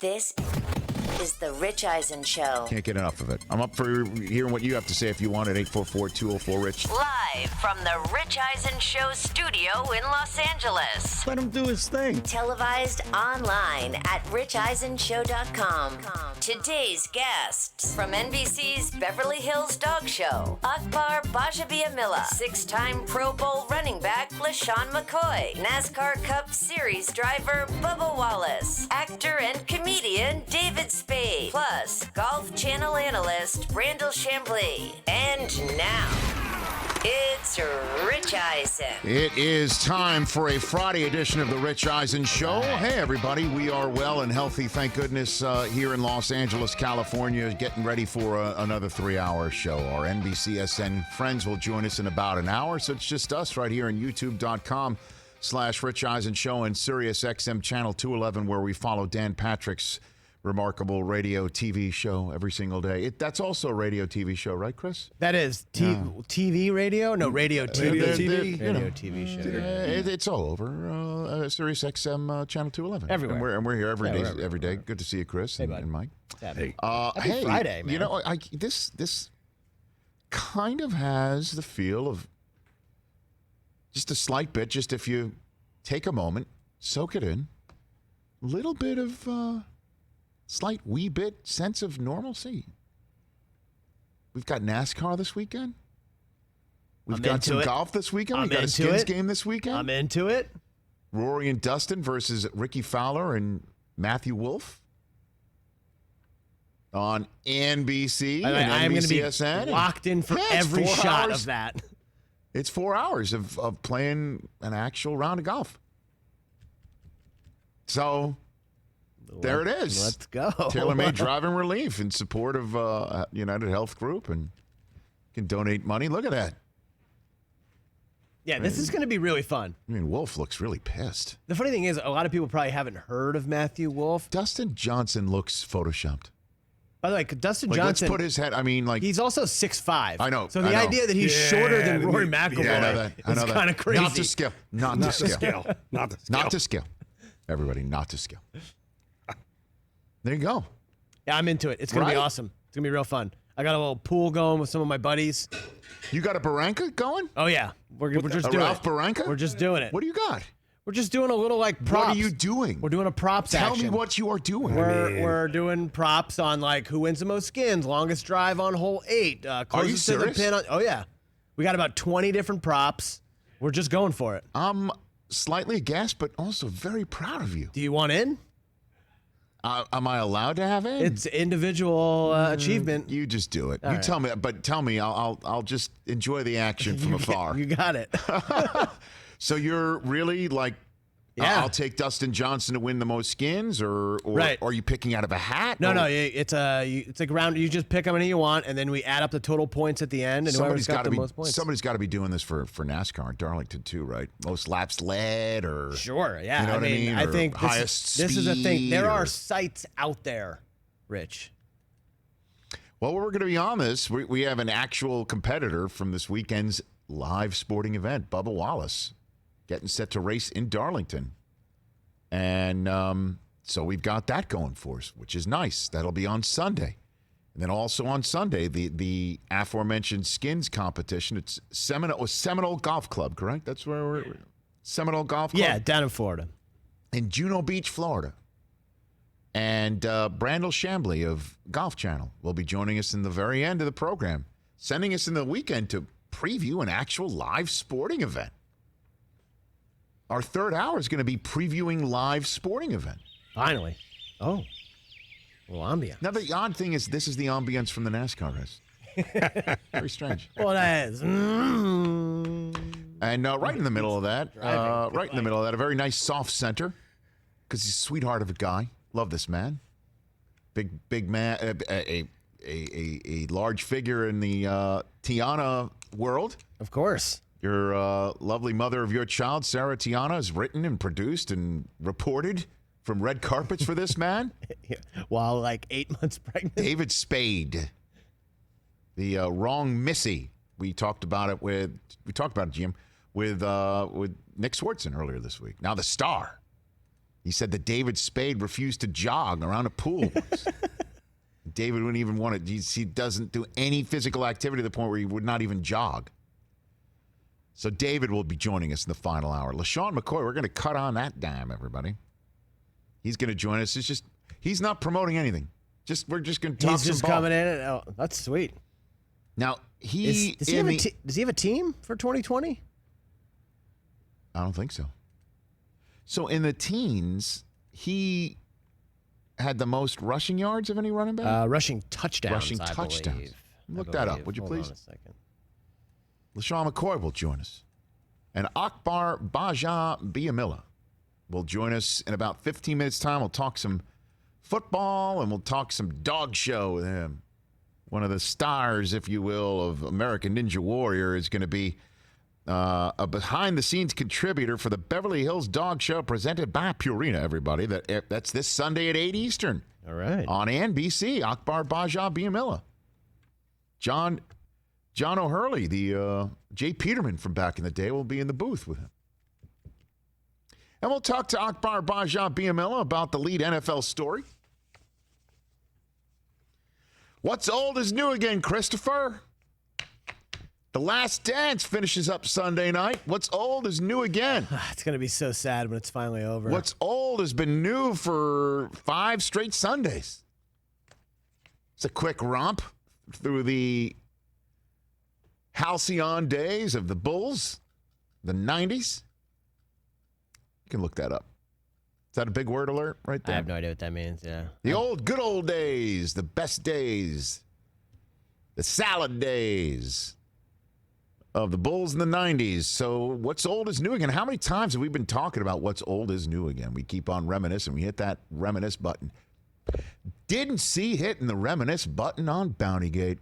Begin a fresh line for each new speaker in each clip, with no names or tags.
This is the Rich Eisen Show.
Can't get enough of it. I'm up for hearing what you have to say if you want at 844-204-RICH.
Live from the Rich Eisen Show studio in Los Angeles.
Let him do his thing.
Televised online at richeisenshow.com. Today's guests from NBC's Beverly Hills Dog Show, Akbar Gbajabiamila, six-time Pro Bowl running back LeSean McCoy, NASCAR Cup Series driver Bubba Wallace, actor and comedian David Spade, plus Golf Channel analyst Brandel Chamblee. And now, it's Rich Eisen.
It is time for a Friday edition of the Rich Eisen Show. Hey, everybody. We are well and healthy, thank goodness, here in Los Angeles, California, getting ready for another 3-hour show. Our NBCSN friends will join us in about an hour, so it's just us right here on YouTube.com/Rich Eisen Show and Sirius XM Channel 211, where we follow Dan Patrick's remarkable radio TV show every single day. That's also a radio TV show, right, Chris?
That is TV radio? No, radio TV. Radio TV show.
It's all over. Sirius XM Channel 211.
Everywhere.
And we're here every day. Good to see you, Chris and Mike.
Happy
Friday,
man.
You know, this kind of has the feel of just a slight bit, just if you take a moment, soak it in, a little bit of slight wee bit sense of normalcy. We've got NASCAR this weekend. We've got some golf this weekend. We've got a Skins game this weekend.
I'm into it.
Rory and Dustin versus Ricky Fowler and Matthew Wolff on NBC and
I'm going to be
NBCSN.
locked in for every shot of that.
It's 4 hours of playing an actual round of golf. So there it is.
Let's go.
Tailor-made driving relief in support of United Health Group, and you can donate money. Look at that.
Yeah, this is going to be really fun.
I mean, Wolf looks really pissed.
The funny thing is, a lot of people probably haven't heard of Matthew Wolff.
Dustin Johnson looks photoshopped.
By the way, Dustin Johnson.
Let's put his head. I mean, like,
he's also 6'5".
I know.
So the idea that he's shorter than Rory McIlroy is kind of crazy.
Not to scale. Not to scale.
Not to scale.
Everybody, not to scale. There you go.
Yeah, I'm into it. It's going to be awesome. It's going to be real fun. I got a little pool going with some of my buddies.
You got a Barranca going?
Oh, yeah. We're just doing
Ralph
it.
Barranca?
We're just doing it.
What do you got?
We're just doing a little, like, props.
What are you doing?
We're doing a props action.
Tell me what you are doing.
We're doing props on, like, who wins the most skins, longest drive on hole 8.
Are you
Closest to the
serious?
pin on, oh, yeah. We got about 20 different props. We're just going for it.
I'm slightly aghast, but also very proud of you.
Do you want in?
Am I allowed to have it?
It's individual achievement.
You just do it.
All
you
right.
tell me, but tell me. I'll just enjoy the action from afar.
You got it.
So you're really like,
Yeah.
I'll take Dustin Johnson to win the most skins, or
Right.
are you picking out of a hat?
No,
or-
no, it's like round. You just pick how many you want, and then we add up the total points at the end, and whoever's got the most points.
Somebody's got to be doing this for NASCAR in Darlington too, right? Most laps led, or
Sure, yeah.
You know what I mean?
I
Or
think
highest
this is the thing. There
speed,
are
or-
sites out there, Rich.
Well, we're going to be on this. We have an actual competitor from this weekend's live sporting event, Bubba Wallace, getting set to race in Darlington. And so we've got that going for us, which is nice. That'll be on Sunday. And then also on Sunday, the aforementioned skins competition. It's Seminole Golf Club, correct? That's where we're Seminole Golf Club?
Yeah, down in Florida.
In Juno Beach, Florida. And Brandel Chamblee of Golf Channel will be joining us in the very end of the program, sending us in the weekend to preview an actual live sporting event. Our third hour is going to be previewing live sporting event.
Finally. Oh. Well, ambiance.
Now, the odd thing is this is the ambience from the NASCAR race. Very strange.
Well, that is.
And right in the middle of that, a very nice soft center, because he's a sweetheart of a guy. Love this man. Big man, a large figure in the Tiana world.
Of course.
Your lovely mother of your child, Sarah Tiana, has written and produced and reported from red carpets for this man.
While like 8 months pregnant.
David Spade, the wrong Missy. We talked about it, Jim, with Nick Swartzen earlier this week. Now the star. He said that David Spade refused to jog around a pool. David wouldn't even want it. He doesn't do any physical activity to the point where he would not even jog. So David will be joining us in the final hour. LeSean McCoy, we're going to cut on that dime, everybody. He's going to join us. He's not promoting anything. We're just going to talk some
He's just
ball.
coming in. Oh, that's sweet.
Now,
does he have a team for 2020?
I don't think so. So in the teens, he had the most rushing yards of any running back?
Rushing touchdowns,
Rushing
I
touchdowns.
believe.
Look that up, would you please?
Hold on a second.
LeSean McCoy will join us. And Akbar Gbajabiamila will join us in about 15 minutes' time. We'll talk some football and we'll talk some dog show with him. One of the stars, if you will, of American Ninja Warrior is going to be a behind-the-scenes contributor for the Beverly Hills Dog Show presented by Purina, everybody. That's this Sunday at 8 Eastern.
All right.
On NBC, Akbar Gbajabiamila. John O'Hurley, the Jay Peterman from back in the day, will be in the booth with him. And we'll talk to Akbar Gbajabiamila about the lead NFL story. What's old is new again, Christopher. The Last Dance finishes up Sunday night. What's old is new again.
It's going to be so sad when it's finally over.
What's old has been new for 5 straight Sundays. It's a quick romp through the halcyon days of the Bulls, the 90s. You can look that up. Is that a big word alert right there?
I have no idea what that means, yeah.
The good old days, the best days, the salad days of the Bulls in the 90s. So what's old is new again. How many times have we been talking about what's old is new again? We keep on reminiscing. We hit that reminisce button. Didn't see hitting the reminisce button on Bountygate.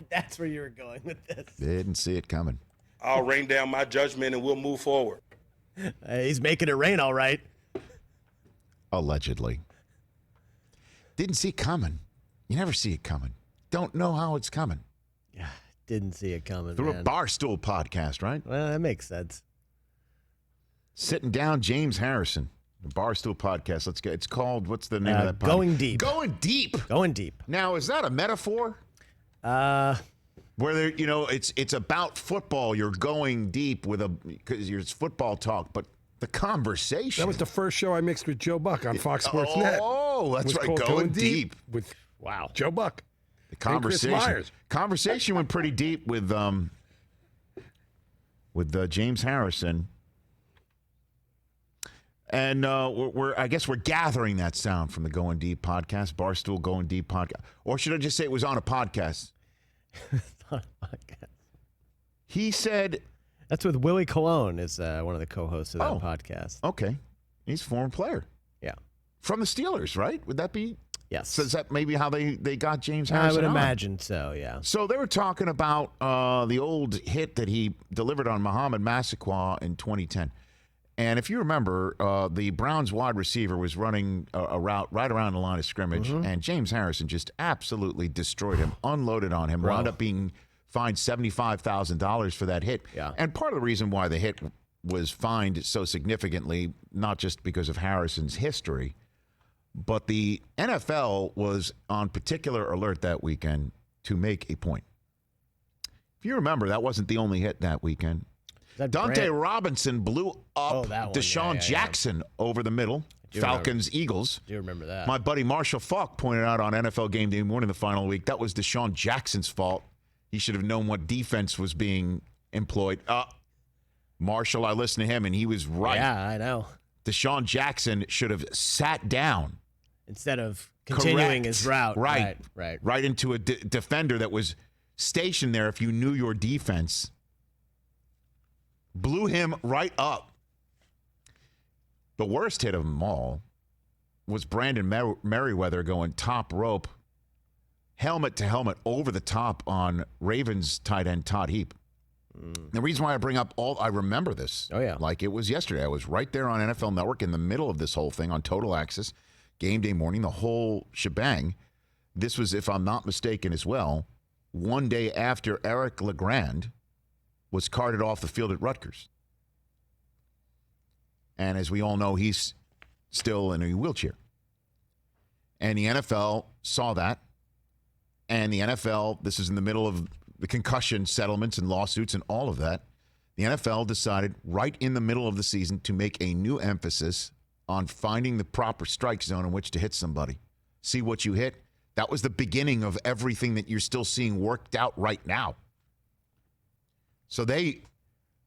That's where you were going with this.
Didn't see it coming.
I'll rain down my judgment and we'll move forward.
He's making it rain all right.
Allegedly. Didn't see it coming. You never see it coming. Don't know how it's coming.
Yeah, didn't see it coming,
Through
man.
a Barstool podcast, right?
Well, that makes sense.
Sitting down, James Harrison. The Barstool podcast. Let's get. It's called. What's the name of that podcast?
Going Deep.
Going Deep.
Going Deep.
Now, is that a metaphor? Where there, it's about football. You're going deep because it's football talk, but the conversation.
That was the first show I mixed with Joe Buck on Fox Sports Net.
Oh, that's right. Going deep
with
Wow.
Joe Buck.
The conversation went pretty deep with James Harrison. And I guess we're gathering that sound from the Going Deep podcast, Barstool Going Deep podcast. Or should I just say it was on a podcast? He said...
That's with Willie Colon is one of the co-hosts of that podcast.
Okay. He's a former player.
Yeah.
From the Steelers, right? Would that be...
Yes.
So is that maybe how they got James Harrison
I would
on?
imagine so, yeah.
So they were talking about the old hit that he delivered on Muhammad Massaquoi in 2010. And if you remember, the Browns wide receiver was running a route right around the line of scrimmage, and James Harrison just absolutely destroyed him, unloaded on him, wound up being fined $75,000 for that hit.
Yeah.
And part of the reason why the hit was fined so significantly, not just because of Harrison's history, but the NFL was on particular alert that weekend to make a point. If you remember, that wasn't the only hit that weekend. Dante Robinson blew up Deshaun Jackson over the middle. Falcons, Eagles.
Do you remember that?
My buddy Marshall Falk pointed out on NFL Game Day Morning the final week, that was Deshaun Jackson's fault. He should have known what defense was being employed. Marshall, I listened to him, and he was right.
Yeah, I know.
Deshaun Jackson should have sat down.
Instead of continuing his route.
Right.
Right
into a defender that was stationed there if you knew your defense. Blew him right up. The worst hit of them all was Brandon Merriweather going top rope, helmet to helmet over the top on Ravens tight end Todd Heap. The reason why I bring up I remember this.
Oh, yeah.
Like it was yesterday. I was right there on NFL Network in the middle of this whole thing on Total Access, Game Day Morning, the whole shebang. This was, if I'm not mistaken as well, one day after Eric LeGrand was carted off the field at Rutgers. And as we all know, he's still in a wheelchair. And the NFL saw that. And the NFL, this is in the middle of the concussion settlements and lawsuits and all of that. The NFL decided right in the middle of the season to make a new emphasis on finding the proper strike zone in which to hit somebody. See what you hit. That was the beginning of everything that you're still seeing worked out right now. So they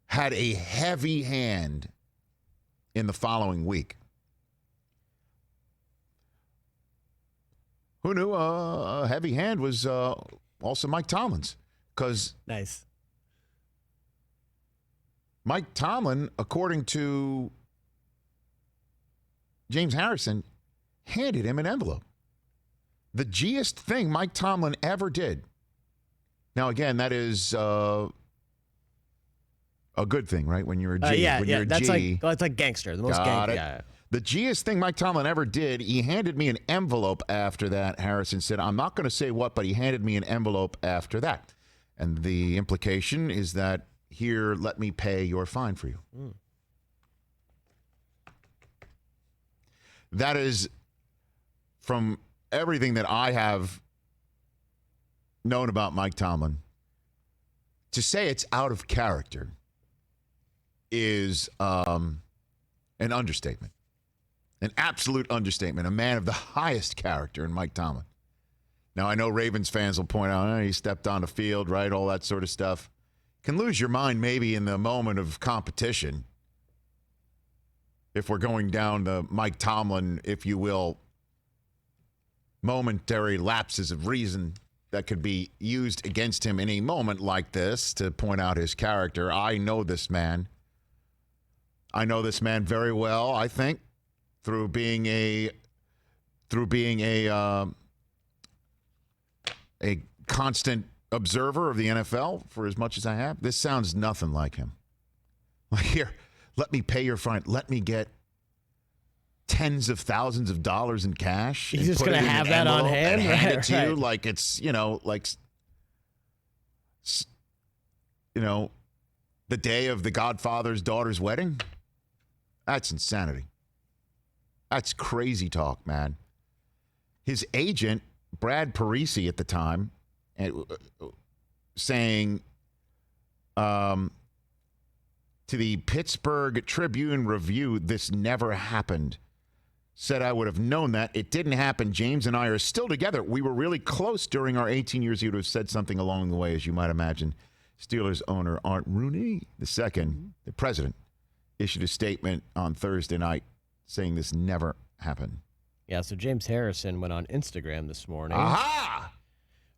had a heavy hand in the following week. Who knew a heavy hand was also Mike Tomlin's? Because
nice.
Mike Tomlin, according to James Harrison, handed him an envelope. The G-est thing Mike Tomlin ever did. Now, again, that is a good thing, right? When you're a G.
Yeah, that's like gangster. The most gangster. Yeah.
The G-est thing Mike Tomlin ever did, he handed me an envelope after that. Harrison said, I'm not going to say what, but he handed me an envelope after that. And the implication is that, here, let me pay your fine for you. Mm. That is, from everything that I have known about Mike Tomlin, to say it's out of character is an understatement. An absolute understatement. A man of the highest character in Mike Tomlin. Now, I know Ravens fans will point out, he stepped on the field, right? All that sort of stuff. Can lose your mind maybe in the moment of competition. If we're going down the Mike Tomlin, if you will, momentary lapses of reason that could be used against him in a moment like this to point out his character. I know this man. I know this man very well, I think, through being a constant observer of the NFL for as much as I have. This sounds nothing like him. Like, here, let me pay your fine. Let me get tens of thousands of dollars in cash.
He's just going to have that on hand?
And hand it to you like it's, the day of the Godfather's daughter's wedding. That's insanity. That's crazy talk, man. His agent, Brad Parisi at the time, saying to the Pittsburgh Tribune Review, this never happened. Said, I would have known that. It didn't happen. James and I are still together. We were really close during our 18 years. He would have said something along the way, as you might imagine. Steelers owner Art Rooney II, the president, issued a statement on Thursday night saying this never happened.
Yeah, so James Harrison went on Instagram this morning.
Aha!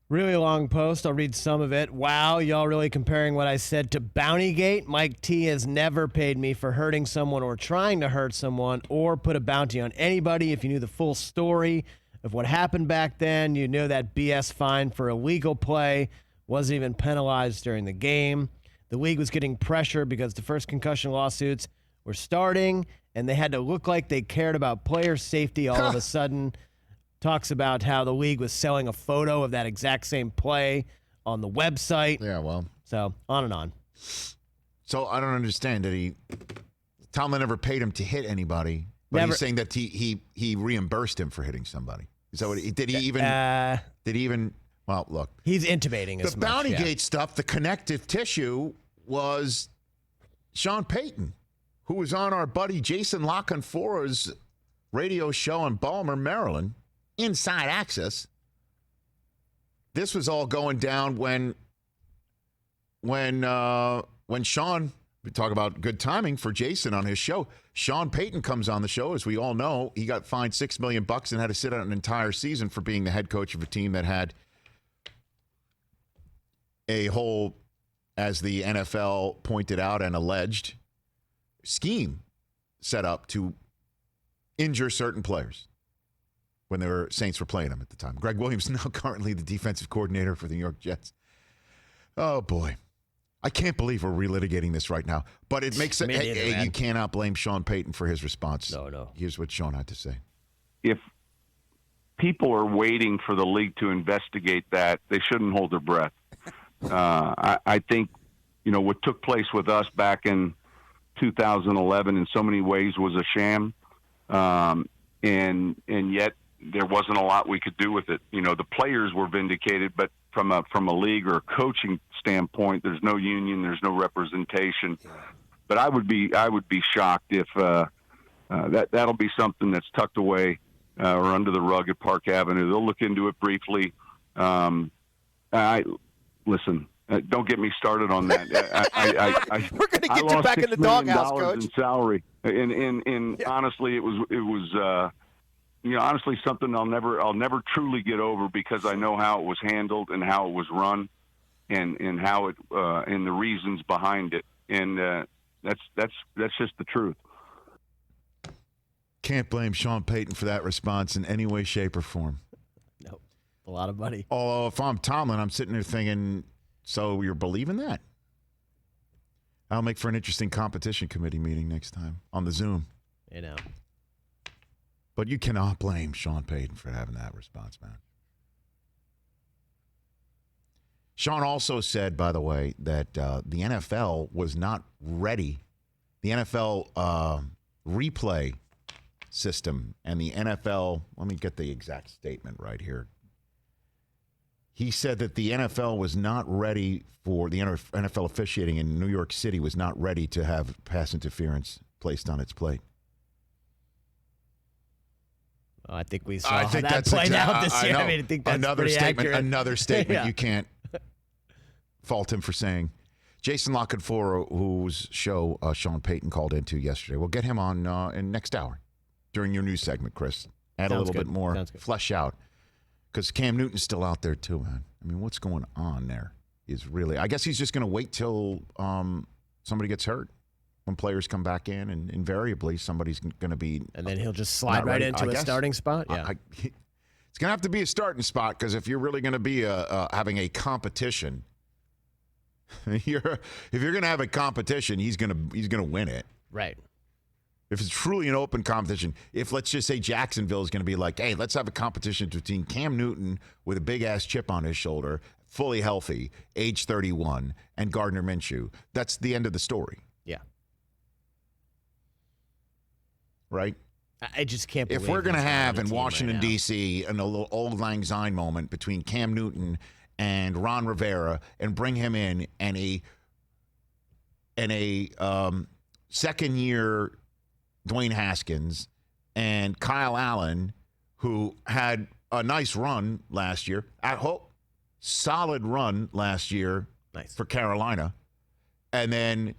Really long post. I'll read some of it. Wow, y'all really comparing what I said to Bountygate? Mike T has never paid me for hurting someone or trying to hurt someone or put a bounty on anybody. If you knew the full story of what happened back then, you know that BS fine for illegal play wasn't even penalized during the game. The league was getting pressure because the first concussion lawsuits were starting, and they had to look like they cared about player safety all of a sudden. Talks about how the league was selling a photo of that exact same play on the website.
Yeah, well.
So, on and on.
So, I don't understand. Tomlin never paid him to hit anybody, but
Never.
he's saying that he reimbursed him for hitting somebody. Is that what did he even, well, look.
He's intimating as
the
much.
Bountygate
Yeah.
stuff, the connective tissue was Sean Payton, who was on our buddy Jason Lockenfora's radio show in Baltimore, Maryland. Inside Access. This was all going down when Sean, we talk about good timing for Jason on his show. Sean Payton comes on the show. As we all know, he got fined $6 million and had to sit out an entire season for being the head coach of a team that had a whole, as the NFL pointed out and alleged, scheme set up to injure certain players when the Saints were playing them at the time. Greg Williams, now currently the defensive coordinator for the New York Jets. Oh, boy. I can't believe we're relitigating this right now. But it makes sense. Hey, you cannot blame Sean Payton for his response.
No.
Here's what Sean had to say.
If people are waiting for the league to investigate that, they shouldn't hold their breath. I think, what took place with us back in 2011 in so many ways was a sham, and yet there wasn't a lot we could do with it. The players were vindicated, but from a league or a coaching standpoint, there's no union, there's no representation. But I would be shocked if that'll be something that's tucked away or under the rug at Park Avenue. They'll look into it briefly. Listen. Don't get me started on that.
We're going to get you back in the doghouse, Coach.
In salary, and honestly, it was honestly something I'll never truly get over, because I know how it was handled and how it was run, and how it and the reasons behind it, and that's just the truth.
Can't blame Sean Payton for that response in any way, shape, or form.
Nope. A lot of money.
Although if I'm Tomlin, I'm sitting there thinking, so you're believing that? I'll make for an interesting competition committee meeting next time on the Zoom. But you cannot blame Sean Payton for having that response, man. Sean also said, by the way, that the NFL was not ready. The NFL replay system and the NFL, let me get the exact statement right here. He said that the NFL was not ready for the NFL officiating in New York City was not ready to have pass interference placed on its plate.
Oh, I think we saw that played out this year. I think that's
another
pretty
statement.
accurate.
Another statement you can't fault him for saying. Jason Lockenfora, whose show Sean Payton called into yesterday, we'll get him on in next hour during your news segment, Chris. Add a little bit more, flesh out. Because Cam Newton's still out there too, man. I mean, what's going on there is really... I guess he's just going to wait till somebody gets hurt. When players come back in, and invariably somebody's going to be...
And then he'll just slide right into a starting spot? Yeah.
It's going to have to be a starting spot, because if you're really going to be having a competition... if you're going to have a competition, he's going to win it.
Right.
If it's truly an open competition, if let's just say Jacksonville is going to be like, hey, let's have a competition between Cam Newton with a big-ass chip on his shoulder, fully healthy, age 31, and Gardner Minshew, that's the end of the story.
Yeah.
Right?
I just can't believe
if we're going to have in Washington,
right
D.C., a little old lang syne moment between Cam Newton and Ron Rivera and bring him in and a second-year Dwayne Haskins and Kyle Allen, who had a nice run last year, solid run last year for Carolina, and then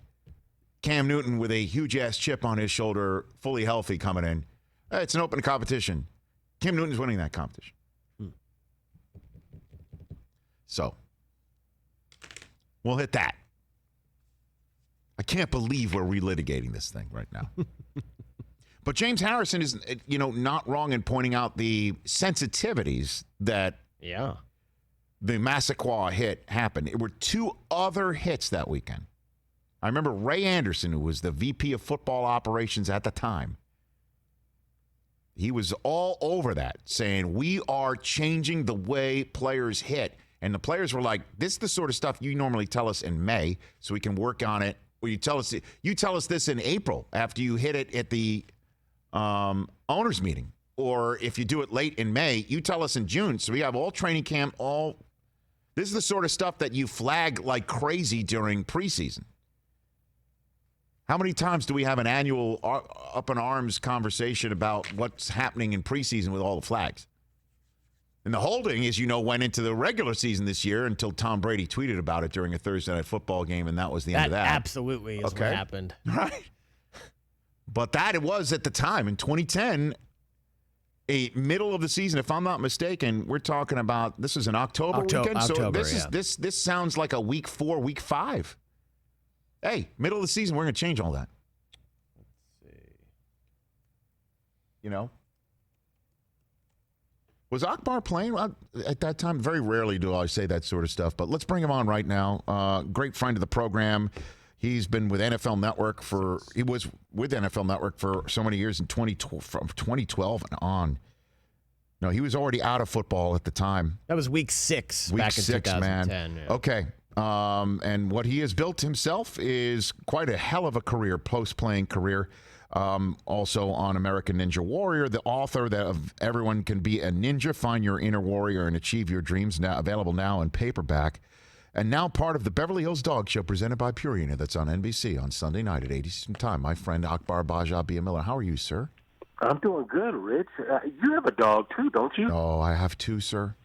Cam Newton with a huge-ass chip on his shoulder, fully healthy coming in. It's an open competition. Cam Newton's winning that competition. So, we'll hit that. I can't believe we're relitigating this thing right now. But James Harrison is, not wrong in pointing out the sensitivities that the Massaquoi hit happened. There were two other hits that weekend. I remember Ray Anderson, who was the VP of football operations at the time. He was all over that, saying, we are changing the way players hit. And the players were like, this is the sort of stuff you normally tell us in May so we can work on it. Or you tell us this in April after you hit it at the owners meeting. Or if you do it late in May, you tell us in June. So we have all training camp, this is the sort of stuff that you flag like crazy during preseason. How many times do we have an annual up in arms conversation about what's happening in preseason with all the flags? And the holding, as you know, went into the regular season this year until Tom Brady tweeted about it during a Thursday night football game, and that was the end of that.
Absolutely is what happened.
Right. But that it was at the time. In 2010, a middle of the season, if I'm not mistaken, we're talking about, this is an October weekend? So this sounds like a week 4, week 5. Hey, middle of the season, we're going to change all that. Let's see. Was Akbar playing at that time? Very rarely do I say that sort of stuff, but let's bring him on right now. Great friend of the program. He's been with NFL Network he was with NFL Network for so many years from 2012 and on. No, he was already out of football at the time.
That was week 6
back
in 2010.
Man.
Yeah.
Okay. And what he has built himself is quite a hell of a career, post-playing career. Also on American Ninja Warrior, the author of Everyone Can Be a Ninja, Find Your Inner Warrior and Achieve Your Dreams, now available now in paperback. And now part of the Beverly Hills Dog Show presented by Peyon. That's on NBC on Sunday night at 8 Eastern Time. My friend Akbar Gbajabiamila. How are you, sir?
I'm doing good, Rich. You have a dog, too, don't you?
Oh, I have two, sir.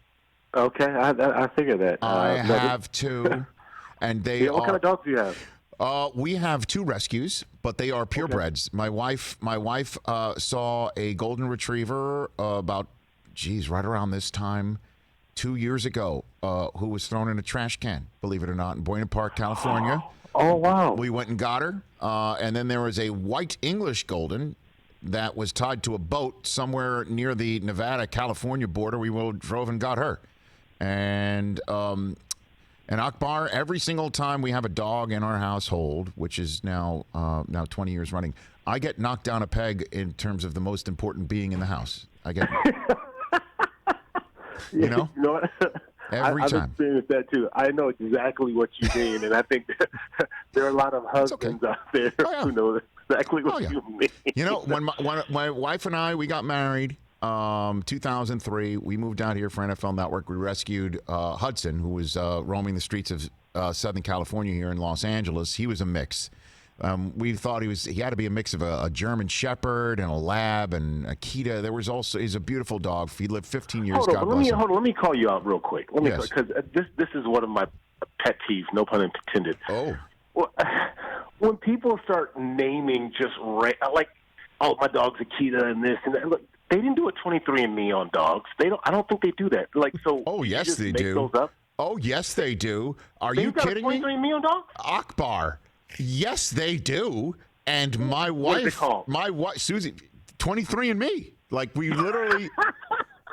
Okay, I figured that.
I have two, and they
what kind of dogs do you have?
We have two rescues, but they are purebreds. My wife saw a golden retriever right around this time 2 years ago, who was thrown in a trash can, believe it or not, in Buena Park, California.
Oh, wow.
We went and got her. And then there was a white English golden that was tied to a boat somewhere near the Nevada-California border. We drove and got her. And Akbar, every single time we have a dog in our household, which is now 20 years running, I get knocked down a peg in terms of the most important being in the house. I get, you know
what?
Every
I've
time.
experienced that too. I know exactly what you mean, and I think there are a lot of husbands out there who know exactly what you mean.
You know, when my wife and I, we got married, 2003, we moved out here for NFL Network. We rescued Hudson, who was roaming the streets of Southern California here in Los Angeles. He was a mix. We thought he had to be a mix of a German Shepherd and a Lab and Akita. He's a beautiful dog. He lived 15 years.
Hold on, let me call you out real quick. Because this is one of my pet peeves, no pun intended.
Oh.
Well, when people start naming just my dog's Akita and this and that. Look, they didn't do a 23andMe on dogs. I don't think they do that.
Oh, yes, they do.
Those up?
Oh, yes, they do. Are you kidding me?
23andMe on dogs?
Akbar. Yes, they do. And my wife, Susie, 23andMe. We literally.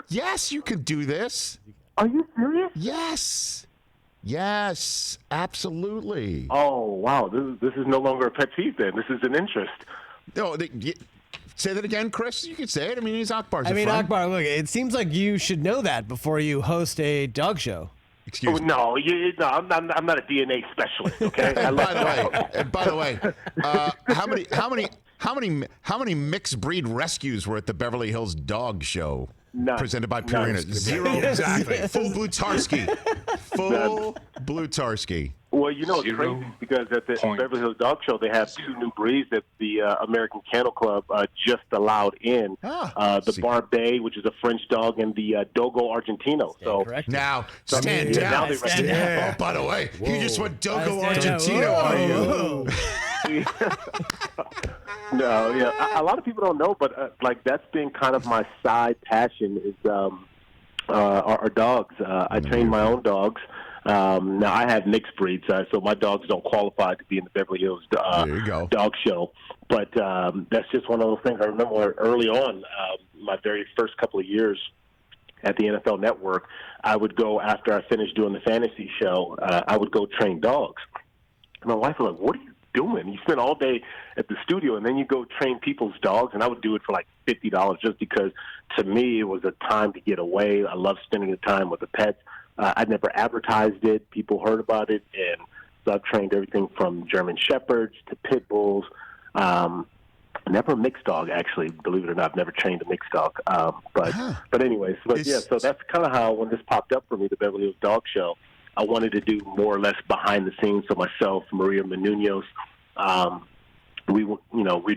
Yes, you can do this.
Are you serious?
Yes, absolutely.
Oh, wow. This is no longer a pet peeve then. This is an interest.
No, say that again, Chris. You can say it. I mean, he's Akbar's friend.
Akbar, look, it seems like you should know that before you host a dog show.
Excuse me.
No, I'm not a DNA specialist. Okay.
By the way, how many mixed breed rescues were at the Beverly Hills Dog Show?
None.
Presented by Peyon. Zero exactly. Full Blutarski.
Well, it's crazy because at the Beverly Hills Dog Show, they have two new breeds that the American Kennel Club just allowed in. The Barbet, which is a French dog, and the Dogo Argentino. So
now, stand down. Oh, by the way, you just went Dogo Argentino, are you?
No, yeah. A lot of people don't know, but that's been kind of my side passion is our dogs. I train my own dogs. Now, I have mixed breeds, so my dogs don't qualify to be in the Beverly Hills Dog Show. But that's just one of those things. I remember early on, my very first couple of years at the NFL Network, I would go, after I finished doing the fantasy show, I would go train dogs. And my wife was like, what are you doing? You spend all day at the studio, and then you go train people's dogs, and I would do it for $50 just because, to me, it was a time to get away. I love spending the time with the pets. I never advertised it. People heard about it, and so I've trained everything from German Shepherds to Pit Bulls. Never a mixed dog, actually. Believe it or not, I've never trained a mixed dog. But anyways, so that's kind of how, when this popped up for me, the Beverly Hills Dog Show, I wanted to do more or less behind the scenes. So myself, Maria Menounos, we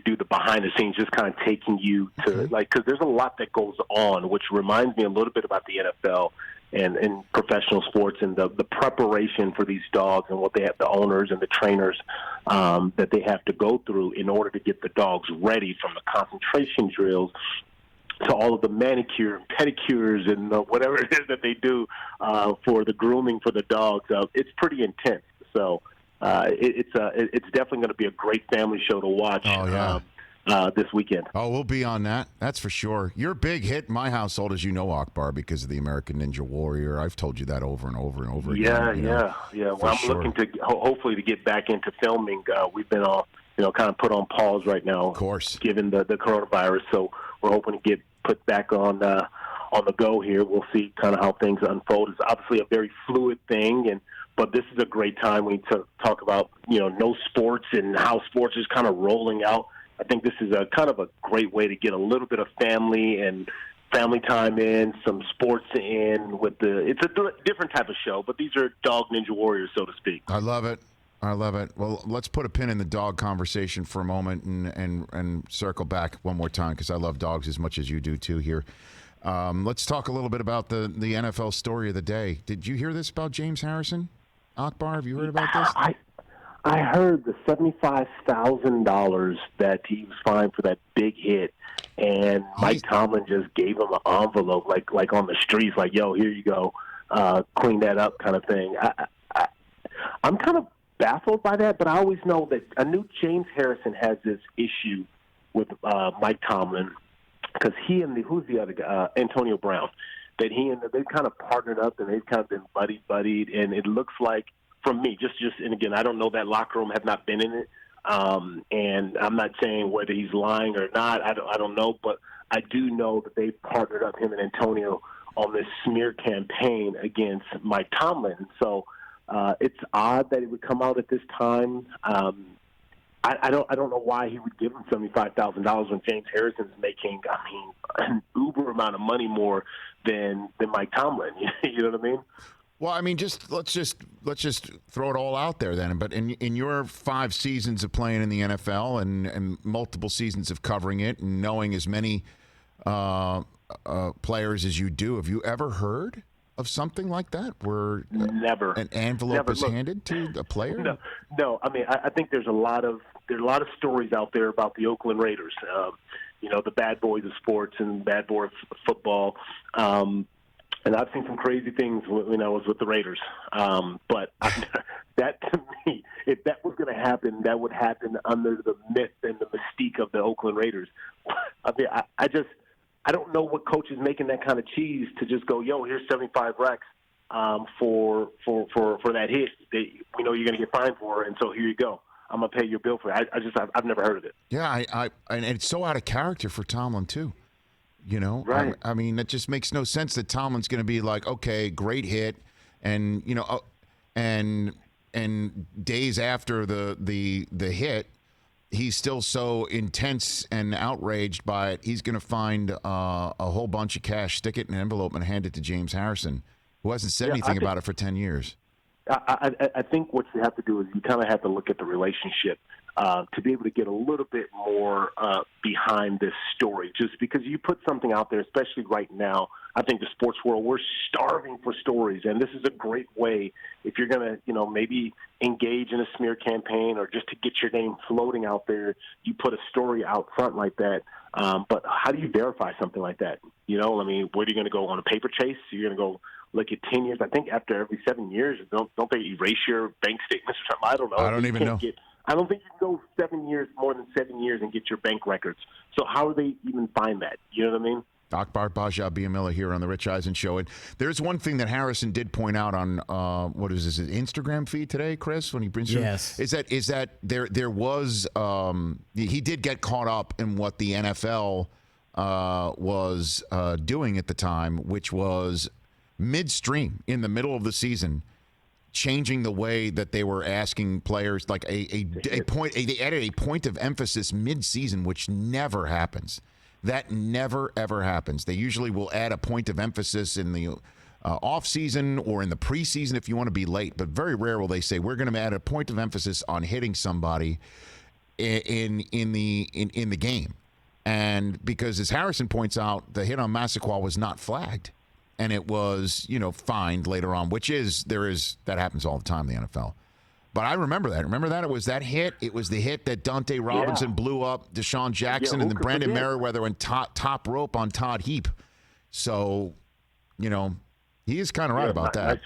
do the behind the scenes, just kind of taking you to because there's a lot that goes on, which reminds me a little bit about the NFL and professional sports and the preparation for these dogs and what they have, the owners and the trainers that they have to go through in order to get the dogs ready, from the concentration drills to all of the manicure and pedicures and whatever it is that they do for the grooming for the dogs. It's pretty intense. So it's definitely going to be a great family show to watch. This weekend.
Oh, we'll be on that. That's for sure. You're a big hit in my household, as you know, Akbar, because of the American Ninja Warrior. I've told you that over and over and over again.
Yeah. Well, I'm looking to hopefully to get back into filming. We've been all, kind of put on pause right now.
Of course.
Given the coronavirus. So we're hoping to get put back on the go here. We'll see kind of how things unfold. It's obviously a very fluid thing, and But this is a great time when you talk about, no sports and how sports is kind of rolling out. I think this is a kind of a great way to get a little bit of family time in, some sports in it's a different type of show, but these are dog ninja warriors, so to speak.
I love it. Well, let's put a pin in the dog conversation for a moment and circle back one more time because I love dogs as much as you do too here. Let's talk a little bit about the NFL story of the day. Did you hear this about James Harrison? Akbar, have you heard about this?
I heard the $75,000 that he was fined for that big hit, and Mike Tomlin just gave him an envelope, like on the streets, like, yo, here you go, clean that up kind of thing. I'm kind of baffled by that, but I always know that I knew James Harrison has this issue with Mike Tomlin because he and who's the other guy, Antonio Brown, that they've kind of partnered up and they've kind of been buddied, and it looks like, from me, just and again, I don't know that locker room, have not been in it, and I'm not saying whether he's lying or not. I don't know, but I do know that they partnered up, him and Antonio, on this smear campaign against Mike Tomlin. So it's odd that it would come out at this time. I don't know why he would give him $75,000 when James Harrison's making, an uber amount of money more than Mike Tomlin. You know what I mean?
Well, I mean, let's just throw it all out there then. But in your 5 seasons of playing in the NFL and multiple seasons of covering it and knowing as many players as you do, have you ever heard of something like that where
never
an envelope is handed to a player?
No. I mean, I think there's a lot of stories out there about the Oakland Raiders. The bad boys of sports and bad boys of football. And I've seen some crazy things when I was with the Raiders. But that, to me, if that was going to happen, that would happen under the myth and the mystique of the Oakland Raiders. I mean, I don't know what coach is making that kind of cheese to just go, yo, here's 75 racks for that hit that we know you're going to get fined for, and so here you go. I'm going to pay your bill for it. I've never heard of it.
Yeah, and it's so out of character for Tomlin, too.
Right.
I mean, it just makes no sense that Tomlin's going to be like, okay, great hit, and and days after the hit, he's still so intense and outraged by it. He's going to find a whole bunch of cash, stick it in an envelope, and hand it to James Harrison, who hasn't said anything about it for 10 years.
I think what you have to do is you kind of have to look at the relationship to be able to get a little bit more behind this story. Just because you put something out there, especially right now, I think the sports world, we're starving for stories, and this is a great way if you're going to, maybe engage in a smear campaign or just to get your name floating out there. You put a story out front like that. But how do you verify something like that? Where are you going to go on a paper chase? You're going to go look at 10 years. I think after every 7 years, don't they erase your bank statements or something? I don't know.
I don't even know.
I don't think you can go 7 years, more than 7 years, and get your bank records. So how do they even find that? You know what I mean?
Akbar Gbajabiamila here on the Rich Eisen Show. And there's one thing that Harrison did point out on what is this, his Instagram feed today, Chris, when he brings
yes.
is that there was he did get caught up in what the NFL was doing at the time, which was midstream in the middle of the season, changing the way that they were asking players, like they added a point of emphasis mid-season, which never happens. That never, ever happens. They usually will add a point of emphasis in the off-season or in the preseason if you want to be late, but very rare will they say, we're going to add a point of emphasis on hitting somebody in the game. And because, as Harrison points out, the hit on Massaquoi was not flagged. And it was, fined later on, that happens all the time in the NFL. But I remember that. Remember that? It was that hit. It was the hit that Dante Robinson blew up Deshaun Jackson and then Brandon Merriweather and top rope on Todd Heap. So, he is kind of right about that.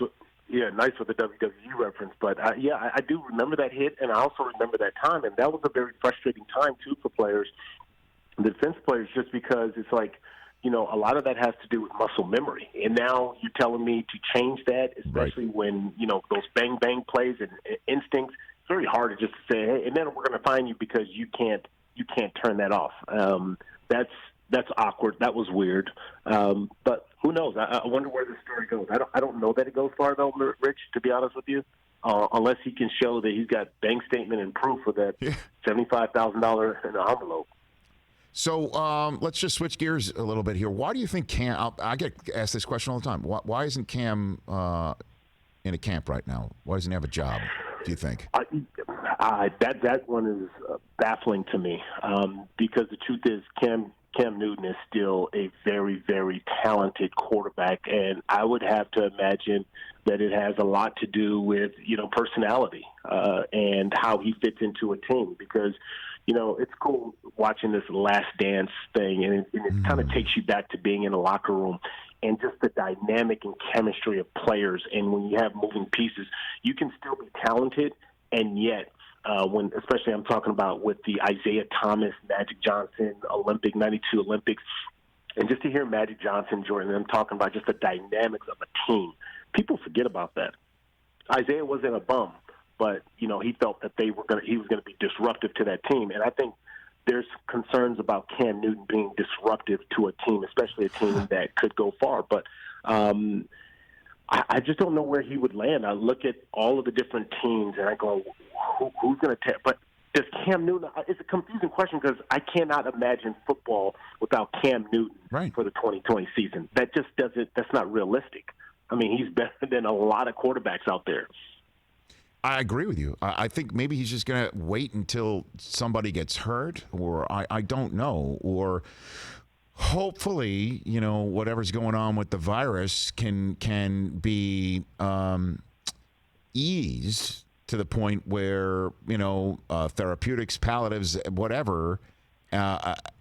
Nice with the WWE reference. But, I do remember that hit, and I also remember that time. And that was a very frustrating time, too, for players, the defense players, just because it's like, a lot of that has to do with muscle memory. And now you're telling me to change that, especially when, those bang-bang plays and instincts. It's very hard to just say, hey, and then we're going to fine you because you can't turn that off. That's awkward. That was weird. But who knows? I wonder where this story goes. I don't know that it goes far, though, Rich, to be honest with you. unless he can show that he's got bank statement and proof of that $75,000 in an envelope.
So let's just switch gears a little bit here. Why do you think Cam? I get asked this question all the time. Why isn't Cam in a camp right now? Why doesn't he have a job? Do you think?
That one is baffling to me because the truth is Cam Newton is still a very, very talented quarterback, and I would have to imagine that it has a lot to do with personality and how he fits into a team because. It's cool watching this Last Dance thing, and it kind of takes you back to being in a locker room and just the dynamic and chemistry of players. And when you have moving pieces, you can still be talented, and yet especially I'm talking about with the Isaiah Thomas, Magic Johnson, 92 Olympics, and just to hear Magic Johnson, Jordan, them talking about just the dynamics of a team, people forget about that. Isaiah wasn't a bum. But, he felt that he was going to be disruptive to that team. And I think there's concerns about Cam Newton being disruptive to a team, especially a team that could go far. But I just don't know where he would land. I look at all of the different teams, and I go, who's going to – but does Cam Newton – it's a confusing question because I cannot imagine football without Cam Newton for the 2020 season. That just doesn't – that's not realistic. I mean, he's better than a lot of quarterbacks out there.
I agree with you. I think maybe he's just going to wait until somebody gets hurt, or I don't know, or hopefully, whatever's going on with the virus can be eased to the point where therapeutics, palliatives, whatever,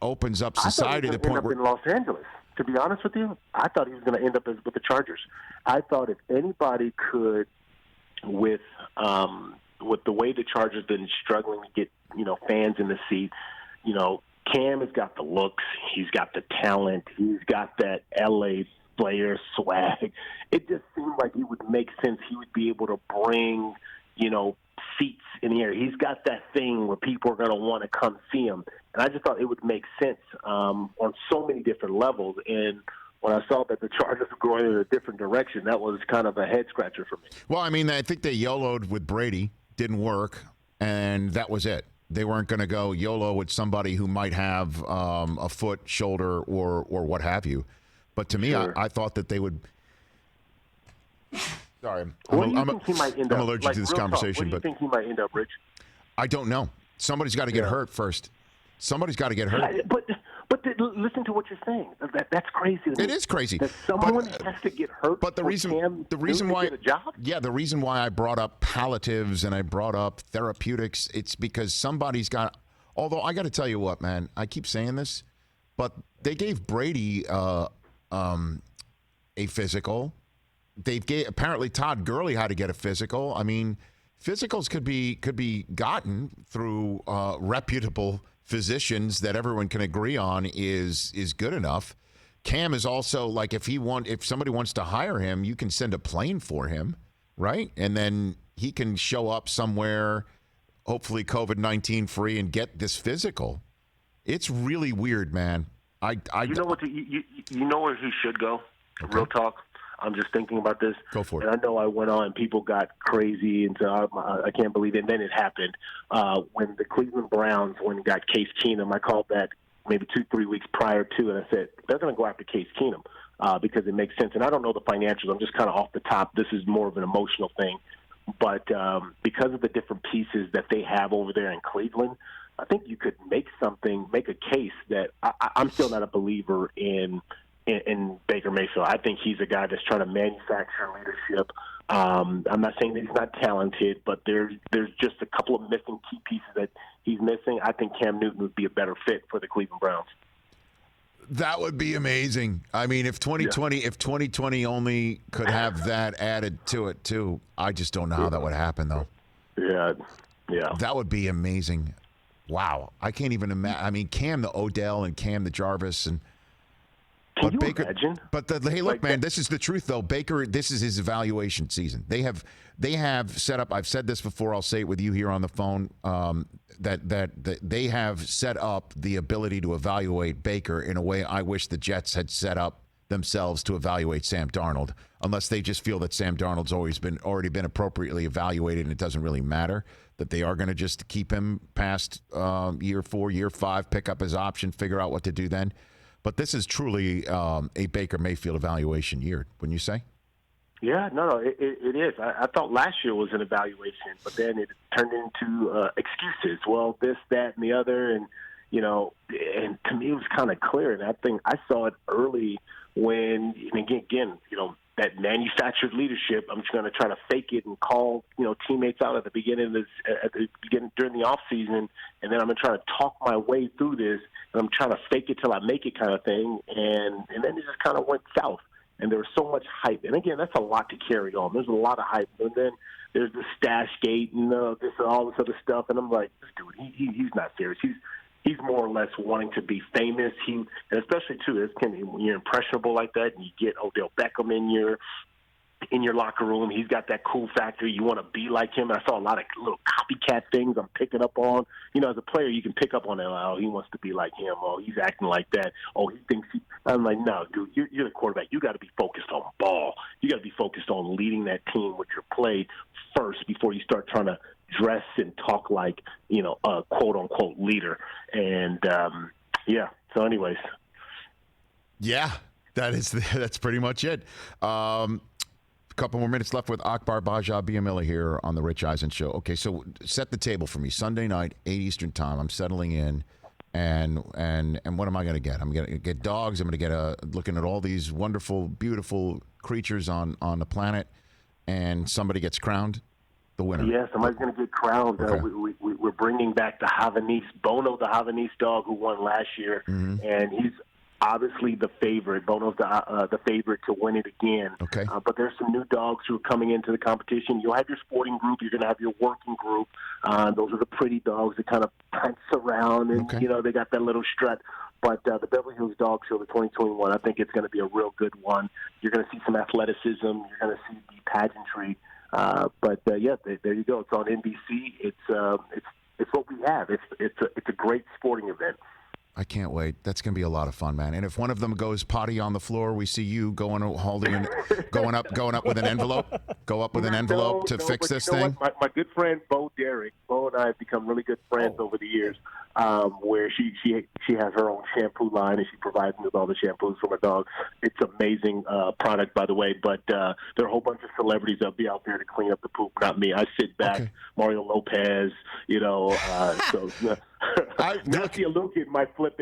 opens up society to the point where
in Los Angeles. To be honest with you, I thought he was going to end up with the Chargers. I thought if anybody could. With the way the Chargers been struggling to get fans in the seat, Cam has got the looks, he's got the talent, he's got that LA player swag. It just seemed like it would make sense. He would be able to bring seats in the air. He's got that thing where people are going to want to come see him, and I just thought it would make sense on so many different levels. And when I saw that the Chargers were going in a different direction, that was kind of a head-scratcher for me.
Well, I mean, I think they YOLO'd with Brady. Didn't work, and that was it. They weren't going to go YOLO with somebody who might have a foot, shoulder, or what have you. But to me, I thought that they would – sorry. I'm allergic to this conversation.
What do you think he might end up, Rich?
I don't know. Somebody's got to get hurt first. Somebody's got to get hurt.
But listen to what you're saying. That's crazy.
It is crazy.
That someone has to get hurt.
But the reason why,
get a job?
The reason why I brought up palliatives and I brought up therapeutics, it's because somebody's got. Although I got to tell you what, man, I keep saying this, but they gave Brady a physical. Apparently Todd Gurley had to get a physical. I mean, physicals could be gotten through reputable physicians that everyone can agree on is good enough. Cam is also like if somebody wants to hire him, you can send a plane for him, right? And then he can show up somewhere, hopefully COVID-19 free, and get this physical. It's really weird, man. You
know what? You know where he should go. Okay. Real talk. I'm just thinking about this.
Go for it.
And I know I went on, people got crazy, and so I can't believe it. And then it happened. When the Cleveland Browns got Case Keenum, I called that maybe 2-3 weeks prior to, and I said, they're going to go after Case Keenum because it makes sense. And I don't know the financials. I'm just kind of off the top. This is more of an emotional thing. But because of the different pieces that they have over there in Cleveland, I think you could make a case that I'm still not a believer in Baker Mayfield. I think he's a guy that's trying to manufacture leadership. I'm not saying that he's not talented, but there's just a couple of missing key pieces that he's missing. I think Cam Newton would be a better fit for the Cleveland Browns.
That would be amazing. I mean, if 2020 only could have that added to it too. I just don't know how that would happen though.
Yeah.
That would be amazing. Wow. I can't even imagine. I mean, Cam the Odell and Cam the Jarvis and.
Can you imagine?
But hey, look, man, this is the truth, though. Baker, this is his evaluation season. They have set up. I've said this before. I'll say it with you here on the phone. That they have set up the ability to evaluate Baker in a way I wish the Jets had set up themselves to evaluate Sam Darnold, unless they just feel that Sam Darnold's already been appropriately evaluated and it doesn't really matter, that they are going to just keep him past year 4, year 5, pick up his option, figure out what to do then. But this is truly a Baker Mayfield evaluation year, wouldn't you say?
Yeah, no, it is. I thought last year was an evaluation, but then it turned into excuses. Well, this, that, and the other, and and to me it was kind of clear. And I think I saw it early when, and again, that manufactured leadership. I'm just going to try to fake it and call teammates out at the beginning during the off season, and then I'm going to try to talk my way through this, and I'm trying to fake it till I make it kind of thing, and then it just kind of went south. And there was so much hype. And, again, that's a lot to carry on. There's a lot of hype. And then there's the stash gate and this and all this other stuff. And I'm like, this dude, he's not serious. He's more or less wanting to be famous. And especially, too, when you're impressionable like that and you get Odell Beckham in your locker room, he's got that cool factor. You want to be like him. And I saw a lot of little copycat things I'm picking up on. As a player, you can pick up on that. Oh, he wants to be like him. Oh, he's acting like that. Oh, he thinks I'm like, no, dude, you're the quarterback. You got to be focused on ball. You got to be focused on leading that team with your play first before you start trying to dress and talk like, a quote-unquote leader. And, so anyways.
Yeah, that's pretty much it. Couple more minutes left with Akbar Gbajabiamila here on the Rich Eisen Show. Okay, so set the table for me. Sunday night, 8 Eastern time. I'm settling in, and what am I going to get? I'm going to get dogs. I'm going to get looking at all these wonderful, beautiful creatures on the planet, and somebody gets crowned the winner.
Yeah, somebody's going to get crowned.
Okay.
We're bringing back the Havanese, Bono, the Havanese dog who won last year, and he's obviously the favorite. Bono's the favorite to win it again.
Okay.
But there's some new dogs who are coming into the competition. You'll have your sporting group. You're going to have your working group. Those are the pretty dogs that kind of prance around, and, they got that little strut. But the Beverly Hills Dog Show, the 2021, I think it's going to be a real good one. You're going to see some athleticism. You're going to see the pageantry. There you go. It's on NBC. It's what we have. It's a great sporting event.
I can't wait. That's going to be a lot of fun, man. And if one of them goes potty on the floor, we see you going up with an envelope. Go up with an envelope to fix this thing.
My good friend Bo Derek. Bo and I have become really good friends over the years. Where she has her own shampoo line and she provides me with all the shampoos for my dog. It's amazing product, by the way. But there are a whole bunch of celebrities that'll be out there to clean up the poop. Not me. I sit back. Okay. Mario Lopez. Nancy Alukin might flip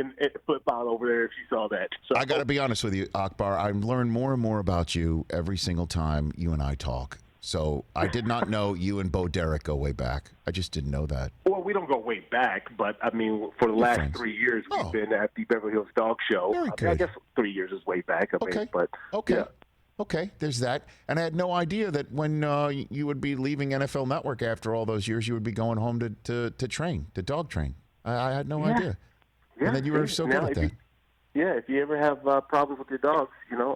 out over there if she saw that. So,
I got to be honest with you, Akbar. I learn more and more about you every single time you and I talk. So I did not know you and Bo Derek go way back. I just didn't know that.
Well, we don't go way back, but I mean, for the last 3 years, we've been at the Beverly Hills Dog Show.
Very good.
I guess 3 years is way back.
Okay, there's that. And I had no idea that when you would be leaving NFL Network after all those years, you would be going home to train, to dog train. I had no idea.
Yeah,
and then you were so good at that.
If you ever have problems with your dogs,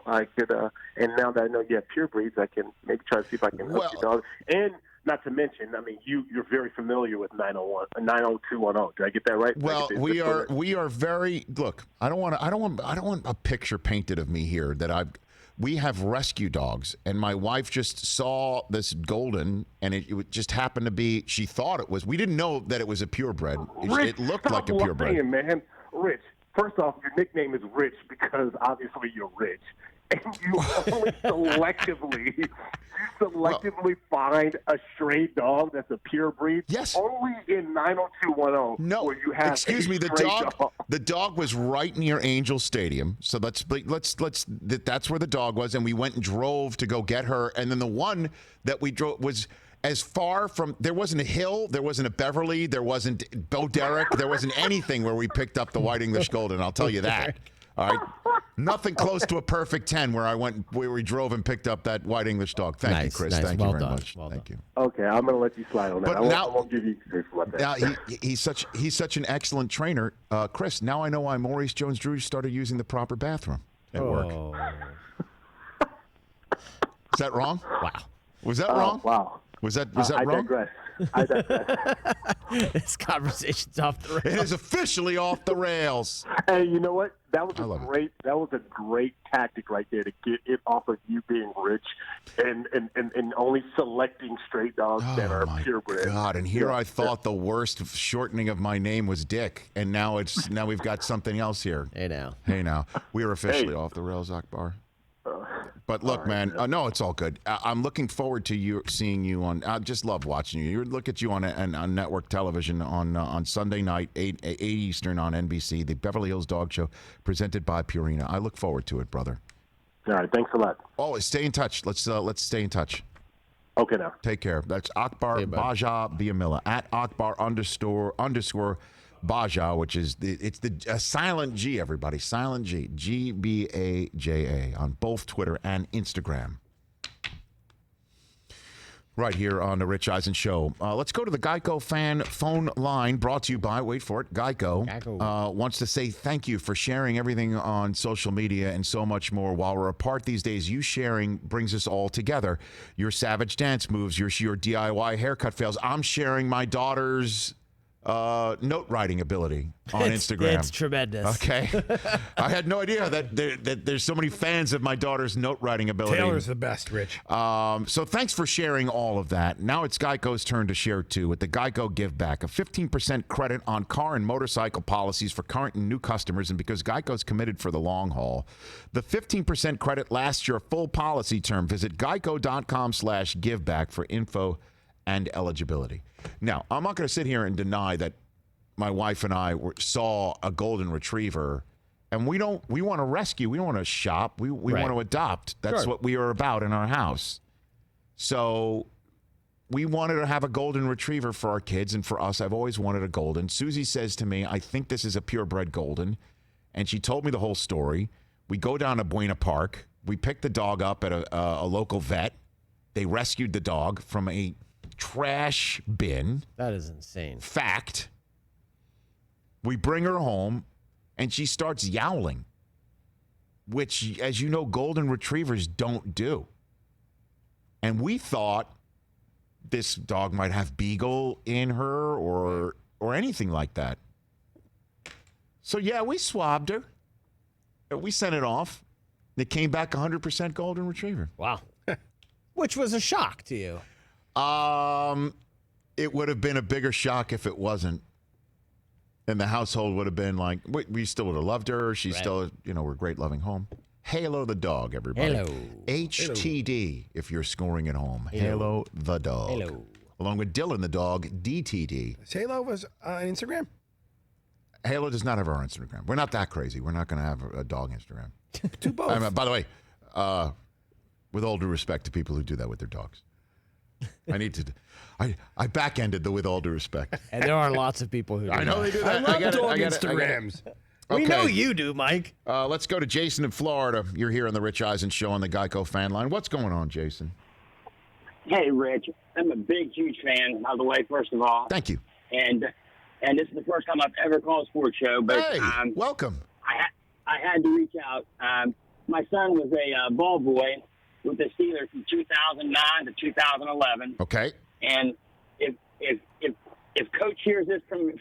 I could, and now that I know you have pure breeds, I can maybe try to see if I can help your dog. And not to mention, I mean, you're very familiar with 90210. Did I get that right?
Well, we are very, look, I don't want a picture painted of me here that we have rescue dogs, and my wife just saw this golden, and it just happened to be, she thought it was, we didn't know that it was a purebred. It looked like a purebred.
Lying, man. Rich, first off, your nickname is Rich because obviously you're rich. And you only selectively find a stray dog that's a pure breed.
Yes.
Only in 90210
no,
where you have
excuse me, the dog was right near Angel Stadium. So that's where the dog was, and we went and drove to go get her. And then the one that we drove was as far from, there wasn't a hill, there wasn't a Beverly, there wasn't Bo Derek, there wasn't anything where we picked up the White English Golden, I'll tell you that. All right, nothing close to a perfect 10 where we drove and picked up that White English dog. Thank you, Chris.
Nice.
Thank
Well
you very
done.
much.
Well
Thank
done.
you.
Okay, I'm going to let you slide on that.
But
I won't give you space for that.
Now he's such an excellent trainer. Chris, now I know why Maurice Jones-Drew started using the proper bathroom at work. Is that wrong?
Wow.
Was that wrong?
Wow.
Was that wrong?
I digress.
This conversation's off the rails.
It is officially off the rails.
Hey, you know what? That was a great tactic right there to get it off of you being rich and only selecting straight dogs that are purebred.
God, and here I thought the worst shortening of my name was Dick, and now we've got something else here.
Hey now.
We are officially off the rails, Akbar. But look, man, no, it's all good. I'm looking forward to seeing you on. I just love watching you. You look at you on network television on Sunday night, 8 Eastern on NBC, the Beverly Hills Dog Show, presented by Purina. I look forward to it, brother.
All right, thanks a lot.
Oh, stay in touch. Let's stay in touch.
Okay, now.
Take care. That's Akbar Gbajabiamila at Akbar _ Baja, which is it's the silent G, everybody. Silent G. Gbaja on both Twitter and Instagram. Right here on the Rich Eisen Show. Let's go to the Geico fan phone line, brought to you by, wait for it, Geico. Wants to say thank you for sharing everything on social media and so much more. While we're apart these days, you sharing brings us all together. Your savage dance moves, your DIY haircut fails. I'm sharing my daughter's note writing ability on Instagram.
It's tremendous.
Okay. I had no idea that there's so many fans of my daughter's note writing ability.
Taylor's the best, Rich.
So thanks for sharing all of that. Now it's Geico's turn to share too with the Geico Give Back, a 15% credit on car and motorcycle policies for current and new customers. And because Geico's committed for the long haul, the 15% credit lasts your full policy term. Visit geico.com/giveback for info and eligibility. Now, I'm not going to sit here and deny that my wife and I saw a golden retriever, and we want to rescue. We don't want to shop. We want to adopt. That's what we are about in our house. So we wanted to have a golden retriever for our kids, and for us, I've always wanted a golden. Susie says to me, I think this is a purebred golden, and she told me the whole story. We go down to Buena Park. We picked the dog up at a local vet. They rescued the dog from a trash bin.
That is insane.
Fact. We bring her home, and she starts yowling, which, as you know, golden retrievers don't do. And we thought this dog might have beagle in her or anything like that. So, yeah, we swabbed her. We sent it off. It came back 100% golden retriever.
Wow. Which was a shock to you.
It would have been a bigger shock if it wasn't. And the household would have been like, we still would have loved her. She's still, we're a great loving home. Halo the dog, everybody.
Halo.
HTD, if you're scoring at home. Halo the dog.
Halo.
Along with Dylan the dog, DTD.
Halo was on Instagram?
Halo does not have our Instagram. We're not that crazy. We're not going to have a dog Instagram.
Do both.
By the way, with all due respect to people who do that with their dogs. I back-ended the with all due respect.
And there are lots of people who do
I know
that.
they do that.
I love dog Instagrams.
We know you do, Mike.
Let's go to Jason in Florida. You're here on the Rich Eisen Show on the Geico fan line. What's going on, Jason?
Hey, Rich. I'm a big, huge fan, by the way, first of all.
Thank you.
And this is the first time I've ever called a sports show. But
hey, welcome.
I had to reach out. My son was a ball boy with the Steelers from 2009 to 2011.
Okay.
And if Coach hears this from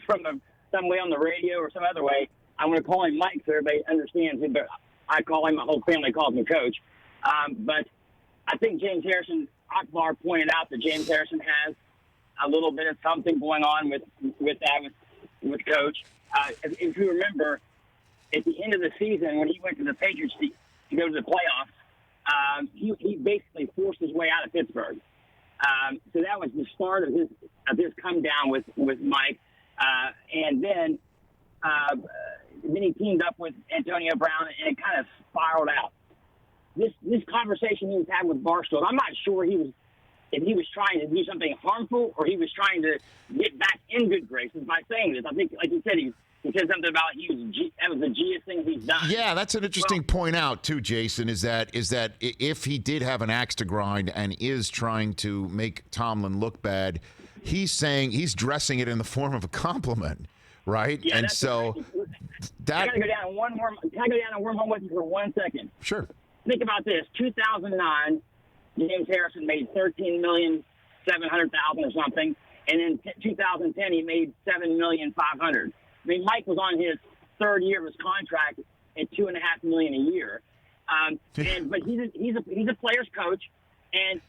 some way on the radio or some other way, I'm going to call him Mike so everybody understands him. But I call him, my whole family calls me Coach. But I think James Harrison, Akbar pointed out that James Harrison has a little bit of something going on with Coach. If you remember, at the end of the season when he went to the Patriots to go to the playoffs, he basically forced his way out of Pittsburgh. So that was the start of his come down with Mike, and then he teamed up with Antonio Brown, and it kind of spiraled out. This conversation he was having with Barstool, I'm not sure if he was trying to do something harmful or he was trying to get back in good graces by saying this. I think, like you said, he said something about that was the G-est thing he's done.
Yeah, that's an interesting point out, too, Jason, is that if he did have an axe to grind and is trying to make Tomlin look bad, he's dressing it in the form of a compliment, right?
Yeah,
and so
I got to go down and wormhole with you for 1 second.
Sure.
Think about this. 2009, James Harrison made $13 million $700,000 or something, and in 2010 he made $7,500,000. I mean, Mike was on his third year of his contract at $2.5 million a year, but he's a player's coach, and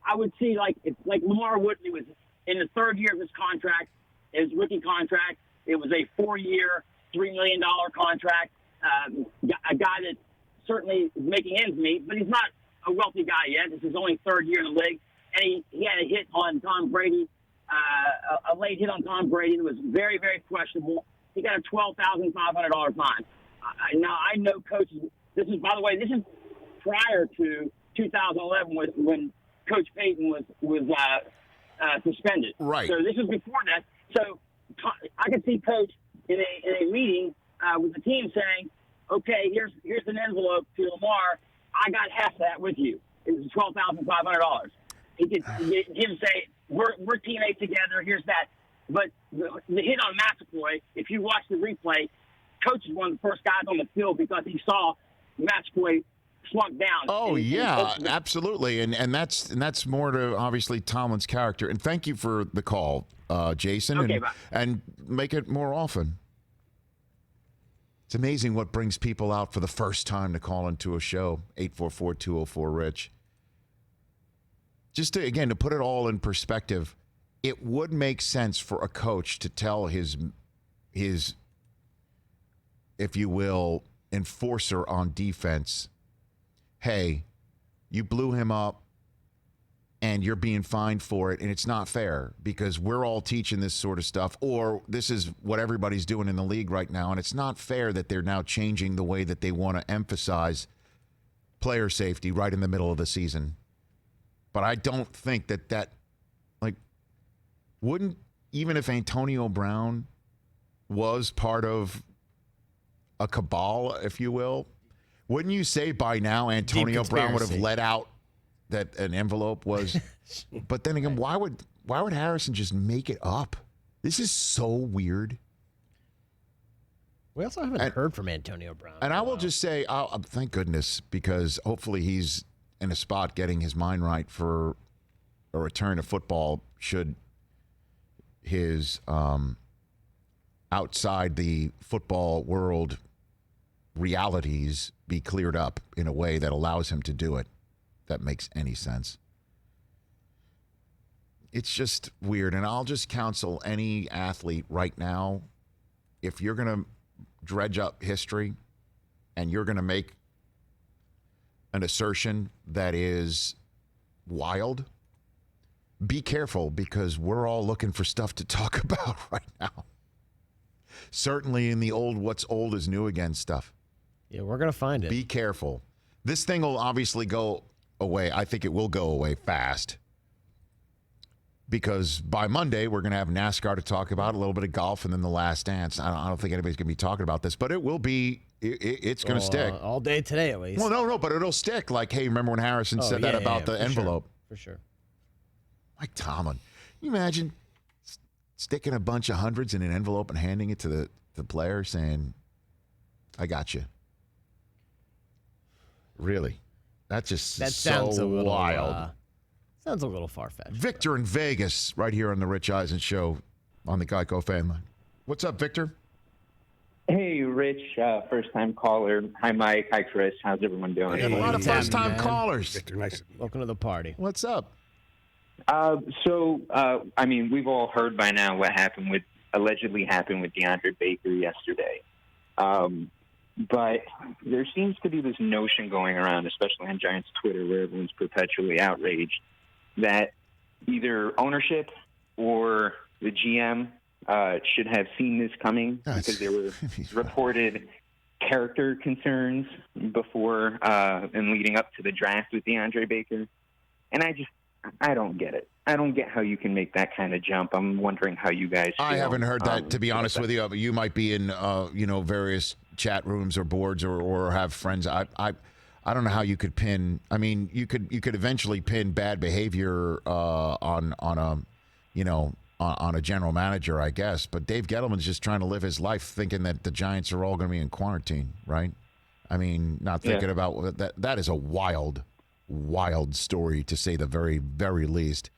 I would see like Lamar Woodley was in the third year of his contract, his rookie contract. It was a 4-year, $3 million contract. A guy that certainly is making ends meet, but he's not a wealthy guy yet. This is his only third year in the league, and he had a hit on Tom Brady, a late hit on Tom Brady that was very, very questionable. He got a $12,500 fine. Now I know coaches. This is, by the way, this is prior to 2011 when Coach Payton was suspended.
Right.
So this is before that. So I could see Coach in a meeting with the team saying, "Okay, here's an envelope to Lamar. I got half of that with you. It was $12,500." He could say, "We're teammates together. Here's that." But the hit on McCoy, if you watch the replay, Coach is one of the first guys on the field because he saw McCoy slump down.
Oh, yeah, absolutely. And that's more to, obviously, Tomlin's character. And thank you for the call, Jason.
Okay,
and make it more often. It's amazing what brings people out for the first time to call into a show, 844-204-RICH. Just to put it all in perspective, it would make sense for a coach to tell his, if you will, enforcer on defense, hey, you blew him up and you're being fined for it, and it's not fair because we're all teaching this sort of stuff, or this is what everybody's doing in the league right now, and it's not fair that they're now changing the way that they want to emphasize player safety right in the middle of the season. But I don't think that wouldn't, even if Antonio Brown was part of a cabal, if you will, wouldn't you say by now Antonio Brown would have let out that an envelope was? But then again, why would Harrison just make it up? This is so weird.
We also haven't heard from Antonio Brown.
And I will just say, thank goodness, because hopefully he's in a spot getting his mind right for a return to football should his outside the football world realities be cleared up in a way that allows him to do it. That makes any sense. It's just weird. And I'll just counsel any athlete right now, if you're going to dredge up history and you're going to make an assertion that is wild, be careful, because we're all looking for stuff to talk about right now. Certainly in the old what's old is new again stuff.
Yeah, we're going to find it.
Be careful. This thing will obviously go away. I think it will go away fast, because by Monday we're going to have NASCAR to talk about, a little bit of golf, and then the Last Dance. I don't think anybody's going to be talking about this, but it will be. It's going to stick
all day today, at least.
Well, no, but it'll stick. Like, hey, remember when Harrison said that about the envelope?
For sure.
Mike Tomlin. Can you imagine sticking a bunch of hundreds in an envelope and handing it to the player saying, "I got you"? Really? That sounds so wild.
Sounds a little far-fetched.
Victor in Vegas, right here on the Rich Eisen Show on the Geico fan line. What's up, Victor?
Hey, Rich, first-time caller. Hi, Mike. Hi, Chris. How's everyone doing?
A lot of first-time callers.
Victor, nice.
Welcome to the party.
What's up?
We've all heard by now what allegedly happened with DeAndre Baker yesterday. But there seems to be this notion going around, especially on Giants Twitter, where everyone's perpetually outraged, that either ownership or the GM should have seen this coming because there were reported character concerns before and leading up to the draft with DeAndre Baker. And I don't get it. I don't get how you can make that kind of jump. I'm wondering how you guys feel.
I haven't heard that, to be honest with you. You might be in, various chat rooms or boards or have friends. I don't know how you could pin. I mean, you could eventually pin bad behavior on a general manager, I guess. But Dave Gettleman's just trying to live his life thinking that the Giants are all going to be in quarantine, right? I mean, not thinking about that. That is a wild story, to say the very, very least.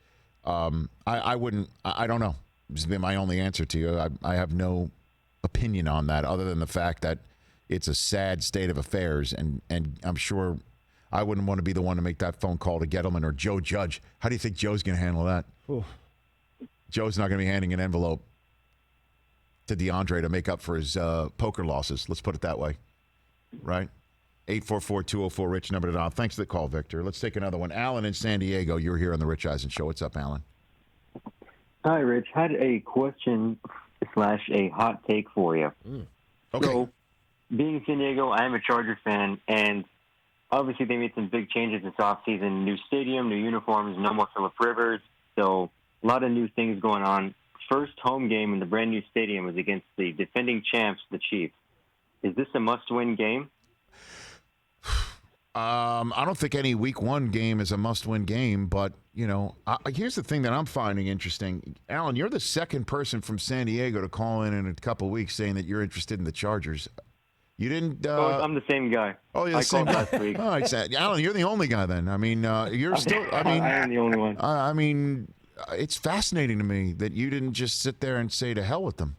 I wouldn't. I don't know. This has been my only answer to you. I have no opinion on that other than the fact that it's a sad state of affairs, and I'm sure I wouldn't want to be the one to make that phone call to Gettleman or Joe Judge. How do you think Joe's going to handle that? Ooh. Joe's not going to be handing an envelope to DeAndre to make up for his poker losses. Let's put it that way. Right? 844-204-RICH, number to dial. Thanks for the call, Victor. Let's take another one. Alan in San Diego, you're here on the Rich Eisen Show. What's up, Alan?
Hi, Rich. Had a question / a hot take for you.
Okay.
So, being in San Diego, I am a Chargers fan, and obviously they made some big changes this offseason. New stadium, new uniforms, no more Phillip Rivers. So a lot of new things going on. First home game in the brand new stadium was against the defending champs, the Chiefs. Is this a must-win game?
I don't think any week one game is a must-win game, but, here's the thing that I'm finding interesting. Alan, you're the second person from San Diego to call in a couple of weeks saying that you're interested in the Chargers. You didn't...
I'm the same guy.
Oh, you're the same guy. Last week. All right, Alan, you're the only guy then. I mean, you're still... I
am the only one.
It's fascinating to me that you didn't just sit there and say to hell with them.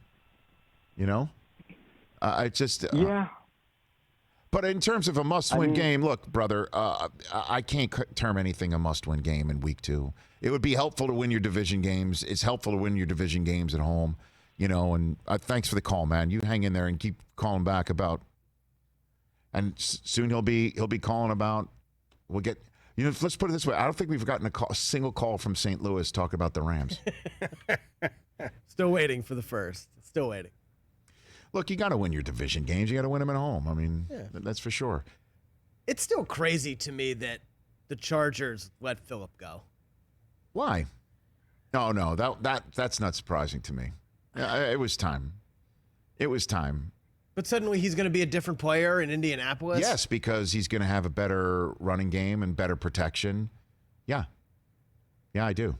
Yeah. But in terms of a must-win game, look, brother, I can't term anything a must-win game in week 2. It would be helpful to win your division games. It's helpful to win your division games at home, and thanks for the call, man. You hang in there and keep calling back about, and soon he'll be calling about, we'll get, let's put it this way. I don't think we've gotten a single call from St. Louis talking about the Rams.
Still waiting for the first. Still waiting.
Look, you got to win your division games. You got to win them at home. That's for sure.
It's still crazy to me that the Chargers let Phillip go.
Why? No, that's not surprising to me. It was time.
But suddenly he's going to be a different player in Indianapolis?
Yes, because he's going to have a better running game and better protection. Yeah, I do.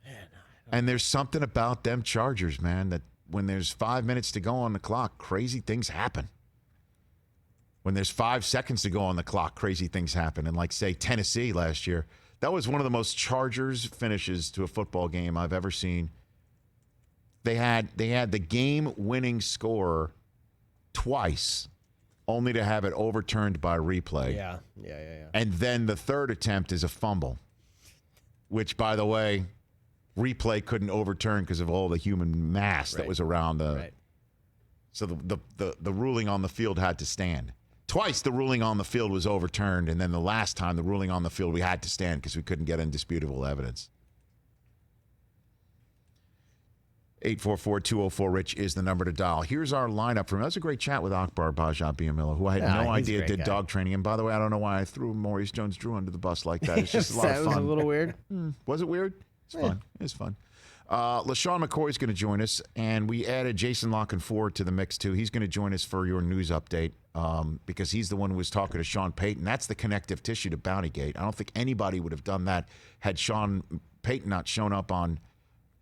Man, and there's something about them Chargers, man, that when there's 5 minutes to go on the clock, crazy things happen. When there's 5 seconds to go on the clock, crazy things happen. And like, say, Tennessee last year, that was one of the most Chargers finishes to a football game I've ever seen. They had the game-winning score twice, only to have it overturned by replay.
Yeah.
And then the third attempt is a fumble, which, by the way, replay couldn't overturn because of all the human mass that was around the. Right. So the ruling on the field had to stand. Twice the ruling on the field was overturned, and then the last time the ruling on the field we had to stand because we couldn't get indisputable evidence. 844-204-RICH is the number to dial. Here's our lineup from. That was a great chat with Akbar Gbajabiamila, who I had no idea did dog training. And by the way, I don't know why I threw Maurice Jones-Drew under the bus like that. It's just a lot of fun.
That was a little weird.
Was it weird? It's fun. It's fun. LeSean McCoy is going to join us, and we added Jason Lockenford to the mix, too. He's going to join us for your news update because he's the one who was talking to Sean Payton. That's the connective tissue to Bountygate. I don't think anybody would have done that had Sean Payton not shown up on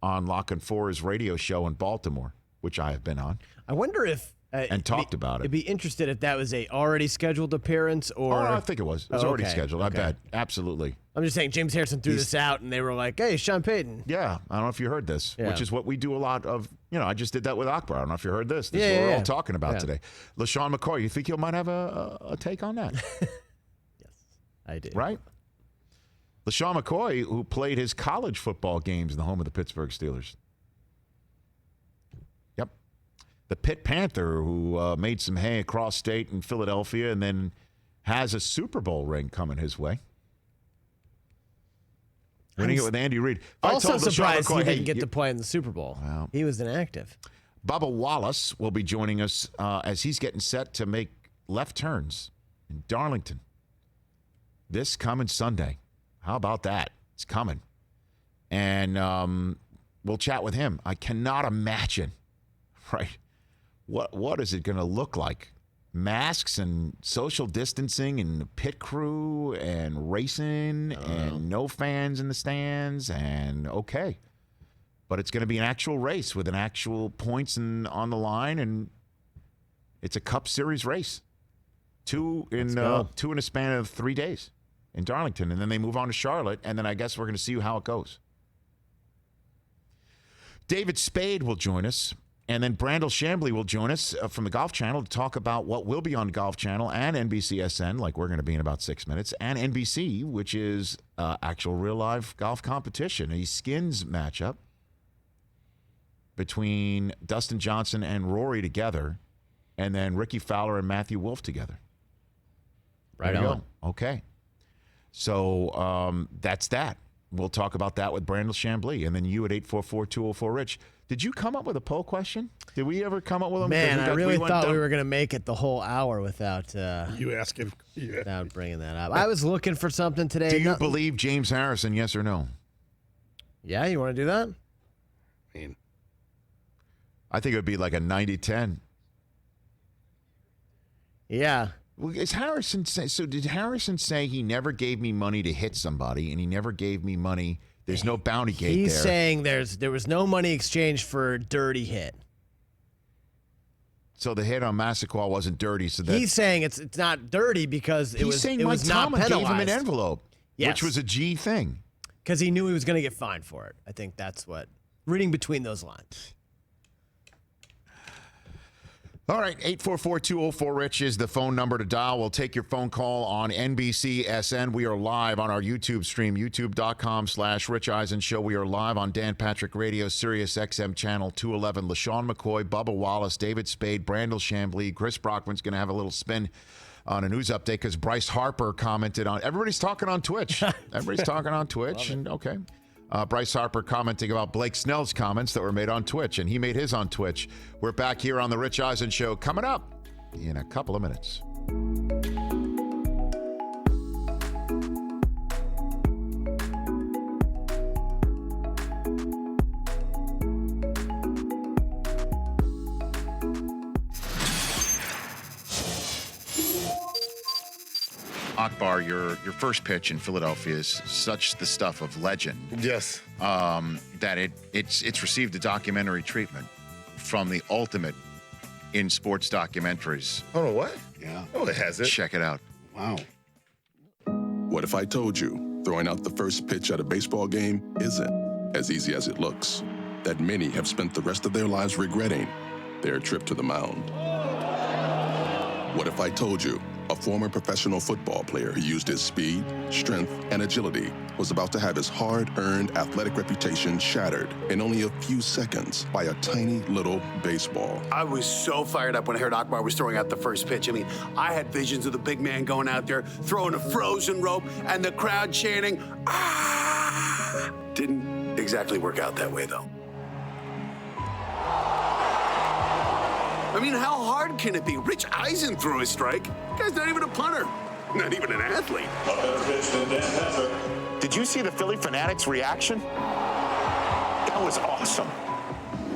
Lockenford's radio show in Baltimore, which I have been on.
I wonder if...
and talked about it.
It'd be interested if that was a already scheduled appearance or...
Oh, no, I think it was. It was already scheduled. I bet. Absolutely.
I'm just saying James Harrison threw this out, and they were like, hey, Sean Payton.
Yeah. I don't know if you heard this, which is what we do a lot of. I just did that with Akbar. I don't know if you heard this. This is what we're all talking about today. LeSean McCoy, you think you might have a take on that?
Yes, I do.
Right? LeSean McCoy, who played his college football games in the home of the Pittsburgh Steelers. Yep. The Pitt Panther, who made some hay across state in Philadelphia and then has a Super Bowl ring coming his way. Winning it with Andy Reid.
Also surprised he didn't get to play in the Super Bowl. Wow. He was inactive.
Bubba Wallace will be joining us as he's getting set to make left turns in Darlington this coming Sunday. How about that? It's coming. And we'll chat with him. I cannot imagine, right, what is it going to look like? Masks and social distancing and the pit crew and racing and no fans in the stands and okay. But it's going to be an actual race with an actual points on the line, and it's a Cup Series race. Two in a span of 3 days in Darlington, and then they move on to Charlotte, and then I guess we're going to see how it goes. David Spade will join us. And then Brandel Chamblee will join us from the Golf Channel to talk about what will be on Golf Channel and NBCSN, like we're going to be in about 6 minutes, and NBC, which is actual real-life golf competition, a skins matchup between Dustin Johnson and Rory together, and then Ricky Fowler and Matthew Wolff together.
Right
there you
on.
go. Okay. So that's that. We'll talk about that with Brandel Chamblee. And then you at 844-204-RICH. Did you come up with a poll question? Did we ever come up with them?
Man, I really thought we were going to make it the whole hour without
without
bringing that up. I was looking for something today.
Do you believe James Harrison, yes or no?
Yeah, you want to do that?
I think it would be like a 90-10.
Yeah.
Well, is Harrison say, so did Harrison say he never gave me money to hit somebody and he never gave me money? There's no bounty gate there.
He's saying there was no money exchanged for a dirty hit.
So the hit on Massaquoi wasn't dirty. So
he's saying it's not dirty because it was not penalized.
Gave him an envelope,
yes,
which was a G thing.
Because he knew he was going to get fined for it. I think that's what, reading between those lines.
All right, 844-204-RICH is the phone number to dial. We'll take your phone call on NBCSN. We are live on our YouTube stream, youtube.com/Rich Eisen Show. We are live on Dan Patrick Radio, Sirius XM Channel 211. LeSean McCoy, Bubba Wallace, David Spade, Brandel Chamblee. Chris Brockman's going to have a little spin on a news update because Bryce Harper commented on. Everybody's talking on Twitch. Everybody's talking on Twitch. And okay. Bryce Harper commenting about Blake Snell's comments that were made on Twitch, and he made his on Twitch. We're back here on the Rich Eisen Show coming up in a couple of minutes. Akbar, your first pitch in Philadelphia is such the stuff of legend.
Yes.
That it's received a documentary treatment from the ultimate in sports documentaries.
Oh, what?
Yeah.
Oh, it has it.
Check it out.
Wow.
What if I told you throwing out the first pitch at a baseball game isn't as easy as it looks? That many have spent the rest of their lives regretting their trip to the mound. What if I told you a former professional football player who used his speed, strength, and agility was about to have his hard-earned athletic reputation shattered in only a few seconds by a tiny little baseball?
I was so fired up when I heard Akbar was throwing out the first pitch. I mean, I had visions of the big man going out there, throwing a frozen rope, and the crowd chanting, "Ah!" Didn't exactly work out that way, though. I mean, how hard can it be? Rich Eisen threw a strike. The guy's not even a punter. Not even an athlete.
Did you see the Philly Fanatics reaction? That was awesome.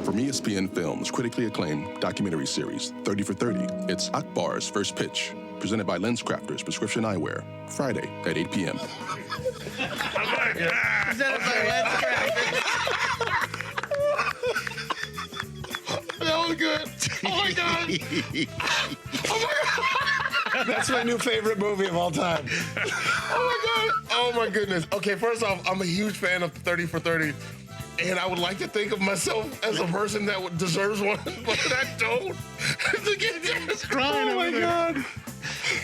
From ESPN Films' critically acclaimed documentary series, 30 for 30, it's Akbar's First Pitch, presented by LensCrafters Prescription Eyewear, Friday at 8 p.m.
Presented by LensCrafters.
That was good. Oh my God. Oh my God. That's my new favorite movie of all time. Oh my God. Oh my goodness. Okay, first off, I'm a huge fan of 30 for 30. And I would like to think of myself as a person that deserves one, but I don't. To get this crying.
Oh my God.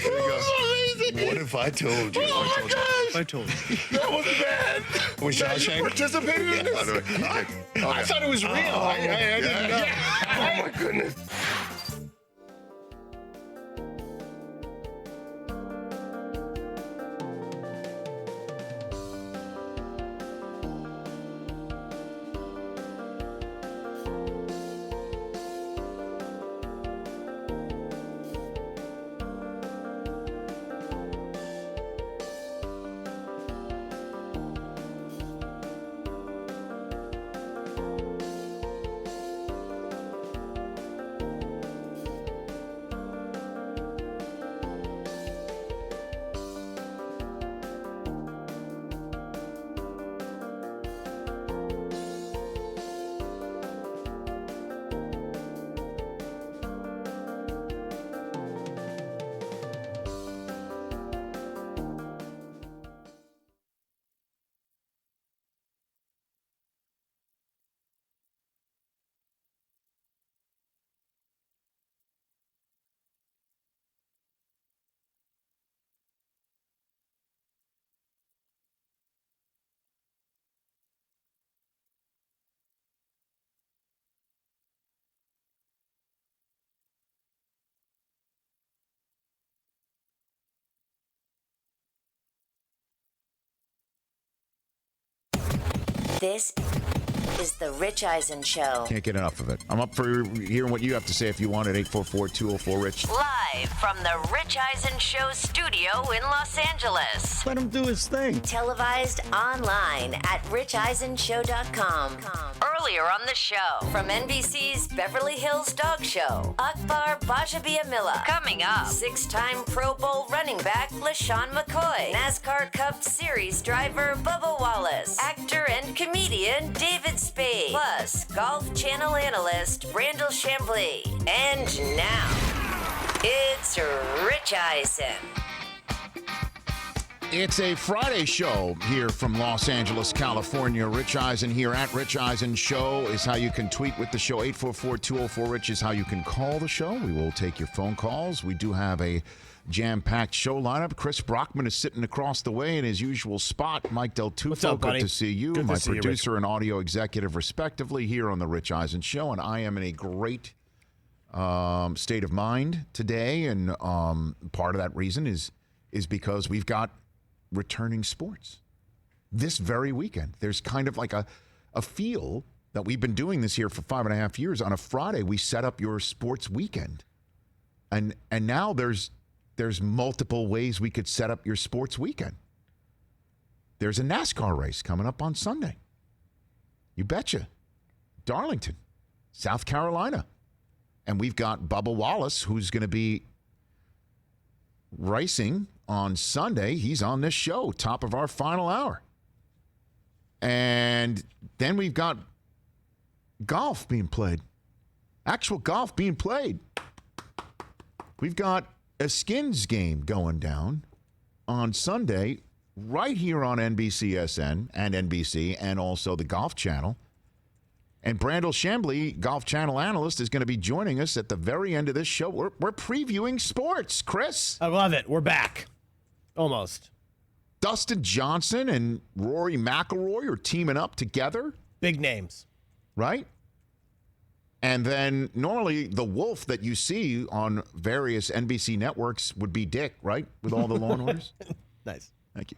Oh, amazing.
What if I told you?
Oh my gosh.
I told you.
That was bad.
Was Shawshank
participating in this? I thought it was real. I didn't know. Oh my goodness.
This is the Rich Eisen Show.
Can't get enough of it. I'm up for hearing what you have to say if you want at 844-204-RICH.
Live from the Rich Eisen Show studio in Los Angeles.
Let him do his thing.
Televised online at richeisenshow.com. Earlier on the show, from NBC's Beverly Hills Dog Show, Akbar Gbajabiamila. Coming up, 6-time Pro Bowl running back LeSean McCoy. NASCAR Cup Series driver Bubba Wallace. Actor and comedian David Spade. Plus, Golf Channel analyst Brandel Chamblee. And now, it's Rich Eisen.
It's a Friday show here from Los Angeles, California. Rich Eisen here at Rich Eisen Show is how you can tweet with the show. 844-204-RICH is how you can call the show. We will take your phone calls. We do have a jam-packed show lineup. Chris Brockman is sitting across the way in his usual spot. Mike Del Tufo,
What's up, buddy?
good to see you.
Good to
My
see you,
producer and audio executive, respectively, here on the Rich Eisen Show. And I am in a great state of mind today. And part of that reason is because we've got returning sports this very weekend. There's kind of like a feel that we've been doing this here for 5.5 years. On a Friday, we set up your sports weekend. And now there's multiple ways we could set up your sports weekend. There's a NASCAR race coming up on Sunday. You betcha. Darlington, South Carolina. And we've got Bubba Wallace, who's going to be racing on Sunday. He's on this show, top of our final hour. And then we've got golf being played. Actual golf being played. We've got a Skins game going down on Sunday right here on NBCSN and NBC and also the Golf Channel. And Brandel Chamblee, Golf Channel analyst, is going to be joining us at the very end of this show. We're previewing sports, Chris.
I love it. We're back. Almost.
Dustin Johnson and Rory McIlroy are teaming up together.
Big names.
Right? And then normally the wolf that you see on various NBC networks would be Dick, right? With all the Law and Orders.
Nice.
Thank you.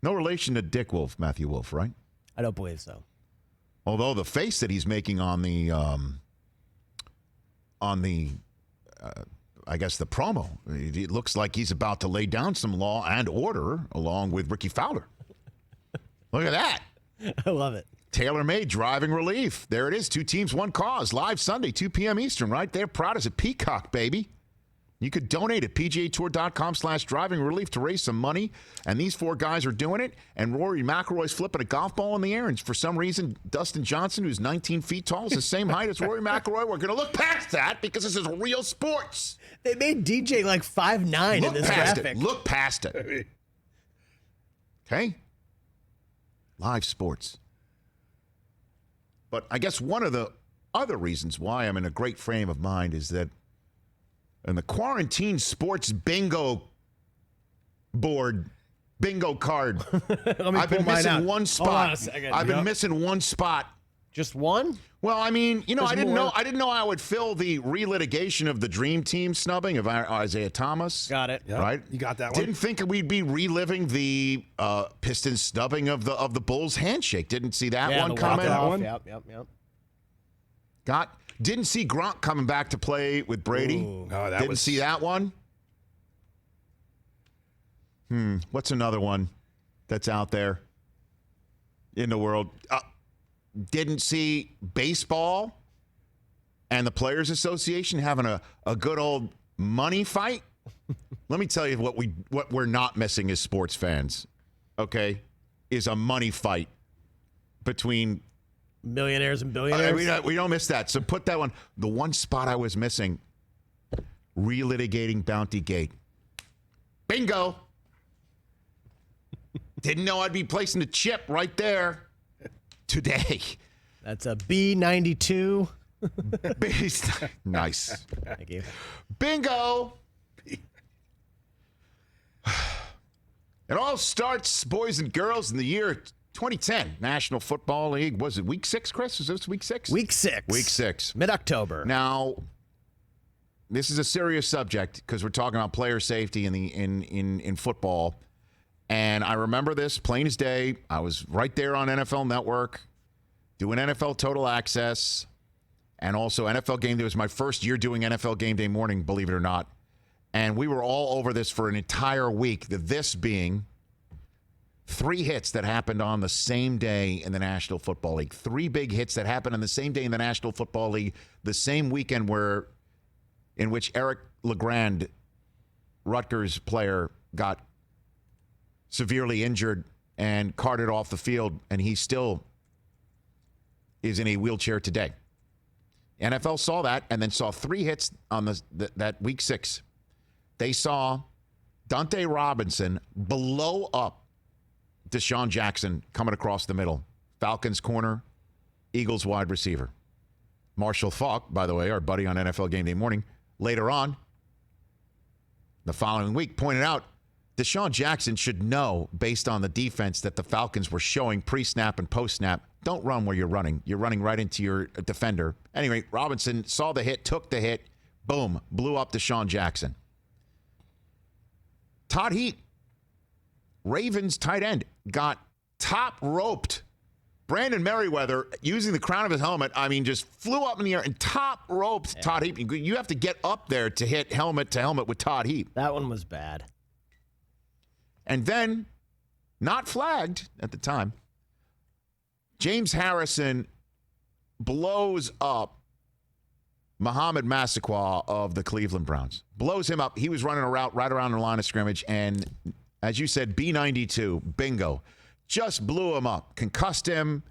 No relation to Dick Wolf, Matthew Wolf, right?
I don't believe so.
Although the face that he's making on the I guess the promo, it looks like he's about to lay down some law and order along with Ricky Fowler. Look at that.
I love it.
Tailor-made driving relief. There it is. 2 teams, 1 cause. Live Sunday, 2 p.m. Eastern, right there. Proud as a peacock, baby. You could donate at pgatour.com/driving relief to raise some money. And these 4 guys are doing it. And Rory McIlroy's flipping a golf ball in the air. And for some reason, Dustin Johnson, who's 19 feet tall, is the same height as Rory McIlroy. We're going to look past that because this is real sports.
They made DJ like 5'9" in this graphic.
Look past it. Okay? Live sports. But I guess one of the other reasons why I'm in a great frame of mind is that in the quarantine sports bingo board, bingo card, I've been missing one spot.
Hold on a second.
I've been missing one spot.
Just one?
Well, I mean, you know,
There's
I didn't know I would fill the relitigation of the Dream Team snubbing of Isaiah Thomas.
Got it.
Yep.
Right?
You got that one.
Didn't think we'd be reliving the Pistons snubbing of the Bulls handshake. Didn't see that one coming.
Yep.
Didn't see Gronk coming back to play with Brady.
Ooh. Oh,
Didn't see that one. What's another one that's out there in the world? Didn't see baseball and the Players Association having a good old money fight. Let me tell you what we're not missing as sports fans, okay, is a money fight between
millionaires and billionaires.
We don't miss that. So put that one. The one spot I was missing, relitigating Bounty Gate. Bingo. Didn't know I'd be placing a chip right there today.
That's a B92.
Nice.
Thank you.
Bingo. It all starts, boys and girls, in the year 2010, National Football League. Was it week 6, Chris? Was this week 6?
Week 6.
Week 6.
Mid-October.
Now, this is a serious subject because we're talking about player safety in football. And I remember this plain as day. I was right there on NFL Network doing NFL Total Access and also NFL Game Day. It was my first year doing NFL Game Day morning, believe it or not. And we were all over this for an entire week, this being 3 hits that happened on the same day in the National Football League. 3 big hits that happened on the same day in the National Football League, the same weekend in which Eric LeGrand, Rutgers player, got severely injured and carted off the field, and he still is in a wheelchair today. NFL saw that and then saw 3 hits on that week 6. They saw Dante Robinson blow up Deshaun Jackson coming across the middle. Falcons corner, Eagles wide receiver. Marshall Faulk, by the way, our buddy on NFL Game Day morning, later on the following week pointed out Deshaun Jackson should know, based on the defense that the Falcons were showing pre-snap and post-snap, don't run where you're running. You're running right into your defender. Anyway, Robinson saw the hit, took the hit, boom, blew up Deshaun Jackson. Todd Heap, Ravens tight end, got top roped. Brandon Merriweather, using the crown of his helmet, just flew up in the air and top roped Todd Heap. You have to get up there to hit helmet to helmet with Todd Heap.
That one was bad.
And then, not flagged at the time, James Harrison blows up Muhammad Massaquoi of the Cleveland Browns. Blows him up. He was running a route right around the line of scrimmage, and as you said, B92, bingo, just blew him up, concussed him,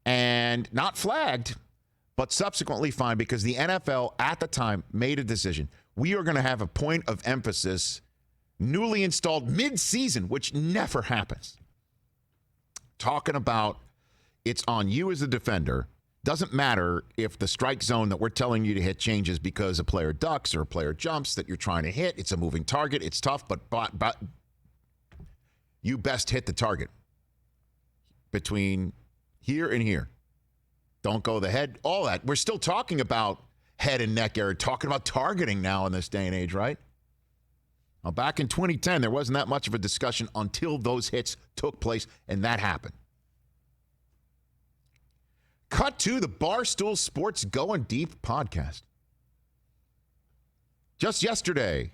and not flagged, but subsequently fined because the NFL at the time made a decision. We are going to have a point of emphasis newly installed mid-season, which never happens. Talking about it's on you as a defender. Doesn't matter if the strike zone that we're telling you to hit changes because a player ducks or a player jumps that you're trying to hit. It's a moving target. It's tough, but you best hit the target between here and here. Don't go the head, all that. We're still talking about head and neck area, talking about targeting now in this day and age, right? Well, back in 2010, there wasn't that much of a discussion until those hits took place, and that happened. Cut to the Barstool Sports Going Deep podcast. Just yesterday,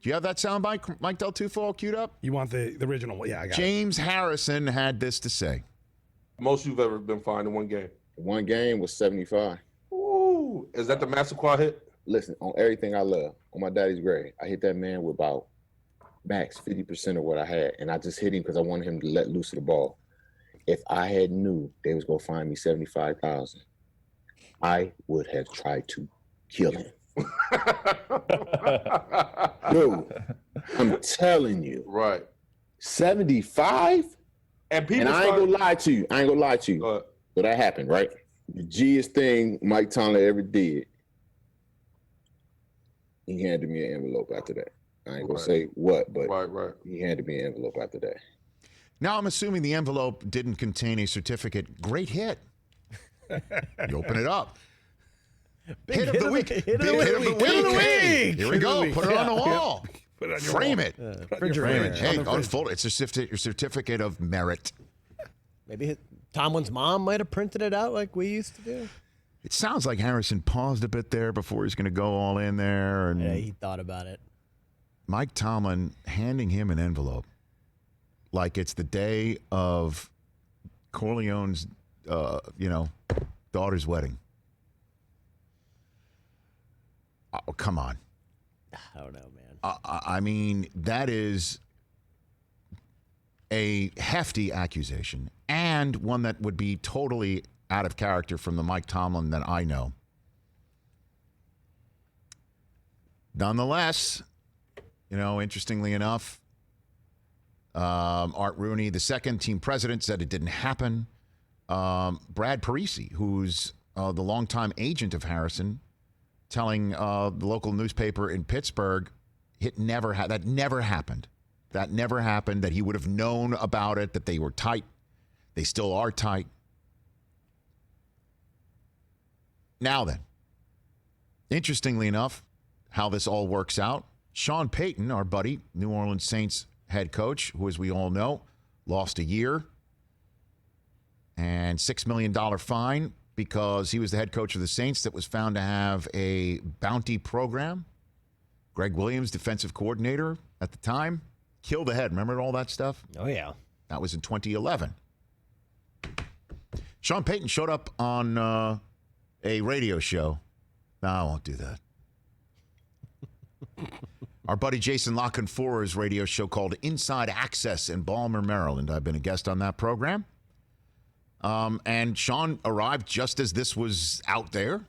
do you have that sound Mike Del Tufo all queued up?
You want the original one? Yeah, I got
James Harrison had this to say.
Most you've ever been fined in one game?
One game was 75.
Ooh, is that the Massaquoi hit?
Listen, on everything I love, on my daddy's grave, I hit that man with about max 50% of what I had, and I just hit him because I wanted him to let loose of the ball. If I had knew they was gonna fine me $75,000, I would have tried to kill him. Dude, I'm telling you.
Right.
75? And I ain't gonna lie to you. But that happened, right? The G's thing Mike Tomlin ever did. He handed me an envelope after that. I ain't gonna say what, but he handed me an envelope after that.
Now I'm assuming the envelope didn't contain a certificate. Great hit. You open it up. Hit of the week. Hit of the week. Here we go. Put it on the wall.
Put it on your
Frame
wall.
it. Frame it. Hey, unfold it. It's your certificate of merit.
Maybe Tomlin's mom might have printed it out like we used to do.
It sounds like Harrison paused a bit there before he's going to go all in there. And
yeah, he thought about it.
Mike Tomlin handing him an envelope like it's the day of Corleone's, daughter's wedding. Oh, come on.
I don't know, man.
I mean, that is a hefty accusation and one that would be totally out of character from the Mike Tomlin that I know. Nonetheless, interestingly enough, Art Rooney, the second team president, said it didn't happen. Brad Parisi, who's the longtime agent of Harrison, telling the local newspaper in Pittsburgh, that never happened. That never happened, that he would have known about it, that they were tight. They still are tight. Now then, interestingly enough, how this all works out, Sean Payton, our buddy, New Orleans Saints head coach, who, as we all know, lost a year and $6 million fine because he was the head coach of the Saints that was found to have a bounty program. Greg Williams, defensive coordinator at the time, killed the head. Remember all that stuff?
Oh, yeah. That
was in 2011. Sean Payton showed up on a radio show. No, I won't do that. Our buddy Jason Lockenfora's radio show called Inside Access in Baltimore, Maryland. I've been a guest on that program. And Sean arrived just as this was out there.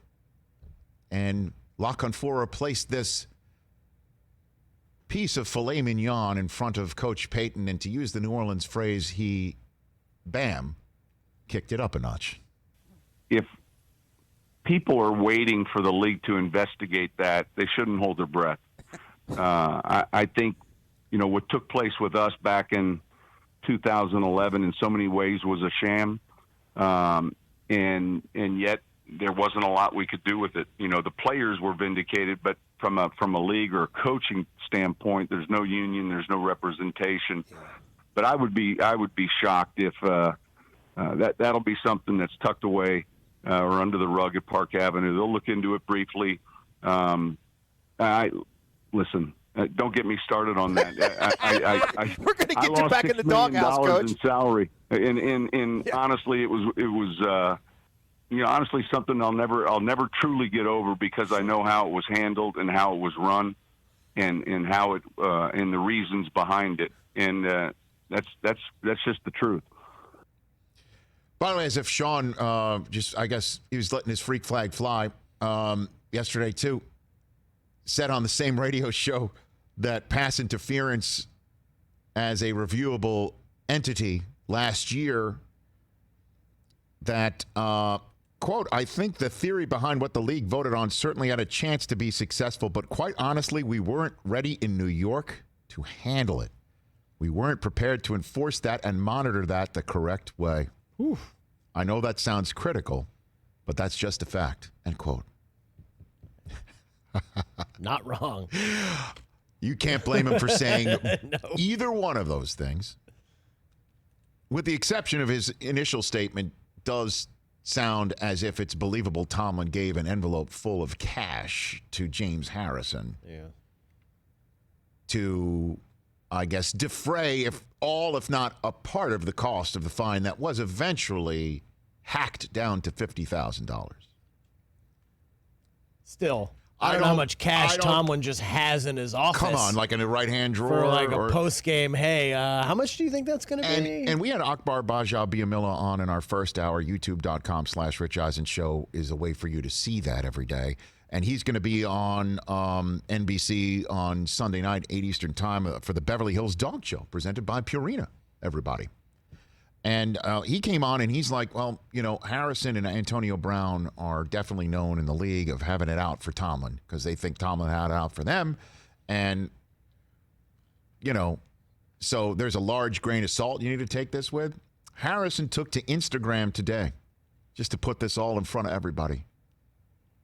And Lockenfora placed this piece of filet mignon in front of Coach Payton. And to use the New Orleans phrase, he, bam, kicked it up a notch.
If people are waiting for the league to investigate that, they shouldn't hold their breath. I think, what took place with us back in 2011 in so many ways was a sham. And yet there wasn't a lot we could do with it. The players were vindicated, but from a league or coaching standpoint, there's no union, there's no representation. But I would be shocked if that'll be something that's tucked away or under the rug at Park Avenue. They'll look into it briefly. Listen, don't get me started on that.
We're going to get you back in the doghouse, Coach.
In salary, and honestly, it was honestly something I'll never truly get over because I know how it was handled and how it was run, and how it and the reasons behind it, and that's just the truth.
By the way, as if Sean I guess he was letting his freak flag fly yesterday too. Said on the same radio show that pass interference as a reviewable entity last year that, quote, I think the theory behind what the league voted on certainly had a chance to be successful, but quite honestly, we weren't ready in New York to handle it. We weren't prepared to enforce that and monitor that the correct way.
Oof.
I know that sounds critical, but that's just a fact, end quote.
Not wrong.
You can't blame him for saying
No.
either one of those things. With the exception of his initial statement, does sound as if it's believable Tomlin gave an envelope full of cash to James Harrison.
Yeah.
To, I guess, defray if not a part of the cost of the fine that was eventually hacked down to $50,000.
Still. I don't know how much cash Tomlin just has in his office.
Come on, like in a right-hand drawer.
For like a post-game, hey, how much do you think that's going to be?
And we had Akbar Gbajabiamila on in our first hour. YouTube.com/Rich Eisen Show is a way for you to see that every day. And he's going to be on NBC on Sunday night, 8 Eastern time, for the Beverly Hills Dog Show, presented by Purina, everybody. And he came on and he's like, well, Harrison and Antonio Brown are definitely known in the league of having it out for Tomlin because they think Tomlin had it out for them. And, so there's a large grain of salt you need to take this with. Harrison took to Instagram today just to put this all in front of everybody.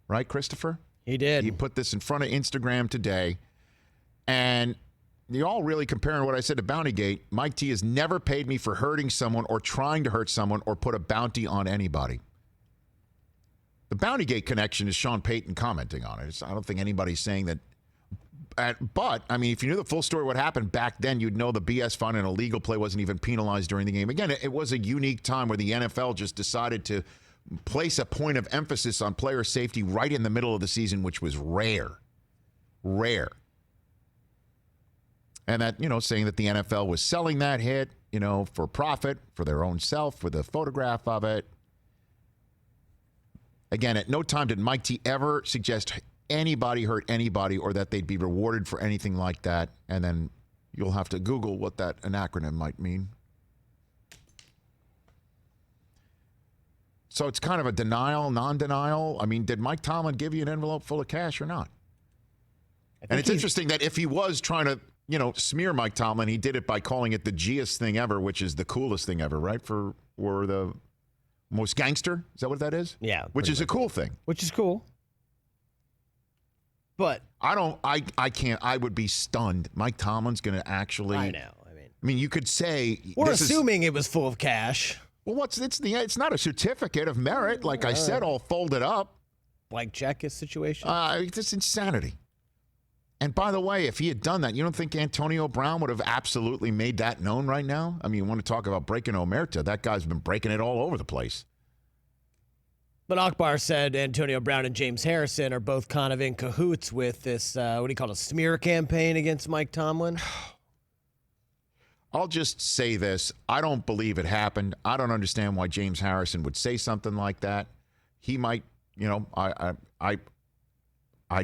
Right, Christopher?
He did.
He put this in front of Instagram today. And you're all really comparing what I said to Bountygate. Mike T has never paid me for hurting someone or trying to hurt someone or put a bounty on anybody. The Bountygate connection is Sean Payton commenting on it. I don't think anybody's saying that. But, I mean, if you knew the full story of what happened back then, you'd know the BS fine and illegal play wasn't even penalized during the game. Again, it was a unique time where the NFL just decided to place a point of emphasis on player safety right in the middle of the season, which was rare. Rare. And that, saying that the NFL was selling that hit, for profit, for their own self, with a photograph of it. Again, at no time did Mike T ever suggest anybody hurt anybody or that they'd be rewarded for anything like that. And then you'll have to Google what an acronym might mean. So it's kind of a denial, non-denial. I mean, did Mike Tomlin give you an envelope full of cash or not? And it's interesting that if he was trying to, smear Mike Tomlin, he did it by calling it the G-est thing ever, which is the coolest thing ever, right? For the most gangster. Is that what that is?
Yeah.
Which is a cool thing.
Which is cool. But
I would be stunned. Mike Tomlin's going to actually.
I know.
I mean, you could say
we're assuming it was full of cash.
Well, it's not a certificate of merit, like I said, all folded up.
Blank check situation.
It's insanity. And by the way, if he had done that, you don't think Antonio Brown would have absolutely made that known right now? I mean, you want to talk about breaking omerta? That guy's been breaking it all over the place.
But Akbar said Antonio Brown and James Harrison are both kind of in cahoots with this, what do you call it, a smear campaign against Mike Tomlin?
I'll just say this. I don't believe it happened. I don't understand why James Harrison would say something like that. He might, I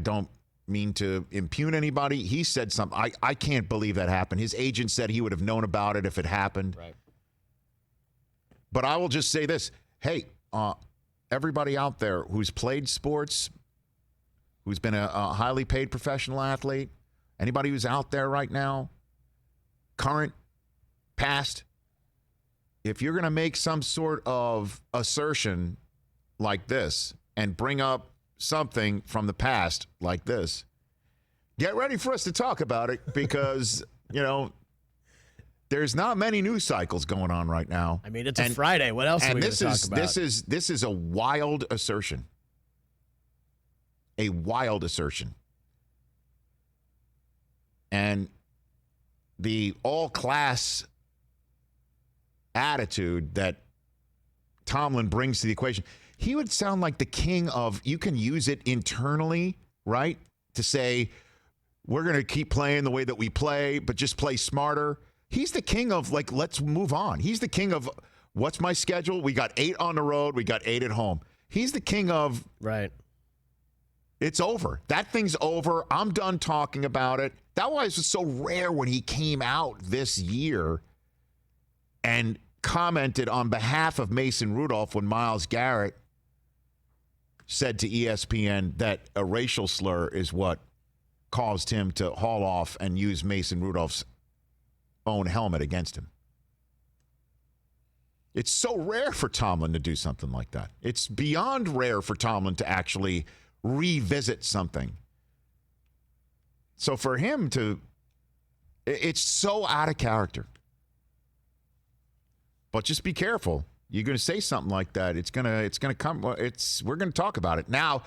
don't mean to impugn anybody. He said something. I can't believe that happened. His agent said he would have known about it if it happened.
Right.
But I will just say this. Hey, everybody out there who's played sports, who's been a highly paid professional athlete, anybody who's out there right now, current, past, if you're going to make some sort of assertion like this and bring up something from the past like this, get ready for us to talk about it because, there's not many news cycles going on right now.
I mean, it's a Friday. What else are we going to talk about?
This is a wild assertion. A wild assertion. And the all-class attitude that Tomlin brings to the equation, he would sound like the king of, you can use it internally, right? To say, we're going to keep playing the way that we play, but just play smarter. He's the king of, let's move on. He's the king of, what's my schedule? We got 8 on the road. We got 8 at home. He's the king of,
right.
It's over. That thing's over. I'm done talking about it. That was so rare when he came out this year and commented on behalf of Mason Rudolph when Myles Garrett said to ESPN that a racial slur is what caused him to haul off and use Mason Rudolph's own helmet against him. It's so rare for Tomlin to do something like that. It's beyond rare for Tomlin to actually revisit something. So for him it's so out of character. But just be careful. You're going to say something like that. It's going to come. We're going to talk about it now.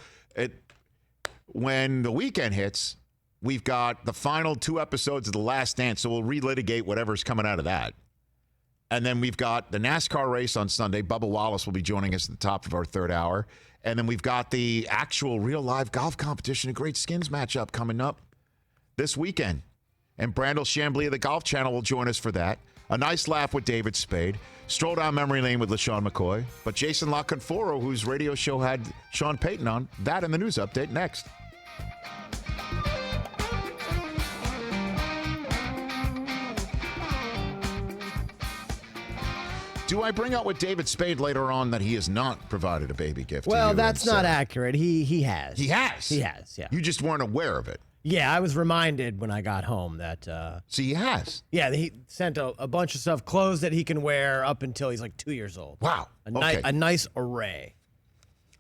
When the weekend hits, we've got the final 2 episodes of The Last Dance, so we'll relitigate whatever's coming out of that. And then we've got the NASCAR race on Sunday. Bubba Wallace will be joining us at the top of our 3rd hour. And then we've got the actual real live golf competition, a Great Skins matchup coming up this weekend. And Brandel Chamblee of the Golf Channel will join us for that. A nice laugh with David Spade. Stroll down memory lane with LeSean McCoy. But Jason La Canfora, whose radio show had Sean Payton on, that and the news update next. Do I bring out with David Spade later on that he has not provided a baby gift?
Well,
to you
that's not accurate. He has.
He has?
He has, yeah.
You just weren't aware of it.
Yeah, I was reminded when I got home that...
So he has?
Yeah, he sent a bunch of stuff, clothes that he can wear up until he's like 2 years old.
Wow.
A nice array.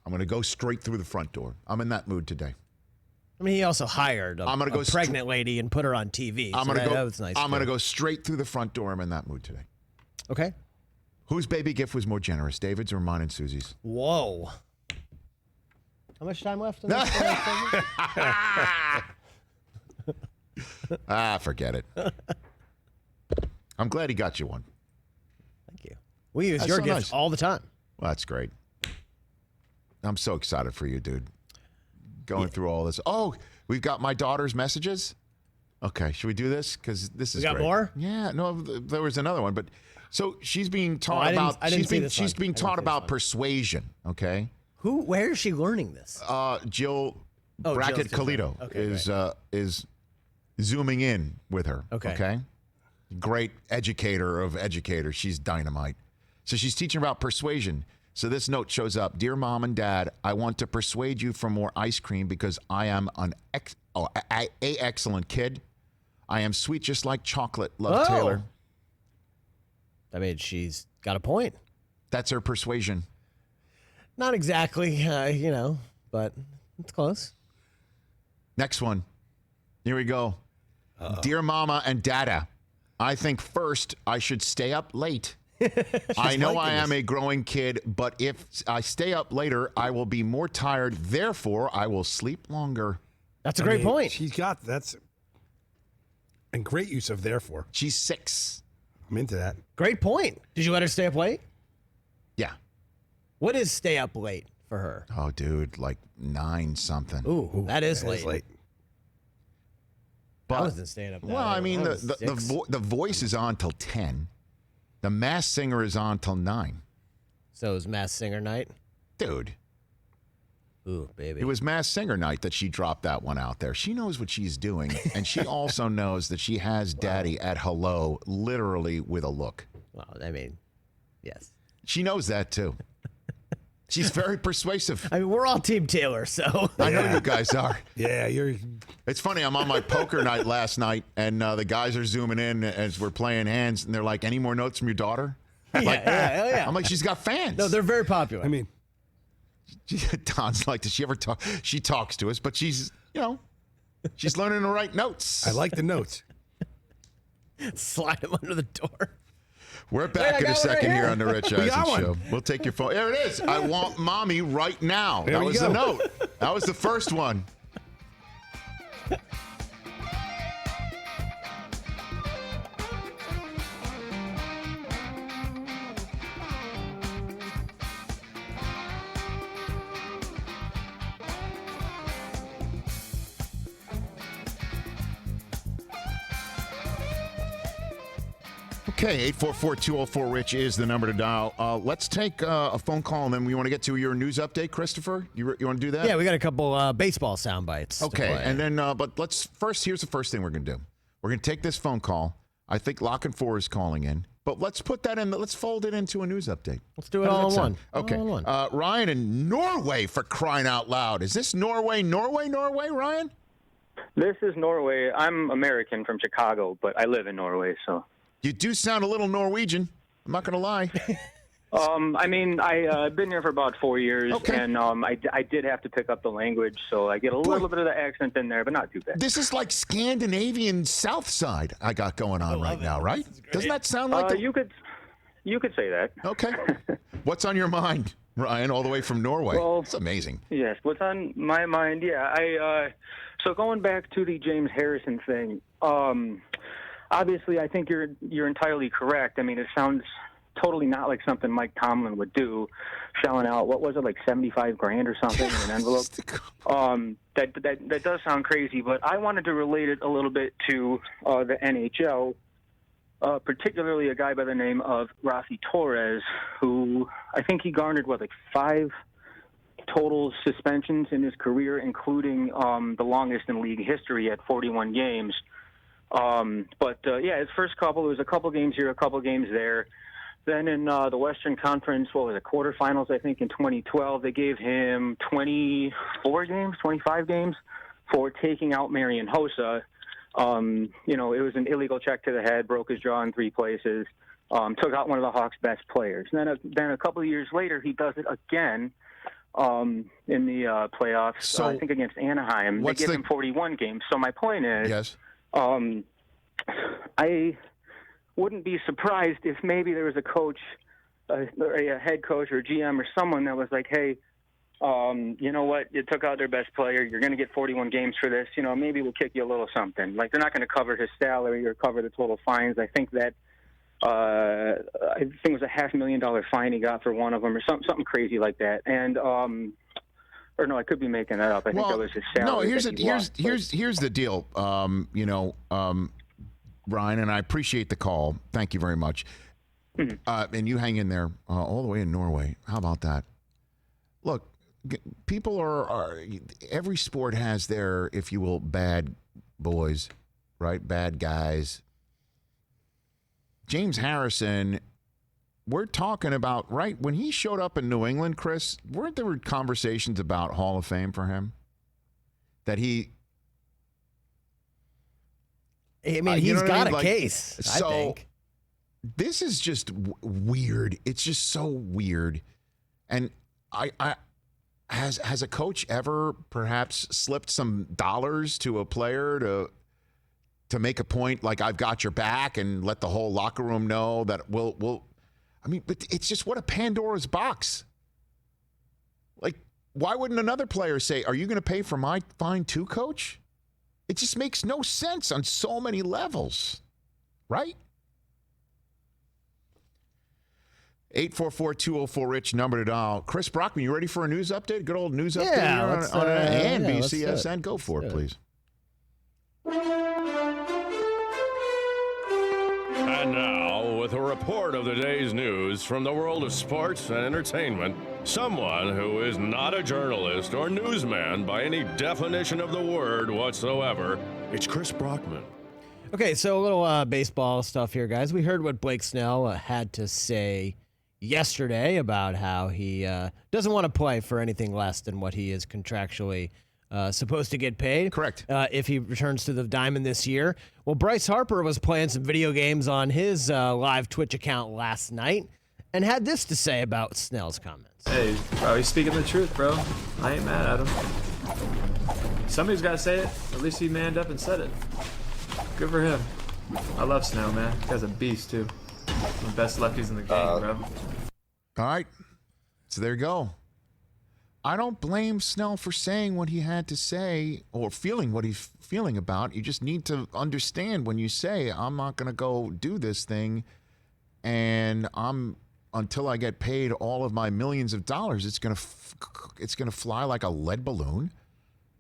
I'm going to go straight through the front door. I'm in that mood today.
I mean, he also hired a pregnant lady and put her on TV. That was nice.
I'm going to go straight through the front door. I'm in that mood today.
Okay.
Whose baby gift was more generous, David's or mine and Susie's?
Whoa. How much time left in this segment?
Forget it. I'm glad he got you one.
Thank you. We use your gifts all the time.
Well, that's great. I'm so excited for you, dude. Going through all this. Oh, we've got my daughter's messages. Okay, should we do this? Because this is
great.
We got
more?
Yeah, no, there was another one, but so she's being taught she's being taught about persuasion. Okay.
Where is she learning this?
Jill Brackett Colito is zooming in with her. Okay. Great educator of educators. She's dynamite. So she's teaching about persuasion. So this note shows up. Dear Mom and Dad, I want to persuade you for more ice cream because I am an excellent kid. I am sweet just like chocolate. Love, Taylor.
I mean, she's got a point.
That's her persuasion.
Not exactly, but it's close.
Next one. Here we go. Dear Mama and Dada, I think first I should stay up late. I know I am a growing kid, but if I stay up later, I will be more tired. Therefore, I will sleep longer.
That's a great point.
She's got and great use of therefore.
She's 6.
I'm into that.
Great point. Did you let her stay up late?
Yeah.
What is stay up late for her?
Oh, dude, like 9 something.
Ooh, that is late.
But,
I wasn't staying up that
well,
late.
I mean,
I was
the voice is on till 10. The Masked Singer is on till 9.
So is Masked Singer night?
Dude.
Ooh, baby.
It was Masked Singer night that she dropped that one out there. She knows what she's doing, and she also knows that she has Daddy at hello, literally with a look.
Well, I mean, yes.
She knows that, too. She's very persuasive.
I mean, we're all Team Taylor, so.
I know you guys are.
Yeah, you're.
It's funny. I'm on my poker night last night, and the guys are zooming in as we're playing hands, and they're like, "Any more notes from your daughter?"
Yeah.
I'm like, "She's got fans."
No, they're very popular.
I mean,
Don's like, does she ever talk? She talks to us, but she's she's learning to write notes.
I like the notes.
Slide them under the door.
We're back in a second here on the Rich
We got
Eisen
one.
Show. We'll take your phone. There it is. I want mommy right now.
There
That
we
was
go.
the note. That was the first one. Okay, 844-204-RICH is the number to dial. Let's take a phone call, and then we want to get to your news update, Christopher. You want to do that?
Yeah, we got a couple baseball sound bites.
Okay, and then, but here's the first thing we're going to do. We're going to take this phone call. I think Lock and 4 is calling in, but let's put that in, let's fold it into a news update.
Let's do it all in one.
Okay.
All in one.
Ryan in Norway, for crying out loud. Is this Norway, Ryan?
This is Norway. I'm American from Chicago, but I live in Norway, so.
You do sound a little Norwegian. I'm not going to lie.
I mean, I've been here for about 4 years, and I did have to pick up the language, so I get a little bit of the accent in there, but not too bad.
This is like Scandinavian South Side I got going on right now, right? Doesn't that sound like
you could say that.
Okay. What's on your mind, Ryan, all the way from Norway?
Well,
it's amazing.
Yes, what's on my mind? Yeah, so going back to the James Harrison thing, obviously, I think you're entirely correct. I mean, it sounds totally not like something Mike Tomlin would do, shelling out, what was it, like $75,000 or something in an envelope? That does sound crazy, but I wanted to relate it a little bit to the NHL, particularly a guy by the name of Raffi Torres, who I think he garnered, 5 total suspensions in his career, including the longest in league history at 41 games. His first couple, it was a couple games here, a couple games there. Then in the Western Conference, quarterfinals, I think in 2012, they gave him 25 games for taking out Marian Hossa. It was an illegal check to the head, broke his jaw in 3 places, took out one of the Hawks' best players. And then a couple of years later, he does it again in the playoffs,
So
I think against Anaheim. They give him 41 games. So my point is,
yes.
I wouldn't be surprised if maybe there was a coach, or a head coach or GM or someone that was like, hey, you know what, you took out their best player, you're going to get 41 games for this, maybe we'll kick you a little something. Like, they're not going to cover his salary or cover the total fines. I think that I think it was a $500,000 fine he got for one of them or something crazy like that. And or no, I could be making that up. I think that was his salary.
No, here's the deal. Ryan, and I appreciate the call. Thank you very much. And you hang in there all the way in Norway. How about that? Look, people are every sport has their, if you will, bad boys, right? Bad guys. James Harrison, we're talking about, right, when he showed up in New England, Chris, weren't there conversations about Hall of Fame for him? That he...
I mean, he's got a case, I think.
This is just weird. It's just so weird. And has a coach ever perhaps slipped some dollars to a player to make a point like I've got your back and let the whole locker room know that we'll I mean, but it's just what a Pandora's box. Like, why wouldn't another player say, are you going to pay for my fine too, coach? It just makes no sense on so many levels, right? 844-204-RICH, number to dial. Chris Brockman, you ready for a news update? Good old news update here on NBCSN. Go for it, please.
And now, with a report of the day's news from the world of sports and entertainment, someone who is not a journalist or newsman by any definition of the word whatsoever, it's Chris Brockman.
Okay, so a little baseball stuff here, guys. We heard what Blake Snell had to say yesterday about how he doesn't want to play for anything less than what he is contractually supposed to get paid.
Correct.
If he returns to the Diamond this year. Well, Bryce Harper was playing some video games on his live Twitch account last night and had this to say about Snell's comments.
Hey, bro, he's speaking the truth, bro. I ain't mad at him. Somebody's got to say it. At least he manned up and said it. Good for him. I love Snell, man. This guy's a beast, too. One of the best lefties in the game, bro.
All right. So there you go. I don't blame Snell for saying what he had to say or feeling what he's feeling about. You just need to understand when you say, I'm not going to go do this thing and until I get paid all of my millions of dollars, it's going to fly like a lead balloon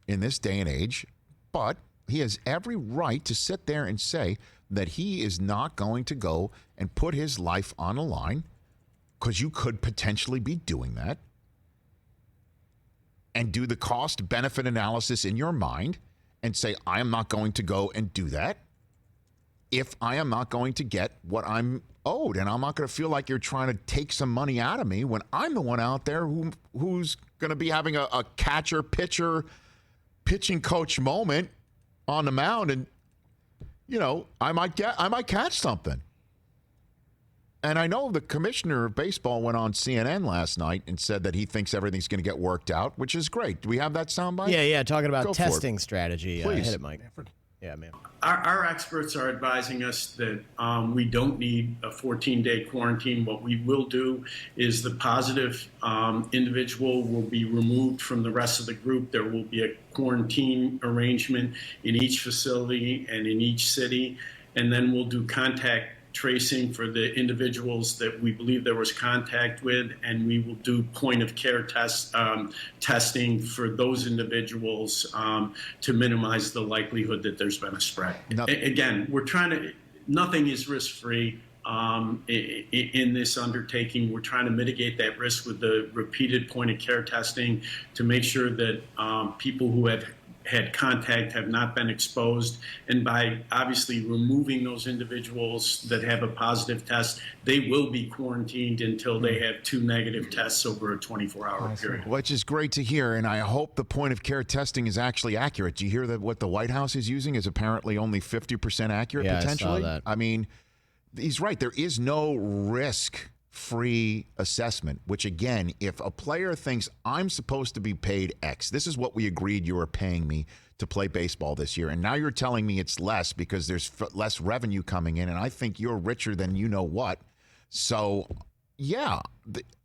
in this day and age. But he has every right to sit there and say that he is not going to go and put his life on the line, because you could potentially be doing that, and do the cost-benefit analysis in your mind and say, I am not going to go and do that if I am not going to get what I'm owed. And I'm not going to feel like you're trying to take some money out of me when I'm the one out there who's going to be having a catcher-pitcher pitching coach moment on the mound. And, you know, I might catch something. And I know the commissioner of baseball went on CNN last night and said that he thinks everything's going to get worked out, which is great. Do we have that soundbite?
Yeah, talking about testing strategy.
Please.
Hit it, Mike. Yeah, man.
Our experts are advising us that we don't need a 14-day quarantine. What we will do is the positive individual will be removed from the rest of the group. There will be a quarantine arrangement in each facility and in each city, and then we'll do contact tracing for the individuals that we believe there was contact with, and we will do point-of-care testing for those individuals to minimize the likelihood that there's been a spread. Again, nothing is risk-free in this undertaking. We're trying to mitigate that risk with the repeated point-of-care testing to make sure that people who have had contact have not been exposed. And by obviously removing those individuals that have a positive test, they will be quarantined until they have 2 negative tests over a 24-hour period.
Which is great to hear, and I hope the point-of-care testing is actually accurate. Do you hear that what the White House is using is apparently only 50% accurate, potentially?
I saw that.
I mean, he's right. There is no risk-free assessment, which, again, if a player thinks I'm supposed to be paid X, this is what we agreed you were paying me to play baseball this year, and now you're telling me it's less because there's less revenue coming in, and I think you're richer than you know what. So, yeah,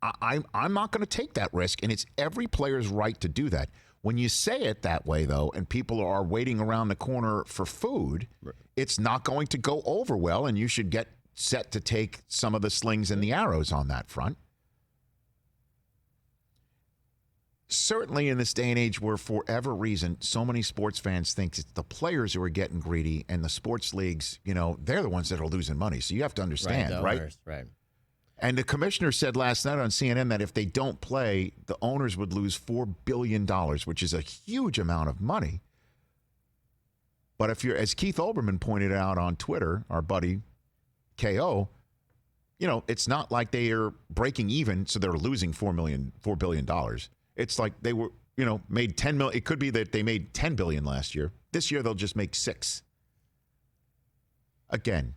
I'm not going to take that risk, and it's every player's right to do that. When you say it that way, though, and people are waiting around the corner for food, it's not going to go over well, and you should get set to take some of the slings and the arrows on that front. Certainly in this day and age where, for whatever reason, so many sports fans think it's the players who are getting greedy and the sports leagues, you know, they're the ones that are losing money. So you have to understand, right?
Right.
And the commissioner said last night on CNN that if they don't play, the owners would lose $4 billion, which is a huge amount of money. But if you're, as Keith Olbermann pointed out on Twitter, our buddy KO, you know, it's not like they are breaking even, so they're losing $4 billion. It's like they were, you know, made 10 million. It could be that they made 10 billion last year. This year they'll just make 6. Again,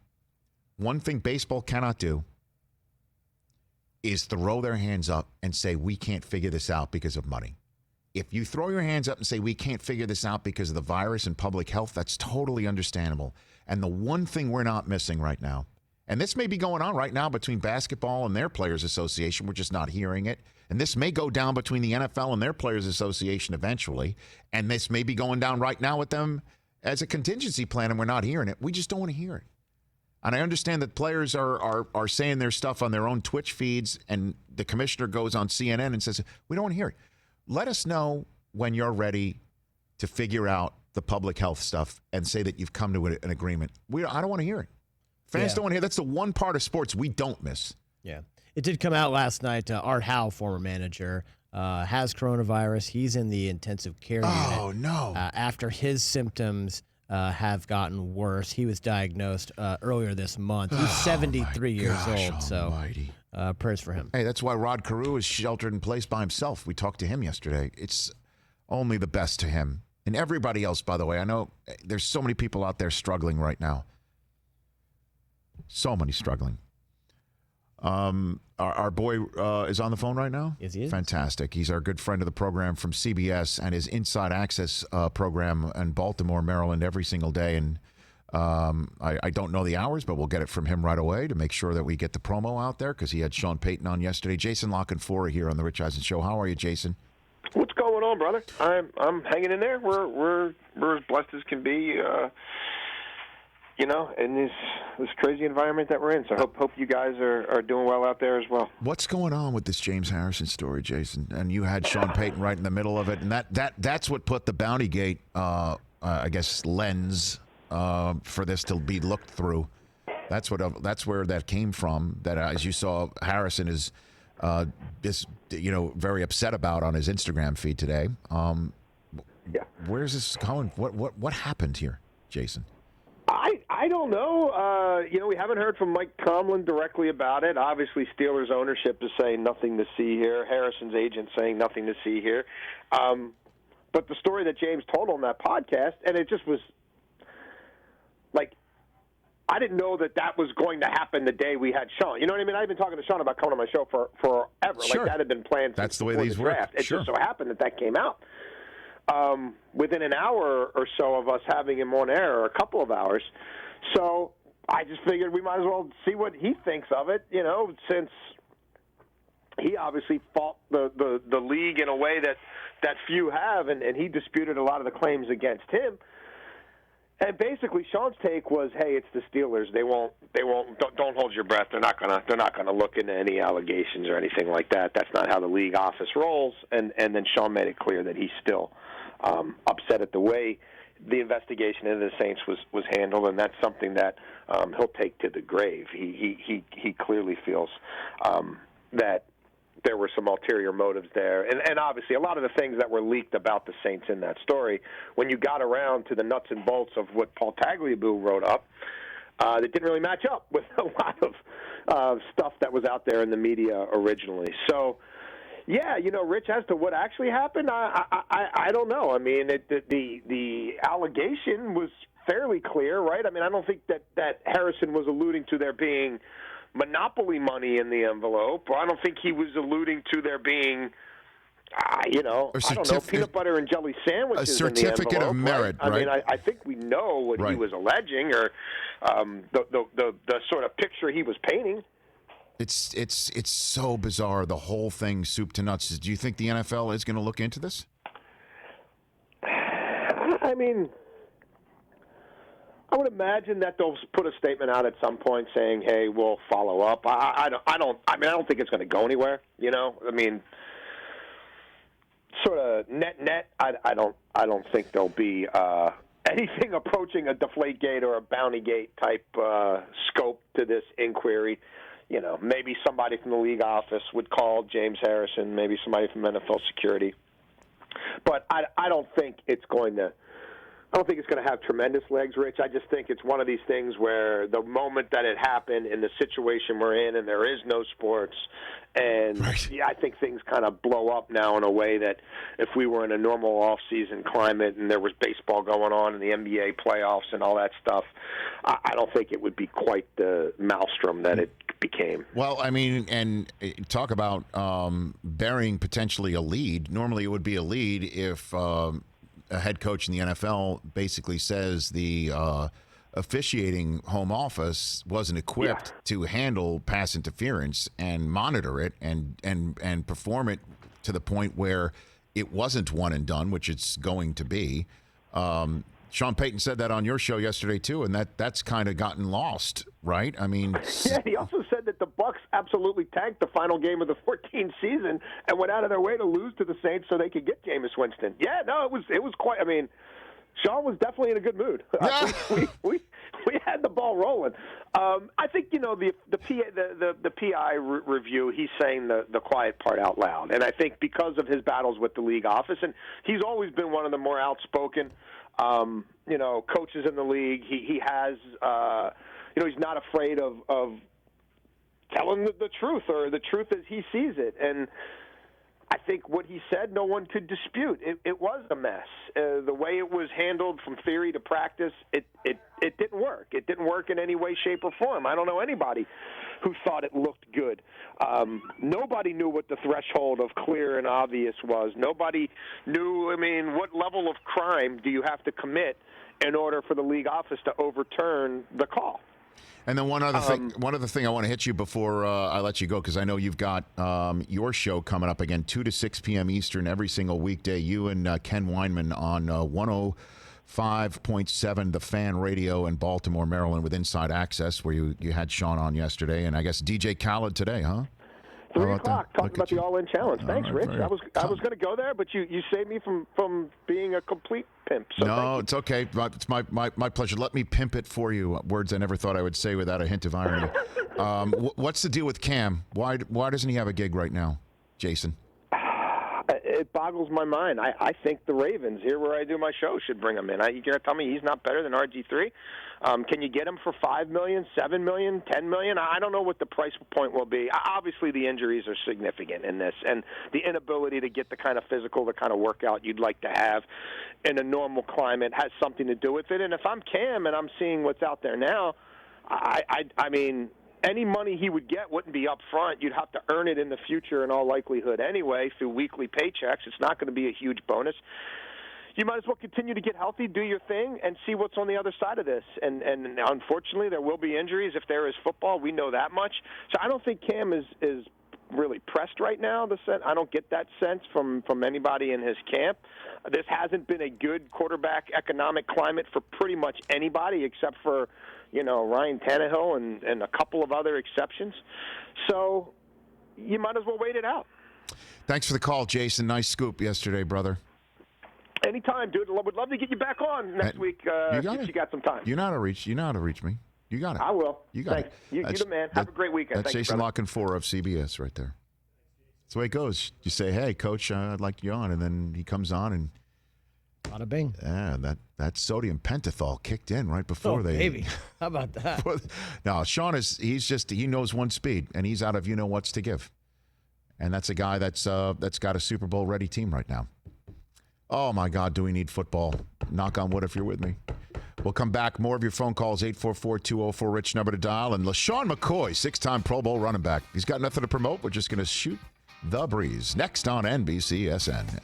one thing baseball cannot do is throw their hands up and say we can't figure this out because of money. If you throw your hands up and say, we can't figure this out because of the virus and public health, that's totally understandable. And the one thing we're not missing right now, and this may be going on right now between basketball and their Players Association, we're just not hearing it. And this may go down between the NFL and their Players Association eventually. And this may be going down right now with them as a contingency plan, and we're not hearing it. We just don't want to hear it. And I understand that players are saying their stuff on their own Twitch feeds, and the commissioner goes on CNN and says, we don't want to hear it. Let us know when you're ready to figure out the public health stuff and say that you've come to an agreement. I don't want to hear it. Fans don't want to hear. That's the one part of sports we don't miss.
Yeah. It did come out last night. Art Howe, former manager, has coronavirus. He's in the intensive care unit.
Oh, no.
After his symptoms have gotten worse. He was diagnosed earlier this month. He's 73 years old.
Almighty.
So prayers for him.
Hey, that's why Rod Carew is sheltered in place by himself. We talked to him yesterday. It's only the best to him. And everybody else, by the way. I know there's so many people out there struggling right now. So many struggling. Our boy is on the phone right now?
Yes, he is.
Fantastic. He's our good friend of the program from CBS and his Inside Access program in Baltimore, Maryland, every single day. And I don't know the hours, but we'll get it from him right away to make sure that we get the promo out there because he had Sean Payton on yesterday. Jason Lockenfora here on the Rich Eisen Show. How are you, Jason?
What's going on, brother? I'm hanging in there. We're as blessed as can be. In this crazy environment that we're in. So hope you guys are doing well out there as well.
What's going on with this James Harrison story, Jason? And you had Sean Payton right in the middle of it, and that's what put the Bountygate, I guess, lens for this to be looked through. That's where that came from. That as you saw, Harrison is very upset about on his Instagram feed today. Where's this going? What happened here, Jason?
I don't know. We haven't heard from Mike Tomlin directly about it. Obviously, Steelers ownership is saying nothing to see here. Harrison's agent saying nothing to see here. But the story that James told on that podcast, and it just was like, I didn't know that was going to happen the day we had Sean. You know what I mean? I've been talking to Sean about coming on my show forever.
Sure.
Like that had been planned.
That's the way
before
these
the
work.
draft. It
Sure.
just so happened that came out. Within an hour or so of us having him on air, or a couple of hours. So I just figured we might as well see what he thinks of it, since he obviously fought the league in a way that few have, and he disputed a lot of the claims against him. And basically, Sean's take was, "Hey, it's the Steelers. They won't. Don't hold your breath. They're not gonna look into any allegations or anything like that. That's not how the league office rolls." And then Sean made it clear that he's still upset at the way the investigation into the Saints was handled, and that's something that he'll take to the grave. He clearly feels that there were some ulterior motives there. And obviously a lot of the things that were leaked about the Saints in that story, when you got around to the nuts and bolts of what Paul Tagliabue wrote up, that didn't really match up with a lot of stuff that was out there in the media originally. So, yeah, Rich, as to what actually happened, I don't know. I mean, the allegation was fairly clear, right? I mean, I don't think that Harrison was alluding to there being monopoly money in the envelope, or I don't think he was alluding to there being, I don't know, peanut butter and jelly sandwiches.
A certificate
in the envelope,
of merit, right?
I mean, I think we know what he was alleging, or the sort of picture he was painting.
It's so bizarre, the whole thing, soup to nuts. Do you think the NFL is going to look into this?
I mean, I would imagine that they'll put a statement out at some point saying, "Hey, we'll follow up." I don't think it's going to go anywhere. I mean, sort of net. I don't think there'll be anything approaching a Deflategate or a Bountygate type scope to this inquiry. Maybe somebody from the league office would call James Harrison, maybe somebody from NFL security. But I don't think it's going to have tremendous legs, Rich. I just think it's one of these things where the moment that it happened in the situation we're in and there is no sports, and I think things kind of blow up now in a way that if we were in a normal off-season climate and there was baseball going on and the NBA playoffs and all that stuff, I don't think it would be quite the maelstrom that it became.
Well, I mean, and talk about burying potentially a lead. Normally, it would be a lead if a head coach in the NFL basically says the officiating home office wasn't equipped to handle pass interference and monitor it and perform it to the point where it wasn't one and done, which it's going to be. Sean Payton said that on your show yesterday too, and that's kind of gotten lost, right? I mean,
yeah. He also said that the Bucs absolutely tanked the final game of the 14th season and went out of their way to lose to the Saints so they could get Jameis Winston. Yeah, no, it was quite. I mean, Sean was definitely in a good mood. we had the ball rolling. I think the PI review. He's saying the quiet part out loud, and I think because of his battles with the league office, and he's always been one of the more outspoken, coaches in the league. He has, he's not afraid of telling the truth or the truth as he sees it, and I think what he said, no one could dispute. It was a mess. The way it was handled from theory to practice, it didn't work. It didn't work in any way, shape, or form. I don't know anybody who thought it looked good. Nobody knew what the threshold of clear and obvious was. Nobody knew, what level of crime do you have to commit in order for the league office to overturn the call?
And then one other thing I want to hit you before I let you go, because I know you've got your show coming up again, 2 to 6 p.m. Eastern every single weekday. You and Ken Weinman on 105.7 The Fan Radio in Baltimore, Maryland, with Inside Access, where you had Sean on yesterday, and I guess DJ Khaled today, huh?
3 o'clock, talking about the All-In Challenge. Thanks, Rich. I was going to go there, but you saved me from being a complete pimp. So
no, it's okay. It's my pleasure. Let me pimp it for you. Words I never thought I would say without a hint of irony. What's the deal with Cam? Why doesn't he have a gig right now, Jason?
It boggles my mind. I think the Ravens, here where I do my show, should bring him in. You got to tell me he's not better than RG3? Can you get him for $5 million, $7 million, $10 million? I don't know what the price point will be. Obviously, the injuries are significant in this, and the inability to get the kind of physical, the kind of workout you'd like to have in a normal climate has something to do with it. And if I'm Cam and I'm seeing what's out there now, I mean, any money he would get wouldn't be up front. You'd have to earn it in the future in all likelihood anyway through weekly paychecks. It's not going to be a huge bonus. You might as well continue to get healthy, do your thing, and see what's on the other side of this. And unfortunately, there will be injuries if there is football. We know that much. So I don't think Cam is really pressed right now. I don't get that sense from anybody in his camp. This hasn't been a good quarterback economic climate for pretty much anybody except for, Ryan Tannehill and a couple of other exceptions. So you might as well wait it out.
Thanks for the call, Jason. Nice scoop yesterday, brother.
Anytime, dude. Would love to get you back on next week if you got some time.
You know how to reach me. You got it.
I will.
You got
Thanks.
it.
You're the man. Have a great weekend.
That's
Thank
Jason
you,
Locken 4 of CBS right there. That's the way it goes. You say, hey, Coach, I'd like you on, and then he comes on and
bada bing.
Yeah, that sodium pentothal kicked in right before they.
Baby, how about that?
No, Sean he knows one speed, and he's out of what's to give, and that's a guy that's got a Super Bowl ready team right now. Oh my God, do we need football? Knock on wood if you're with me. We'll come back. More of your phone calls, 844-204-RICH, number to dial. And LeSean McCoy, 6-time Pro Bowl running back. He's got nothing to promote. We're just going to shoot the breeze. Next on NBCSN.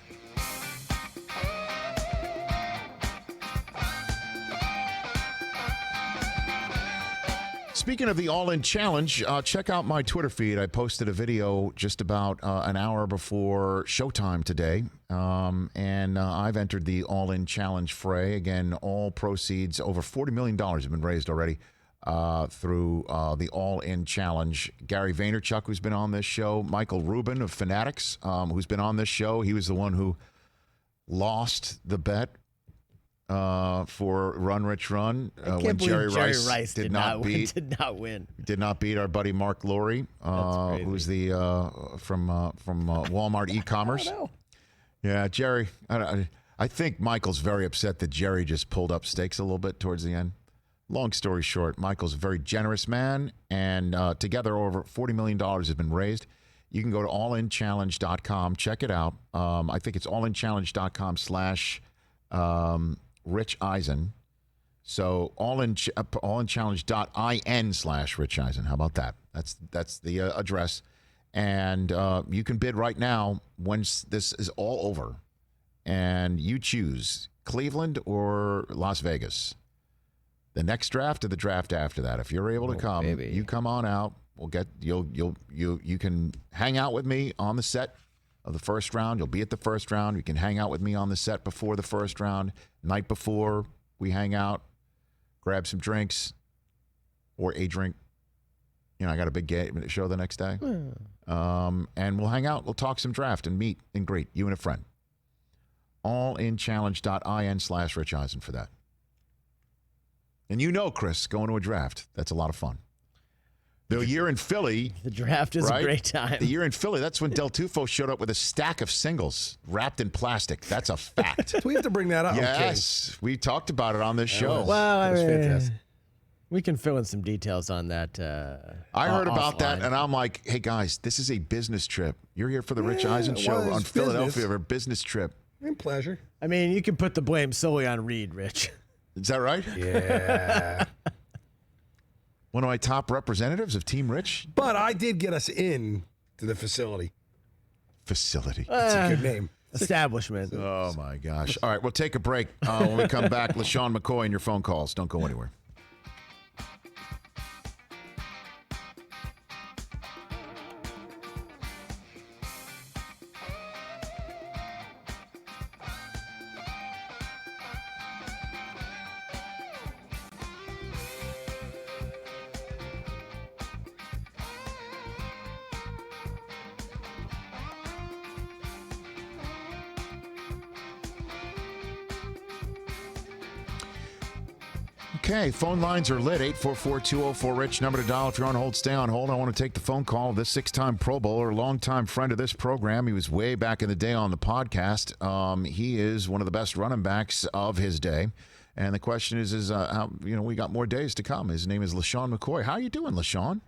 Speaking of the All-In Challenge, check out my Twitter feed. I posted a video just about an hour before showtime today, and I've entered the All-In Challenge fray. Again, all proceeds, over $40 million have been raised already through the All-In Challenge. Gary Vaynerchuk, who's been on this show, Michael Rubin of Fanatics, who's been on this show. He was the one who lost the bet for Run Rich Run when Jerry Rice did not win. Did not beat our buddy Mark Lowry, who's the from Walmart e-commerce. Yeah, Jerry. I think Michael's very upset that Jerry just pulled up stakes a little bit towards the end. Long story short, Michael's a very generous man, and together over $40 million has been raised. You can go to allinchallenge.com, check it out. I think it's allinchallenge.com/Rich Eisen. So allinchallenge.in/Rich Eisen. How about that? That's the address. And you can bid right now once this is all over. And you choose Cleveland or Las Vegas. The next draft or the draft after that. If you're able to come, you come on out. We'll get you can hang out with me on the set of the first round. You'll be at the first round. You can hang out with me on the set before the first round. Night before, we hang out, grab some drinks or a drink. I got a big show the next day. And we'll hang out. We'll talk some draft and meet and greet you and a friend. allinchallenge.in/Rich Eisen for that. And Chris, going to a draft, that's a lot of fun. The year in Philly.
The draft is a great time.
The year in Philly, that's when Del Tufo showed up with a stack of singles wrapped in plastic. That's a fact.
We have to bring that up.
Yes. We talked about it on this show.
Well,
was fantastic.
We can fill in some details on that.
I heard about
offline.
that, and I'm like, hey, guys, this is a business trip. You're here for the Rich Eisen show on Philadelphia for a business trip.
And pleasure.
I mean, you can put the blame solely on Reed, Rich.
Is that right?
Yeah.
One of my top representatives of Team Rich.
But I did get us in to the facility.
Facility.
That's a good name.
Establishment.
Oh, my gosh. All right, we'll take a break. When we come back, LeSean McCoy and your phone calls. Don't go anywhere. Okay, phone lines are lit. 844-204-RICH. Number to dial if you're on hold. Stay on hold. I want to take the phone call of this 6-time Pro Bowler, longtime friend of this program. He was way back in the day on the podcast. He is one of the best running backs of his day. And the question is how, we got more days to come. His name is LeSean McCoy. How are you doing, LeSean?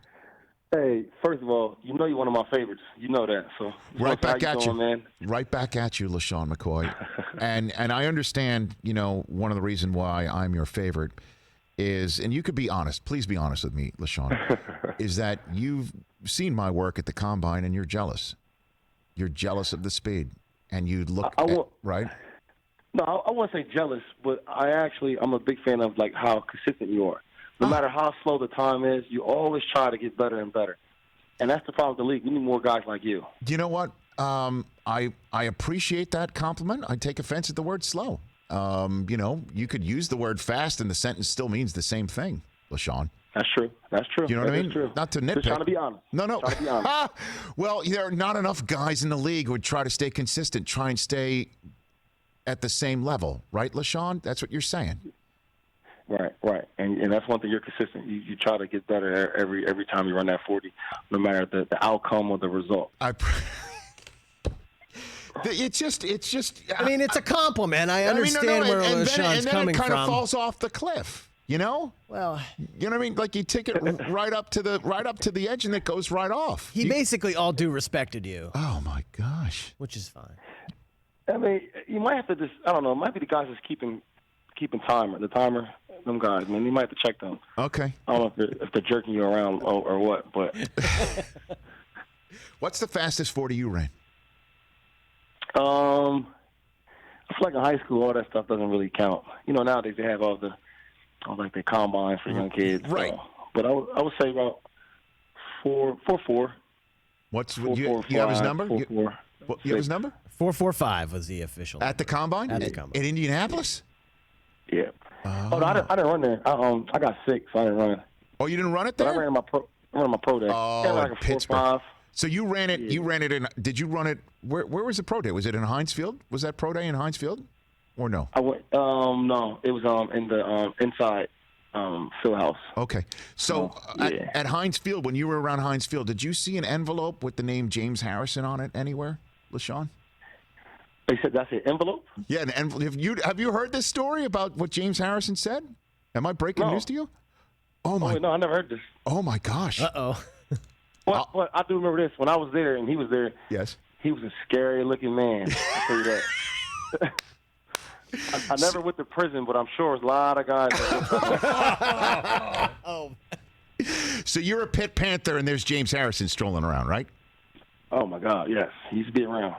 Hey, first of all, you're one of my favorites. You know that. So
Right back at you,
man.
Right back at you, LeSean McCoy. and I understand, one of the reasons why I'm your favorite is, and you could be honest, please be honest with me, LeSean, is that you've seen my work at the Combine and you're jealous. You're jealous of the speed. And you look right?
No, I wouldn't say jealous, but I'm a big fan of how consistent you are. No matter how slow the time is, you always try to get better and better. And that's the problem with the league. We need more guys like you.
Do you know what? I appreciate that compliment. I take offense at the word slow. You could use the word fast and the sentence still means the same thing, LeSean.
That's true.
You know what I mean?
True.
Not to nitpick.
Just trying to be honest.
No.
Trying to be honest.
Well, there are not enough guys in the league who would try to stay consistent, try and stay at the same level. Right, LeSean? That's what you're saying.
Right. And that's one thing, you're consistent. You try to get better every time you run that 40, no matter the outcome or the result.
It's just.
I mean, it's a compliment. I understand where LeSean's coming from.
And then it kind of falls off the cliff. Well, you know what I mean? Like you take it right up to the edge, and it goes right off.
He basically all due respected you.
Oh my gosh,
which is fine.
I mean, you might have to just. I don't know. It might be the guys that's keeping the timer. Them guys, man. You might have to check them.
Okay.
I don't know if they're jerking you around or what, but.
What's the fastest 40 you ran?
I feel like in high school, all that stuff doesn't really count. Nowadays they have all the combine for young kids.
Right.
But I would say about 4.44.
You have his number?
4.4.
You have his number?
4.45 was the official.
At the combine?
At the combine.
In Indianapolis?
Yeah. No, I didn't run there. I got sick, so I didn't run it.
Oh, you didn't run it there?
But I ran my pro day.
Oh,
in
Pittsburgh.
4.5.
So you ran it. Yeah. You ran it in. Did you run it? Where was the pro day? Was it in Heinz Field? Was that pro day in Heinz Field, or no?
I went. No, it was in the inside field house.
Okay. So at Heinz Field, when you were around Heinz Field, did you see an envelope with the name James Harrison on it anywhere, LeSean?
They said that's an envelope?
Yeah, an envelope. Have you heard this story about what James Harrison said? Am I breaking news to you? Oh my!
No, I never heard this.
Oh my gosh!
Uh-oh.
Well, I do remember this. When I was there and he was there,
yes,
he was a scary-looking man. I'll tell you that. I never went to prison, but I'm sure there's a lot of guys.
So you're a Pitt Panther, and there's James Harrison strolling around, right?
Oh my God, yes, he used to be around.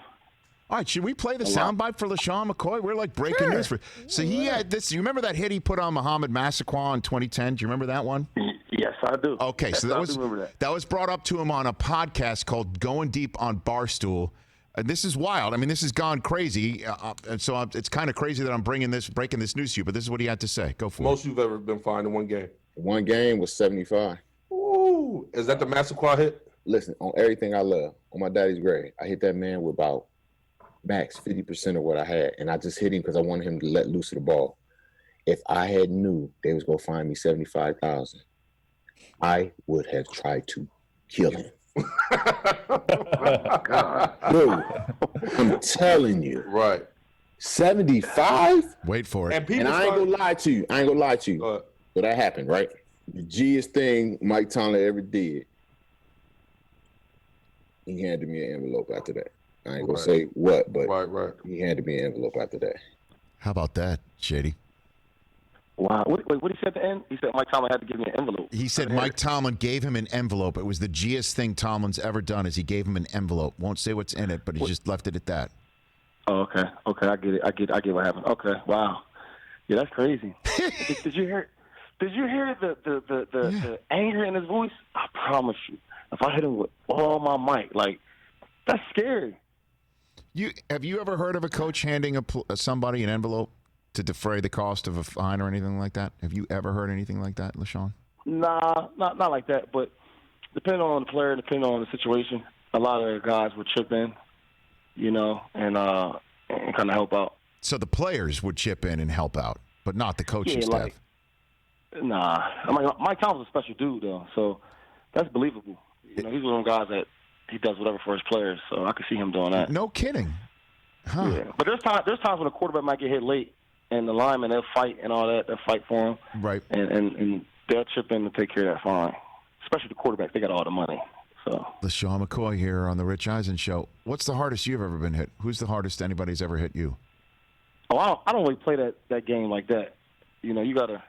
All right, should we play the soundbite for LeSean McCoy? We're like breaking news for. So he had this. You remember that hit he put on Muhammad Massaquoi in 2010? Do you remember that one?
Yes, I do.
Okay,
yes,
so that was brought up to him on a podcast called "Going Deep on Barstool." This is wild. I mean, this has gone crazy, and so it's kind of crazy that I'm breaking this news to you. But this is what he had to say. Go for it.
Most you've ever been fined in one game.
One game was 75.
Ooh, is that the Massaquoi hit?
Listen, on everything I love, on my daddy's grave, I hit that man with about max 50% of what I had, and I just hit him because I wanted him to let loose of the ball. If I had knew they was gonna fine me $75,000, I would have tried to kill him.
Oh, God.
Dude, I'm telling you.
Right.
75?
Wait for it.
And I ain't gonna lie to you. But that happened, right? The G'est thing Mike Tomlin ever did. He handed me an envelope after that. I ain't gonna say what, but he handed me an envelope after that.
How about that, Shady?
Wow. What did he say at the end? He said Mike Tomlin had to give me an envelope.
He said Mike Tomlin gave him an envelope. It was the G'est thing Tomlin's ever done is he gave him an envelope. Won't say what's in it, but he just left it at that.
Oh, okay. Okay, I get it. I get what happened. Okay. Wow. Yeah, that's crazy. Did you hear the anger in his voice? I promise you. If I hit him with all my might, like, that's scary.
Have you ever heard of a coach handing somebody an envelope to defray the cost of a fine or anything like that? Have you ever heard anything like that, LeSean?
Nah, not like that. But depending on the player, depending on the situation, a lot of the guys would chip in, and kind of help out.
So the players would chip in and help out, but not the coaching staff.
Nah, I mean, Mike Tomlin's a special dude though, so that's believable. He's one of them guys that he does whatever for his players, so I could see him doing that.
No kidding. Huh.
Yeah, but there's times when a quarterback might get hit late, and the linemen they'll fight and all that. They'll fight for him,
right?
And they'll chip in to take care of that fine. Especially the quarterback, they got all the money. So
LeSean McCoy here on the Rich Eisen Show. What's the hardest you've ever been hit? Who's the hardest anybody's ever hit you?
Oh, I don't really play that game like that. You gotta.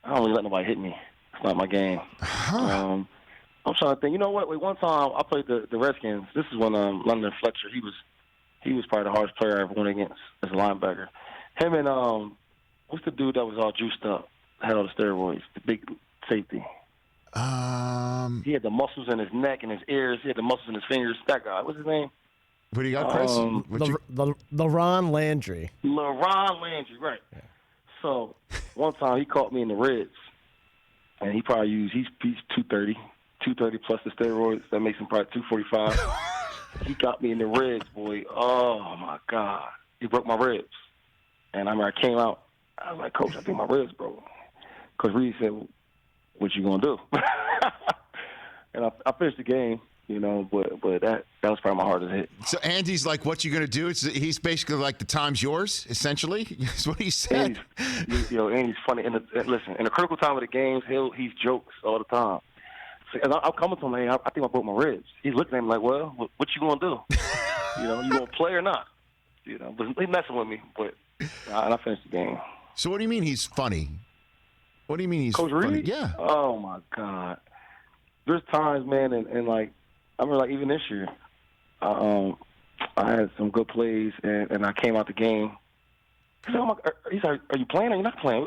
I don't really let nobody hit me. It's not my game.
Huh.
I'm trying to think. You know what? Wait, one time I played the Redskins. This is when London Fletcher. He was probably the hardest player I ever went against as a linebacker. Him and what's the dude that was all juiced up, had all the steroids, the big safety. He had the muscles in his neck and his ears. He had the muscles in his fingers. That guy. What's his name?
What do you got, Chris?
LaRon Landry.
LaRon Landry, right. Yeah. So one time he caught me in the ribs, and he probably used, he's 230 plus the steroids. That makes him probably 245. He got me in the ribs, boy. Oh, my God. He broke my ribs. And I remember I came out. I was like, Coach, I think my ribs broke. Coach Reed said, what you going to do? And I finished the game. But that was probably my hardest hit.
So Andy's like, what you going to do? He's basically like, the time's yours, essentially? That's what he said.
Andy's funny. Listen, in the critical time of the games, he's jokes all the time. So, and I'm coming to him, I think I broke my ribs. He's looking at me like, well, what you going to do? You going to play or not? But he's messing with me. But and I finished the game.
So what do you mean he's funny? What do you mean he's
Coach
funny?
Reed?
Yeah.
Oh, my God. There's times, man, and like, I remember, like, even this year, I had some good plays, and I came out the game. He's like, are you playing or you're not playing?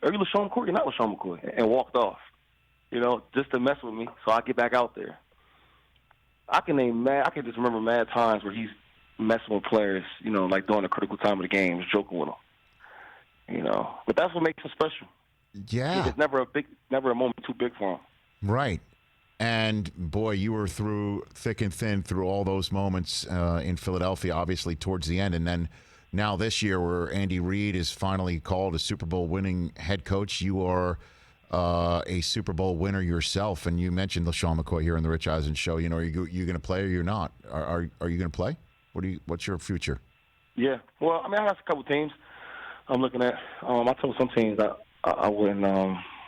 Are you LeSean McCoy? You're not LeSean McCoy. And walked off, just to mess with me so I get back out there. I can just remember mad times where he's messing with players, like during the critical time of the game, just joking with them. But that's what makes him special.
Yeah.
It's never a moment too big for him.
Right. And, boy, you were through thick and thin through all those moments in Philadelphia, obviously, towards the end. And then now this year where Andy Reid is finally called a Super Bowl winning head coach, you are a Super Bowl winner yourself. And you mentioned LeSean McCoy here on the Rich Eisen Show. Are you going to play or you're not? Are you going to play? What's your future?
Yeah. Well, I mean, I have a couple teams I'm looking at. I told some teams that I wouldn't,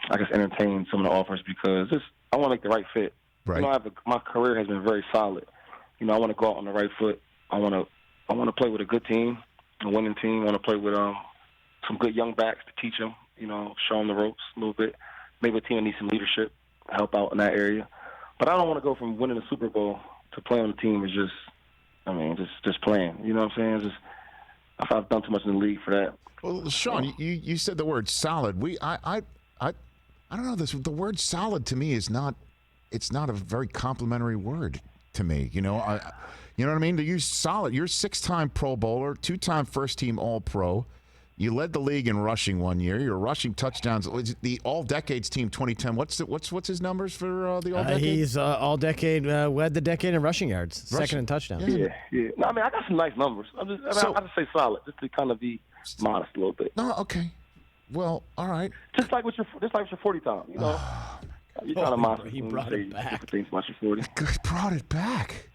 entertain some of the offers because I want to make the right fit.
Right.
My career has been very solid. I want to go out on the right foot. I want to play with a good team, a winning team. I want to play with some good young backs to teach them, show them the ropes a little bit. Maybe a team that needs some leadership. help out in that area. But I don't want to go from winning the Super Bowl to playing on the team is just playing. You know what I'm saying? I thought I've done too much in the league for that.
Well, Sean, you said the word solid. I don't know. The word solid to me is not. It's not a very complimentary word to me. You know what I mean? To use solid, you're a 6-time Pro Bowler, 2-time first-team All-Pro. You led the league in rushing one year. You're rushing touchdowns. The All-Decades team 2010. What's his numbers for the All-Decade?
He's All-Decade, led the decade in rushing yards, second in touchdowns.
Yeah. No, I mean, I got some nice numbers. I just say solid, just to kind of be modest a little bit.
No, okay. Well, all right.
Just like with your 40 time, you know. You're kind of modest.
He brought it back.
Things about your 40.
He brought it back.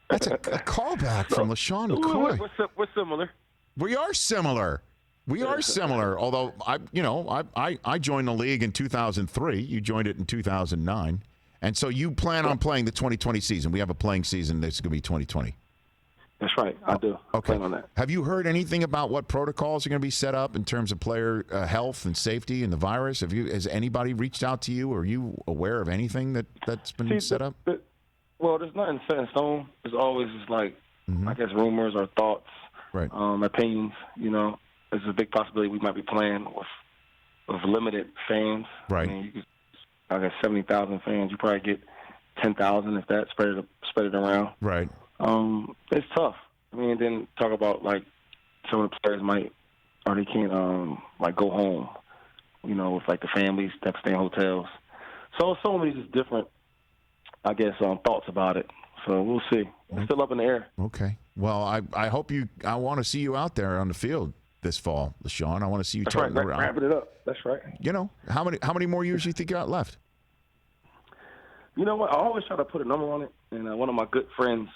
That's a callback from LeSean McCoy.
We're similar.
We are similar. We are similar. Although I joined the league in 2003. You joined it in 2009, and so you plan on playing the 2020 season. We have a playing season that's going to be 2020.
That's right. I do.
Okay.
Plan on that.
Have you heard anything about what protocols are going to be set up in terms of player health and safety and the virus? Has anybody reached out to you? Are you aware of anything that's been set up?
Well, there's nothing set in stone. There's always just I guess rumors or thoughts,
right?
Opinions. You know, there's a big possibility we might be playing with limited fans.
Right.
I mean, I guess 70,000 fans. You probably get 10,000 if that spread it around.
Right.
It's tough. I mean, then talk about some of the players they can't go home. You know, with the families that stay in hotels. So many just different, I guess, thoughts about it. So we'll see. It's still up in the air.
Okay. Well, I hope I want to see you out there on the field this fall, LeSean. I want to see you turning around.
Wrapping it up. That's right.
You know, how many more years do you think you got left?
You know what? I always try to put a number on it. And one of my good friends,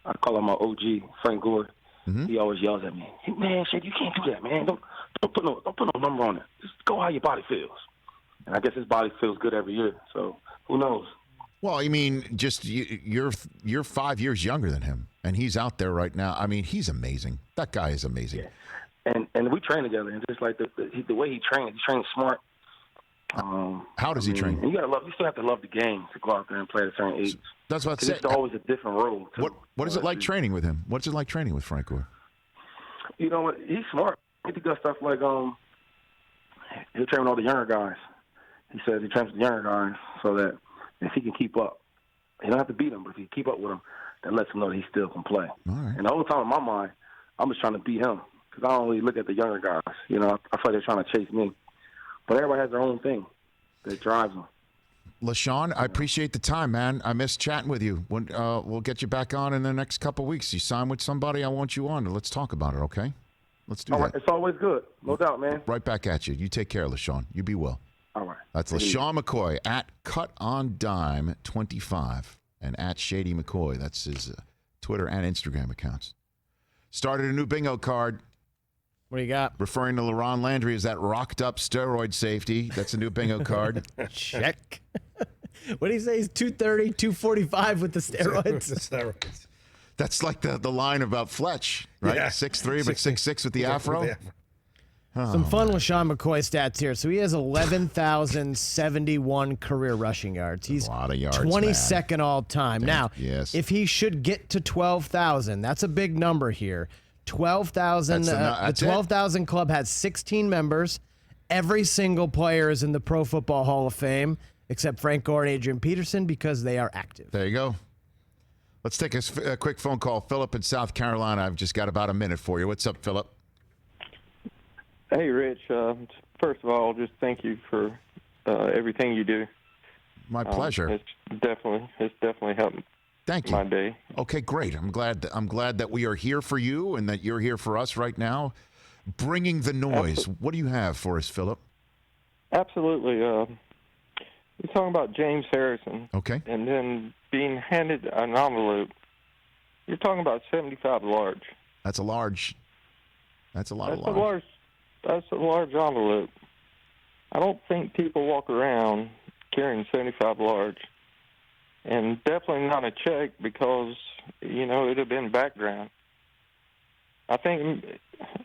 I call him my OG, Frank Gore.
Mm-hmm.
He always yells at me, "Hey, man, shit, you can't do that, man. Don't put no number on it. Just go how your body feels." And I guess his body feels good every year. So who knows?
Well, I mean, just you're 5 years younger than him, and he's out there right now. I mean, he's amazing. That guy is amazing.
Yeah. And we train together, and just like the way he trains smart.
How does he train?
And you still have to love the game to go out there and play at a certain age.
That's what I said.
It's always a different road.
What is it like training with him? What's it like training with Frank Gore?
You know what? He's smart. He does stuff like he'll train with all the younger guys. He says he trains with the younger guys so that if he can keep up, he don't have to beat them, but if he can keep up with them, that lets him know that he still can play.
All right.
And the whole time in my mind, I'm just trying to beat him because I don't really look at the younger guys. You know, I feel like they're trying to chase me. But everybody has their own thing that drives them.
LeSean, I appreciate the time, man. I miss chatting with you. We'll get you back on in the next couple of weeks. You sign with somebody, I want you on. Let's talk about it, okay? Let's do that.
All right, it's always good. No doubt, man.
Right back at you. You take care, LeSean. You be well.
All right.
That's LeSean McCoy at CutOnDime25 and at Shady McCoy. That's his Twitter and Instagram accounts. Started a new bingo card.
What do you got?
Referring to LaRon Landry as that rocked up steroid safety. That's a new bingo card.
Check. What did he say? He's 230, 245 with the steroids?
The steroids.
That's like the line about Fletch, right?
Yeah.
6'3", but 6'6" with the afro.
Some fun with Sean McCoy stats here. So he has 11,071 career rushing yards. He's
a lot of yards,
22nd all time. Now,
yes.
if he should get to 12,000, that's a big number here. 12,000. The 12,000 club has 16 members. Every single player is in the Pro Football Hall of Fame, except Frank Gore and Adrian Peterson, because they are active.
There you go. Let's take a quick phone call. Philip in South Carolina. I've just got about a minute for you. What's up, Philip?
Hey, Rich. First of all, just thank you for everything you do.
My pleasure.
It's definitely helped.
Thank you.
My day.
Okay, great. I'm glad that we are here for you and that you're here for us right now, bringing the noise. What do you have for us, Philip?
Absolutely. You're talking about James Harrison.
Okay.
And then being handed an envelope. You're talking about 75 large.
That's a large. That's a lot of large.
That's a large envelope. I don't think people walk around carrying 75 large. And definitely not a check because, it would have been background. I think,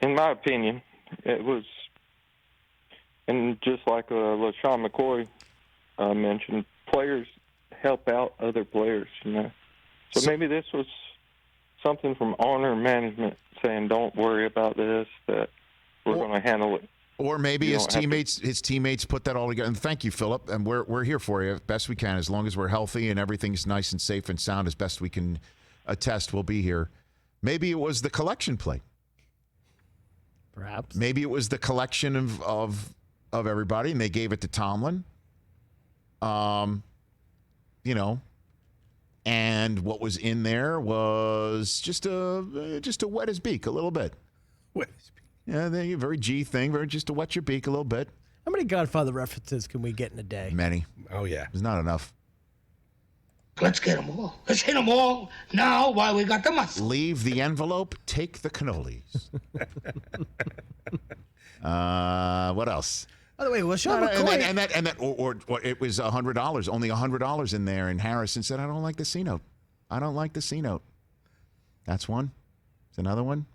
in my opinion, it was, and just like LeSean McCoy mentioned, players help out other players, So maybe this was something from owner management saying, "Don't worry about this. That we're going to handle it."
Or maybe his teammates put that all together. And thank you, Philip. And we're here for you best we can, as long as we're healthy and everything's nice and safe and sound, as best we can attest. We'll be here. Maybe it was the collection plate.
Perhaps.
Maybe it was the collection of everybody, and they gave it to Tomlin. And what was in there was just a wet his beak a little bit.
Wet his beak.
Yeah, a very G thing, very just to wet your beak a little bit.
How many Godfather references can we get in a day?
Many.
Oh, yeah.
There's not enough.
Let's get them all. Let's hit them all now while we got the muscle.
Leave the envelope, take the cannolis. What else?
By the way, LeSean McCoy.
Or it was $100, only $100 in there. And Harrison said, I don't like the C note. I don't like the C note. That's one. It's another one.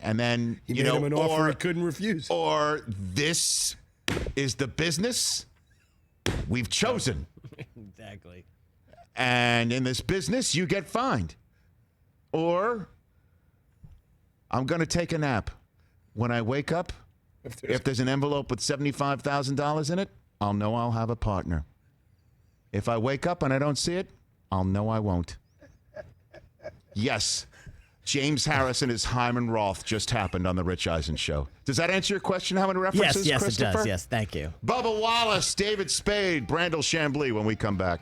And then,
he made him an offer he couldn't refuse.
Or this is the business we've chosen.
Exactly.
And in this business, you get fined. Or I'm going to take a nap. When I wake up, if there's an envelope with $75,000 in it, I'll know I'll have a partner. If I wake up and I don't see it, I'll know I won't. Yes, James Harrison is Hyman Roth just happened on the Rich Eisen Show. Does that answer your question? How many references,
yes,
Christopher?
It does. Yes, thank you.
Bubba Wallace, David Spade, Brandel Chamblee when we come back.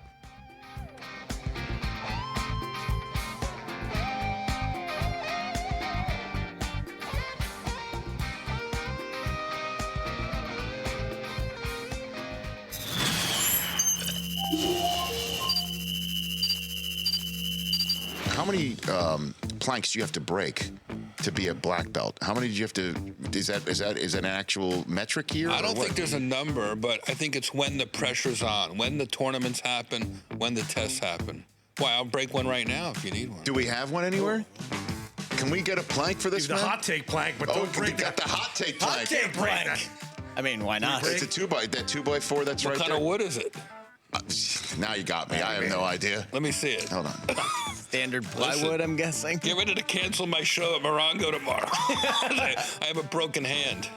How many planks do you have to break to be a black belt? How many do you have to? Is that an actual metric here?
I don't think there's a number, but I think it's when the pressure's on, when the tournaments happen, when the tests happen. Why, I'll break one right now if you need one.
Do we have one anywhere? Can we get a plank for this?
The hot take plank, but don't break
got the hot take plank.
Hot take plank.
I mean, why not?
It's a 2x4 that's
what
right there.
What kind of wood is it?
Now you got me. I have no idea.
Let me see it.
Hold on.
Standard plywood, I'm guessing.
Get ready to cancel my show at Morongo tomorrow. I have a broken hand.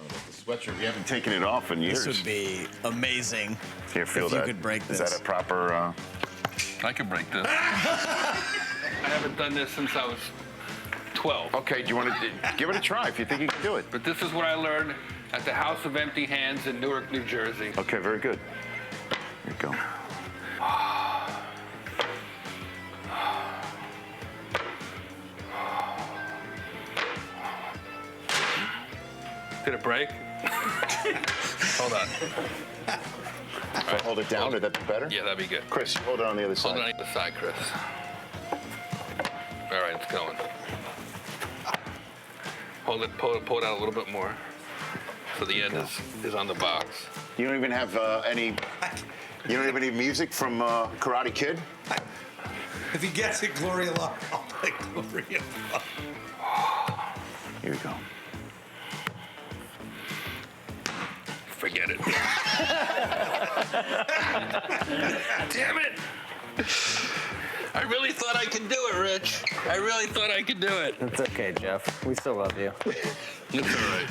The sweatshirt, we haven't taken it off in years.
This would be amazing.
Can't feel
if
that.
You could break this.
Is that a proper?
I could break this. I haven't done this since I was 12.
Okay, do you want to give it a try if you think you can do it?
But this is what I learned at the House of Empty Hands in Newark, New Jersey.
Okay, very good. Here you go.
Did it break? Hold on.
If I hold it down, would that be better?
Yeah, that'd be good.
Chris, hold it on the other side.
Hold it on the other side, Chris. All right, it's going. Hold it, pull it out a little bit more. So the end is on the box.
You don't even have any. You don't have any music from Karate Kid?
If he gets it, Gloria Love. I'll play Gloria Love.
Here we go.
Forget it. Damn it. I really thought I could do it, Rich. I really thought I could do it.
It's okay, Jeff. We still love you.
It's all right.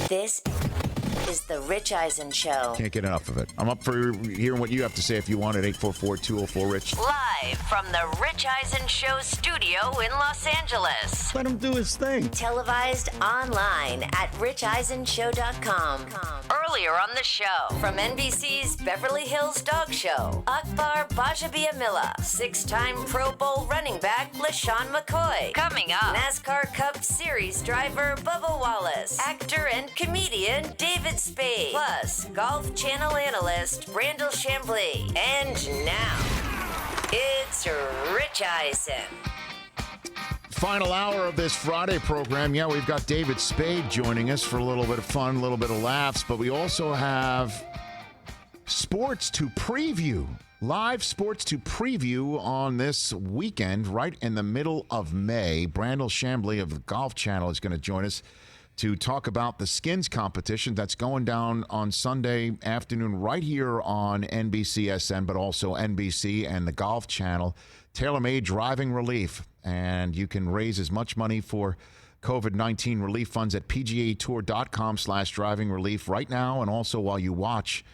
This is the Rich Eisen Show.
Can't get enough of it. I'm up for hearing what you have to say if you want at 844-204-RICH.
Live from the Rich Eisen Show studio in Los Angeles.
Let him do his thing.
Televised online at richeisenshow.com. Earlier on the show, from NBC's Beverly Hills Dog Show, Akbar Gbajabiamila, 6-time Pro Bowl running back LeSean McCoy. Coming up, NASCAR Cup Series driver Bubba Wallace, actor and comedian David Spade, plus Golf Channel analyst Brandel Chamblee. And now, it's Rich Eisen.
Final hour of this Friday program. Yeah, we've got David Spade joining us for a little bit of fun, a little bit of laughs, but we also have sports to preview. Live sports to preview on this weekend, right in the middle of May. Brandel Chamblee of the Golf Channel is going to join us to talk about the skins competition that's going down on Sunday afternoon right here on NBCSN, but also NBC and the Golf Channel. Tailor-made driving relief, and you can raise as much money for COVID-19 relief funds at pgatour.com/driving relief right now, and also while you watch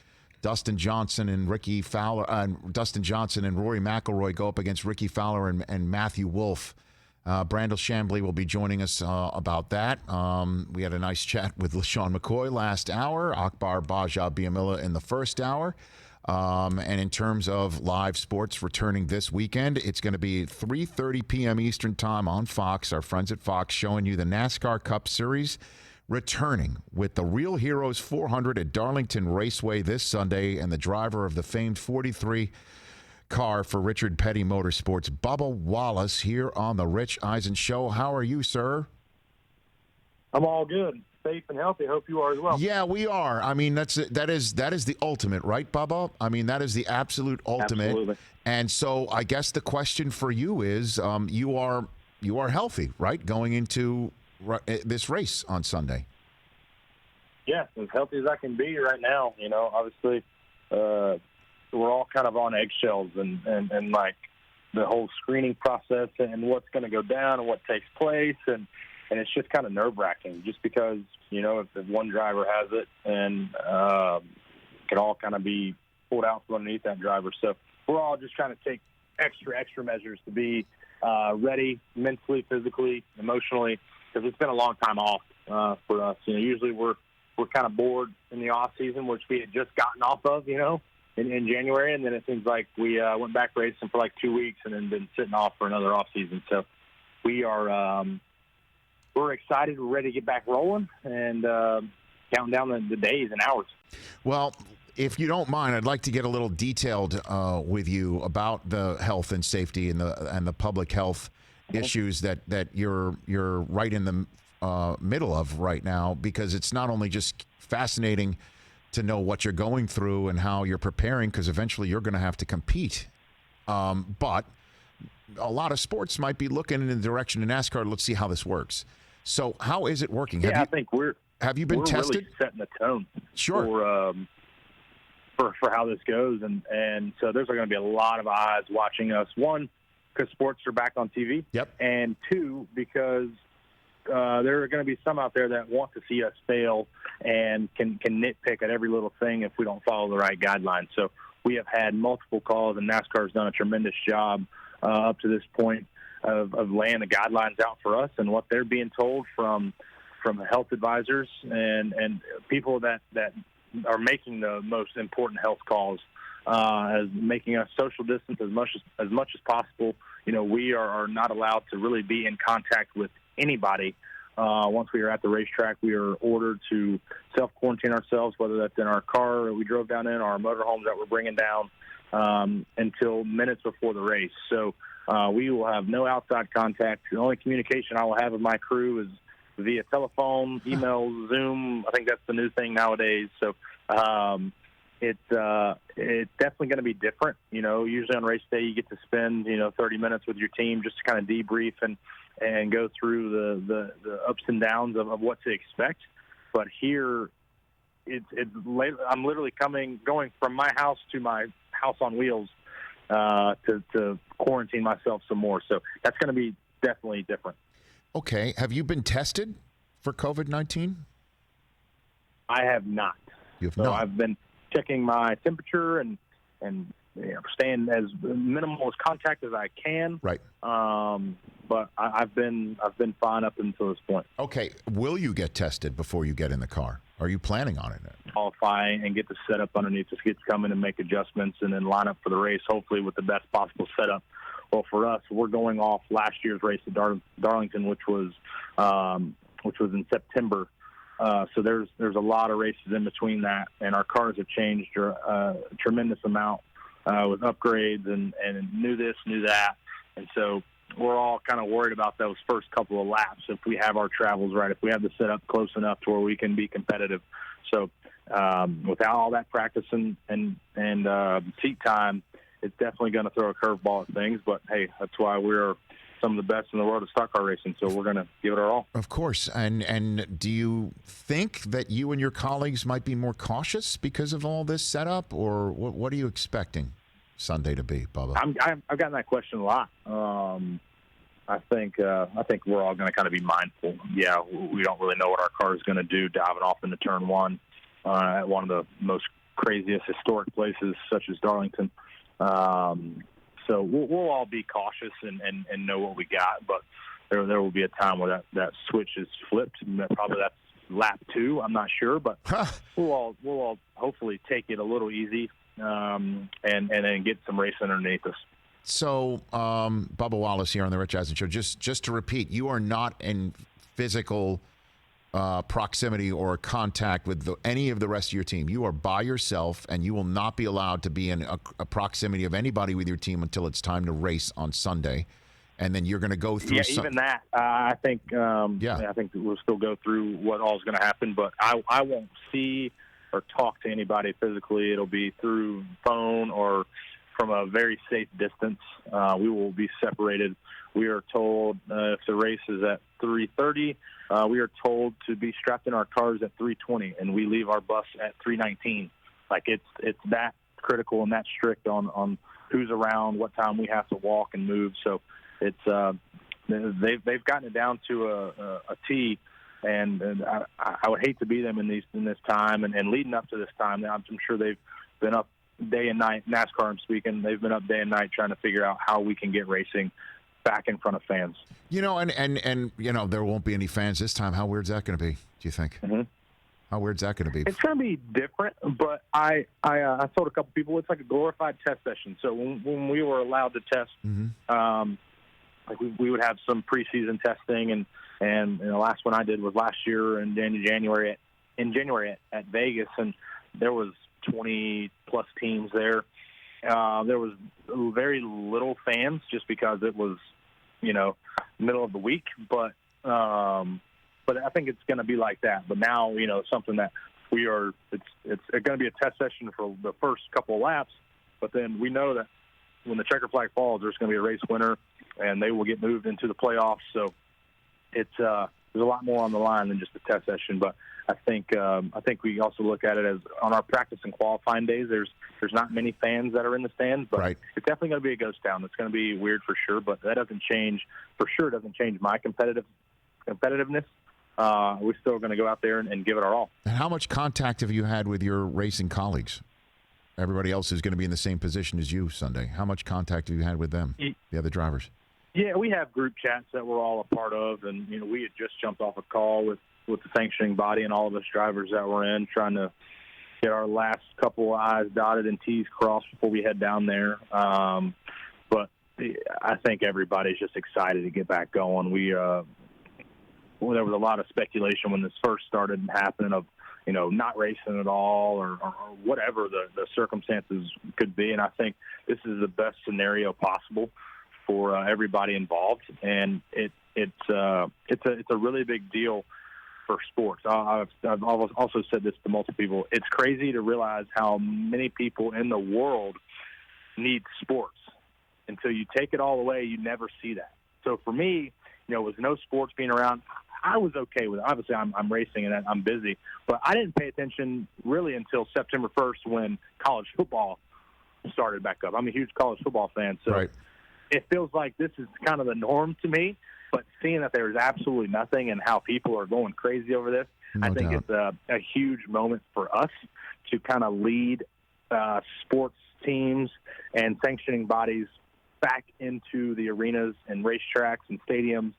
Dustin Johnson and Rory McIlroy go up against Ricky Fowler and Matthew Wolff. Brandel Chamblee will be joining us about that. We had a nice chat with LeSean McCoy last hour, Akbar Gbajabiamila in the first hour. And in terms of live sports returning this weekend, it's going to be 3:30 p.m. Eastern Time on Fox. Our friends at Fox showing you the NASCAR Cup Series returning with the Real Heroes 400 at Darlington Raceway this Sunday, and the driver of the famed 43 car for Richard Petty Motorsports, Bubba Wallace, here on the Rich Eisen Show. How are you, sir?
I'm all good, safe and healthy. Hope you are as well.
Yeah, we are. I mean, that is the ultimate, right, Bubba? I mean, that is the absolute ultimate.
Absolutely.
And so, I guess the question for you is, you are healthy, right, going into this race on Sunday?
Yeah, as healthy as I can be right now. You know, obviously, we're all kind of on eggshells and like the whole screening process and what's going to go down and what takes place, and it's just kind of nerve-wracking just because, you know, if one driver has it, and it could all kind of be pulled out from underneath that driver. So we're all just trying to take extra measures to be ready mentally, physically, emotionally, because it's been a long time off for us. You know, usually we're kind of bored in the off season, which we had just gotten off of, you know, in January, and then it seems like we went back racing for like 2 weeks and then been sitting off for another off season. So we are we're excited. We're ready to get back rolling and counting down the days and hours.
Well, if you don't mind, I'd like to get a little detailed with you about the health and safety and the public health issues that you're right in the middle of right now, because it's not only just fascinating to know what you're going through and how you're preparing, because eventually you're going to have to compete. But a lot of sports might be looking in the direction of NASCAR. Let's see how this works. So how is it working?
Yeah, I think
have you been tested?
Really setting the tone.
Sure.
For how this goes, and so there's going to be a lot of eyes watching us. One, because sports are back on TV.
Yep.
And two, because there are going to be some out there that want to see us fail and can nitpick at every little thing if we don't follow the right guidelines. So we have had multiple calls, and NASCAR's done a tremendous job up to this point of laying the guidelines out for us and what they're being told from health advisors and people that are making the most important health calls, as making us social distance as much as possible. You know, we are not allowed to really be in contact with anybody. Once we are at the racetrack, we are ordered to self-quarantine ourselves, whether that's in our car that we drove down in or our motorhomes that we're bringing down, until minutes before the race. So we will have no outside contact. The only communication I will have with my crew is via telephone, email, Zoom. I think that's the new thing nowadays. So it's definitely going to be different. You know, usually on race day you get to spend 30 minutes with your team just to kind of debrief and go through the ups and downs of what to expect. But here, I'm literally going from my house to my house on wheels to quarantine myself some more. So that's going to be definitely different.
Okay. Have you been tested for COVID-19?
I have not.
You've
so
not.
I've been checking my temperature and staying as minimal as contact as I can.
Right.
But I've been fine up until this point.
Okay. Will you get tested before you get in the car? Are you planning on it?
Qualify and get the setup underneath the skids, come in and make adjustments, and then line up for the race, hopefully with the best possible setup. Well, for us, we're going off last year's race at Darlington, which was in September. So there's a lot of races in between that, and our cars have changed a tremendous amount with upgrades and new this, new that, and so we're all kind of worried about those first couple of laps. If we have our travels right, if we have the setup close enough to where we can be competitive. So without all that practice and seat time, it's definitely going to throw a curveball at things. But hey, that's why we're some of the best in the world at stock car racing. So we're going to give it our all.
Of course. And do you think that you and your colleagues might be more cautious because of all this setup, or what are you expecting Sunday to be, Bubba?
I've gotten that question a lot. I think we're all going to kind of be mindful. Yeah, we don't really know what our car is going to do diving off into turn one at one of the most craziest historic places, such as Darlington. So we'll all be cautious and know what we got, but there will be a time where that switch is flipped. Probably that's lap 2. I'm not sure, but we'll all hopefully take it a little easy and then get some race underneath us.
So, Bubba Wallace here on the Rich Eisen Show. Just to repeat, you are not in physical proximity or contact with any of the rest of your team. You are by yourself, and you will not be allowed to be in a proximity of anybody with your team until it's time to race on Sunday. And then you're going to go through.
Yeah, even that. I think. I think we'll still go through what all is going to happen, but I won't see or talk to anybody physically. It'll be through phone or from a very safe distance. We will be separated. We are told if the race is at 3:30, we are told to be strapped in our cars at 3:20, and we leave our bus at 3:19. Like it's that critical and that strict on who's around, what time we have to walk and move. So it's they've gotten it down to a T. And I would hate to be them in this time and leading up to this time. I'm sure they've been up day and night. NASCAR, I'm speaking. They've been up day and night trying to figure out how we can get racing back in front of fans.
And there won't be any fans this time. How weird's that going to be? Do you think?
Mm-hmm.
How weird's that going to be?
It's going to be different, but I told a couple people it's like a glorified test session. So when we were allowed to test, like we would have some preseason testing and the last one I did was last year in January at Vegas, and there was 20 plus teams there. There was very little fans just because it was, middle of the week, but I think it's going to be like that. But now, something that it's going to be a test session for the first couple of laps, but then we know that when the checker flag falls, there's going to be a race winner and they will get moved into the playoffs. So it's there's a lot more on the line than just a test session. But I think we also look at it as on our practice and qualifying days. There's not many fans that are in the stands, but It's definitely going to be a ghost town. It's going to be weird for sure, but that doesn't change my competitiveness. We're still going to go out there and give it our all.
And how much contact have you had with your racing colleagues? Everybody else is going to be in the same position as you Sunday. How much contact have you had with them, the other drivers?
Yeah, we have group chats that we're all a part of, and we had just jumped off a call with the sanctioning body and all of us drivers that were in, trying to get our last couple of I's dotted and T's crossed before we head down there. But I think everybody's just excited to get back going. There was a lot of speculation when this first started happening of, not racing at all or whatever the circumstances could be. And I think this is the best scenario possible for everybody involved. And it's a really big deal for sports. I've also said this to multiple people. It's crazy to realize how many people in the world need sports. Until you take it all away, you never see that. So for me, with no sports being around, I was okay with it. Obviously, I'm racing and I'm busy, but I didn't pay attention really until September 1st when college football started back up. I'm a huge college football fan, so it feels like this is kind of the norm to me. But seeing that there's absolutely nothing and how people are going crazy over this,
No
I think
doubt.
it's a huge moment for us to kind of lead sports teams and sanctioning bodies back into the arenas and racetracks and stadiums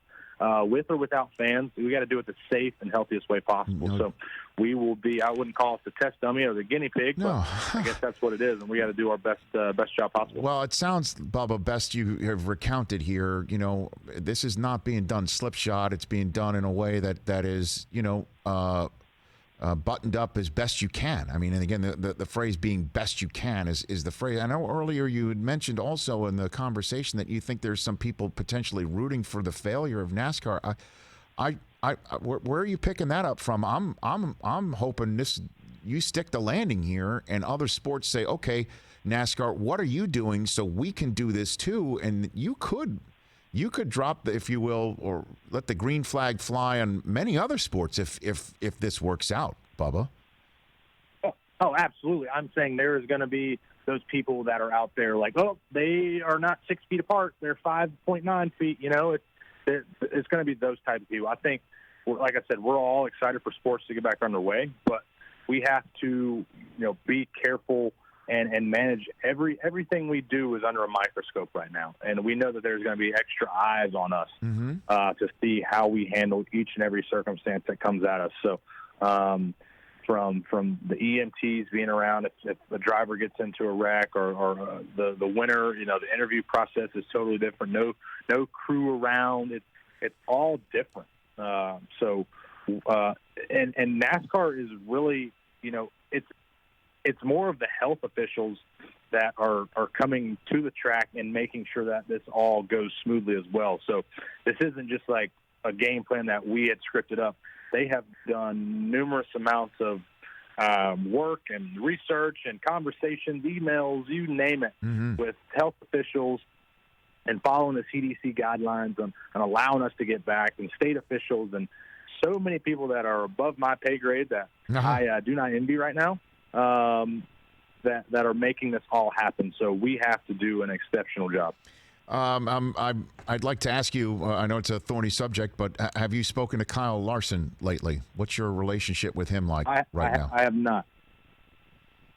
with or without fans. We got to do it the safe and healthiest way possible.
No.
So we will be, I wouldn't call us the test dummy or the guinea pig,
No.
but I guess that's what it is, and we got to do our best job possible.
Well, it sounds, Bubba, best you have recounted here. You know, this is not being done slipshod. It's being done in a way that is, buttoned up as best you can. I mean, and again, the phrase being best you can is the phrase. I know earlier you had mentioned also in the conversation that you think there's some people potentially rooting for the failure of NASCAR. Where are you picking that up from? I'm hoping you stick the landing here, and other sports say, okay, NASCAR, what are you doing so we can do this too? And you could drop, if you will, or let the green flag fly on many other sports if this works out, Bubba.
Oh, absolutely. I'm saying there is going to be those people that are out there like, oh, they are not 6 feet apart. They're 5.9 feet. You know, it's going to be those type of people. I think, like I said, we're all excited for sports to get back underway, but we have to, be careful and manage everything we do is under a microscope right now. And we know that there's going to be extra eyes on us to see how we handle each and every circumstance that comes at us. So from the EMTs being around, if a driver gets into a wreck or the winner, the interview process is totally different. No crew around. It's all different. And NASCAR is really, it's more of the health officials that are coming to the track and making sure that this all goes smoothly as well. So this isn't just like a game plan that we had scripted up. They have done numerous amounts of work and research and conversations, emails, you name it, with health officials and following the CDC guidelines and allowing us to get back, and state officials and so many people that are above my pay grade that I do not envy right now. That are making this all happen. So we have to do an exceptional job.
I'd like to ask you, I know it's a thorny subject, but have you spoken to Kyle Larson lately? What's your relationship with him like now?
I have not.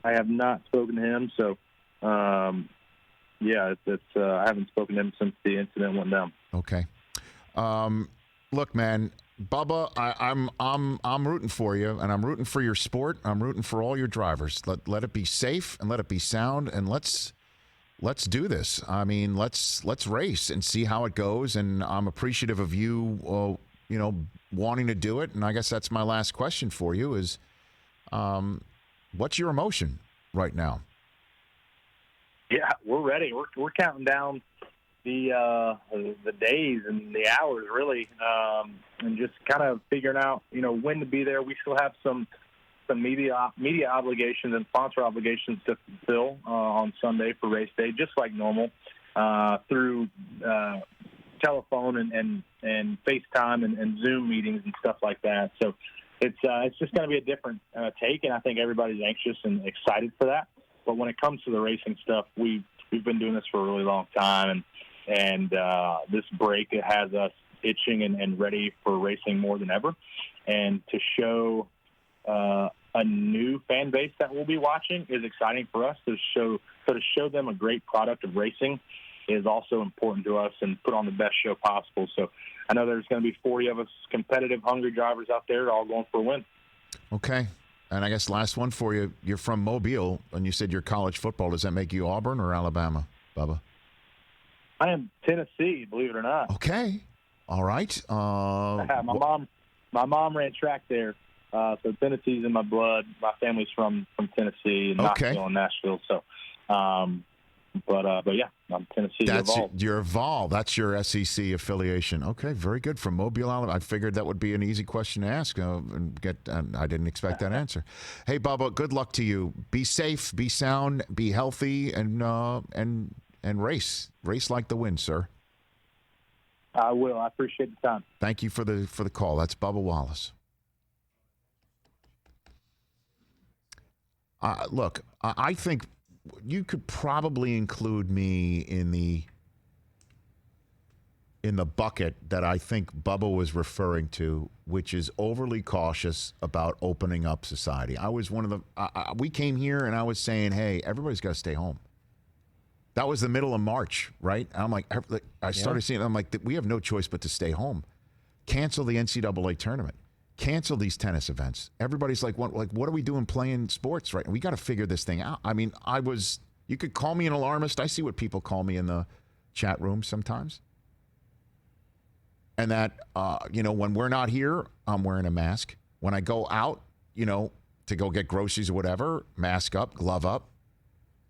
I have not spoken to him. So, I haven't spoken to him since the incident went down.
Okay. Look, man, Bubba, I'm rooting for you, and I'm rooting for your sport. I'm rooting for all your drivers. Let it be safe and let it be sound, and let's do this. I mean, let's race and see how it goes. And I'm appreciative of you, wanting to do it. And I guess that's my last question for you: is, what's your emotion right now?
Yeah, we're ready. We're counting down the days and the hours, really, and just kind of figuring out, when to be there. We still have some media obligations and sponsor obligations to fulfill on Sunday for race day, just like normal, through telephone and FaceTime and Zoom meetings and stuff like that. So it's just going to be a different take, and I think everybody's anxious and excited for that. But when it comes to the racing stuff, we've been doing this for a really long time, and this break has us itching and ready for racing more than ever. And to show a new fan base that we'll be watching is exciting for us. To show them a great product of racing is also important to us, and put on the best show possible. So I know there's going to be 40 of us competitive, hungry drivers out there all going for a win.
Okay. And I guess last one for you. You're from Mobile, and you said you're college football. Does that make you Auburn or Alabama, Bubba?
I am Tennessee, believe it or not.
Okay. All right.
My mom ran track there, so Tennessee's in my blood. My family's from Tennessee, Knoxville and Nashville. So, but yeah, I'm Tennessee.
You're Vol. That's your SEC affiliation. Okay, very good. From Mobile, Alabama. I figured that would be an easy question to ask and get. I didn't expect that answer. Hey, Bubba, good luck to you. Be safe, be sound, be healthy, and race like the wind, sir.
I will. I appreciate the time.
Thank you for the call. That's Bubba Wallace. Look, I think you could probably include me in in the bucket that I think Bubba was referring to, which is overly cautious about opening up society. I was one of the we came here and I was saying, hey, everybody's got to stay home. That was the middle of March, right? And I'm like, I started seeing, I'm like, we have no choice but to stay home. Cancel the NCAA tournament. Cancel these tennis events. Everybody's like, what are we doing playing sports right now? We got to figure this thing out. I mean, you could call me an alarmist. I see what people call me in the chat room sometimes. And that, when we're not here, I'm wearing a mask. When I go out, to go get groceries or whatever, mask up, glove up,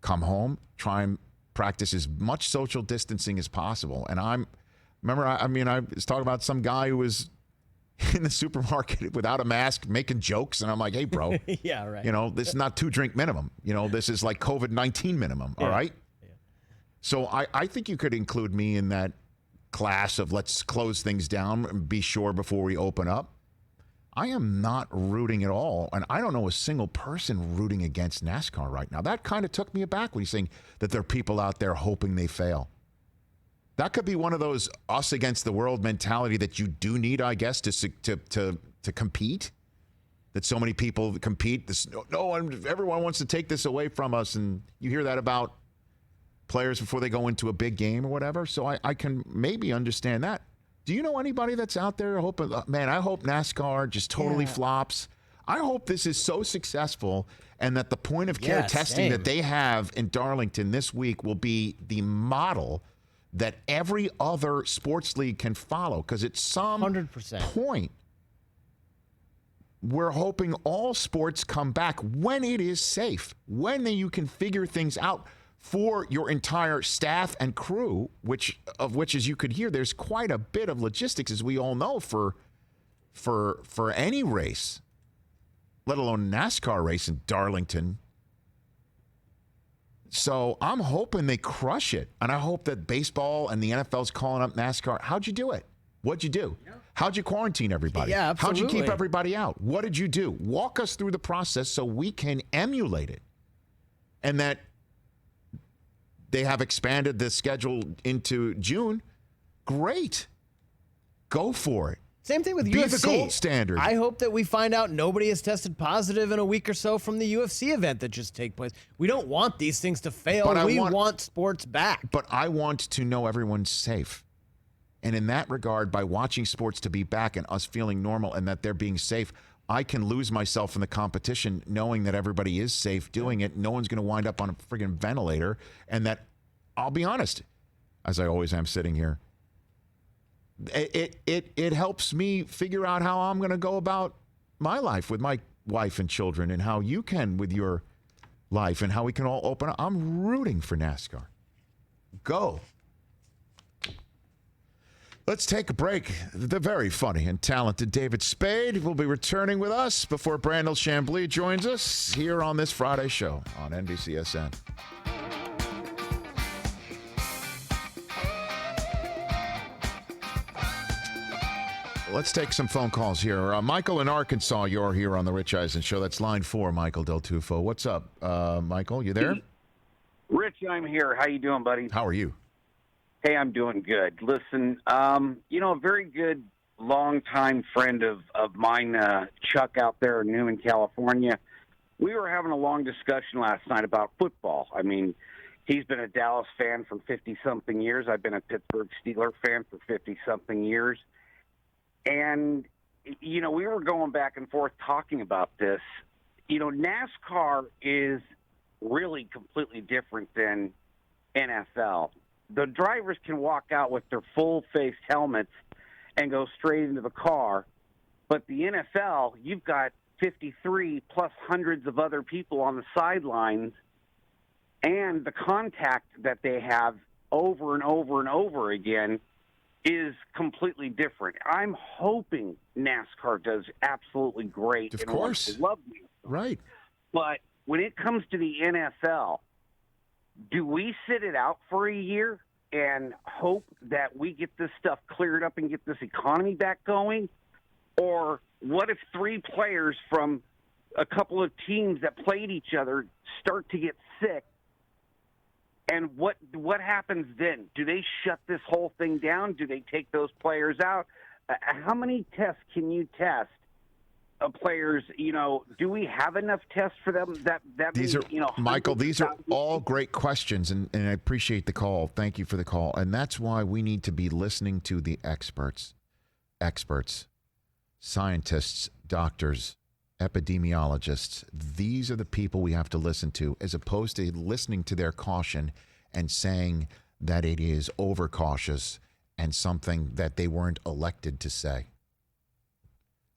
come home, try and practice as much social distancing as possible. And I was talking about some guy who was in the supermarket without a mask making jokes. And I'm like, hey, bro.
Yeah, right.
This is not 2-drink minimum. This is like COVID-19 minimum. All right. Yeah. So I think you could include me in that class of let's close things down and be sure before we open up. I am not rooting at all. And I don't know a single person rooting against NASCAR right now. That kind of took me aback when you're saying that there are people out there hoping they fail. That could be one of those us against the world mentality that you do need, I guess, to compete. That so many people compete. Everyone wants to take this away from us. And you hear that about players before they go into a big game or whatever. So I can maybe understand that. Do you know anybody that's out there hoping, man, I hope NASCAR just totally flops. I hope this is so successful and that the point of care testing that they have in Darlington this week will be the model that every other sports league can follow. Because at some 100% point, we're hoping all sports come back when it is safe, when you can figure things out for your entire staff and crew, which, as you could hear, there's quite a bit of logistics, as we all know, for any race, let alone NASCAR race in Darlington. So I'm hoping they crush it, and I hope that baseball and the NFL's calling up NASCAR. How'd you do it? What'd you do? Yeah. How'd you quarantine everybody?
Yeah, absolutely.
How'd you keep everybody out? What did you do? Walk us through the process so we can emulate it, and that they have expanded the schedule into June. Great. Go for it.
Same thing with UFC.
Be the gold standard.
I hope that we find out nobody has tested positive in a week or so from the UFC event that just take place. We don't want these things to fail. We want sports back.
But I want to know everyone's safe. And in that regard, by watching sports to be back and us feeling normal and that they're being safe, I can lose myself in the competition knowing that everybody is safe doing it. No one's going to wind up on a friggin' ventilator. And that, I'll be honest, as I always am sitting here, it helps me figure out how I'm going to go about my life with my wife and children and how you can with your life and how we can all open up. I'm rooting for NASCAR. Go. Let's take a break. The very funny and talented David Spade will be returning with us before Brandel Chamblee joins us here on this Friday show on NBCSN. Let's take some phone calls here. Michael in Arkansas, you're here on the Rich Eisen Show. That's line 4, Michael Del Tufo. What's up, Michael? You there?
Rich, I'm here. How you doing, buddy?
How are you?
Hey, I'm doing good. Listen, a very good longtime friend of mine, Chuck, out there in Newman, California, we were having a long discussion last night about football. I mean, he's been a Dallas fan for 50-something years. I've been a Pittsburgh Steelers fan for 50-something years. And, we were going back and forth talking about this. NASCAR is really completely different than NFL. The drivers can walk out with their full-face helmets and go straight into the car. But the NFL, you've got 53 plus hundreds of other people on the sidelines, and the contact that they have over and over and over again is completely different. I'm hoping NASCAR does absolutely great.
Of course.
I love NASCAR.
Right.
But when it comes to the NFL, do we sit it out for a year and hope that we get this stuff cleared up and get this economy back going? Or what if 3 players from a couple of teams that played each other start to get sick And what happens then? Do they shut this whole thing down? Do they take those players out? How many tests can you test? Players, do we have enough tests for them?
These are, Michael, these are all great questions, and I appreciate the call. Thank you for the call. And that's why we need to be listening to the experts, scientists, doctors, epidemiologists. These are the people we have to listen to, as opposed to listening to their caution and saying that it is overcautious and something that they weren't elected to say.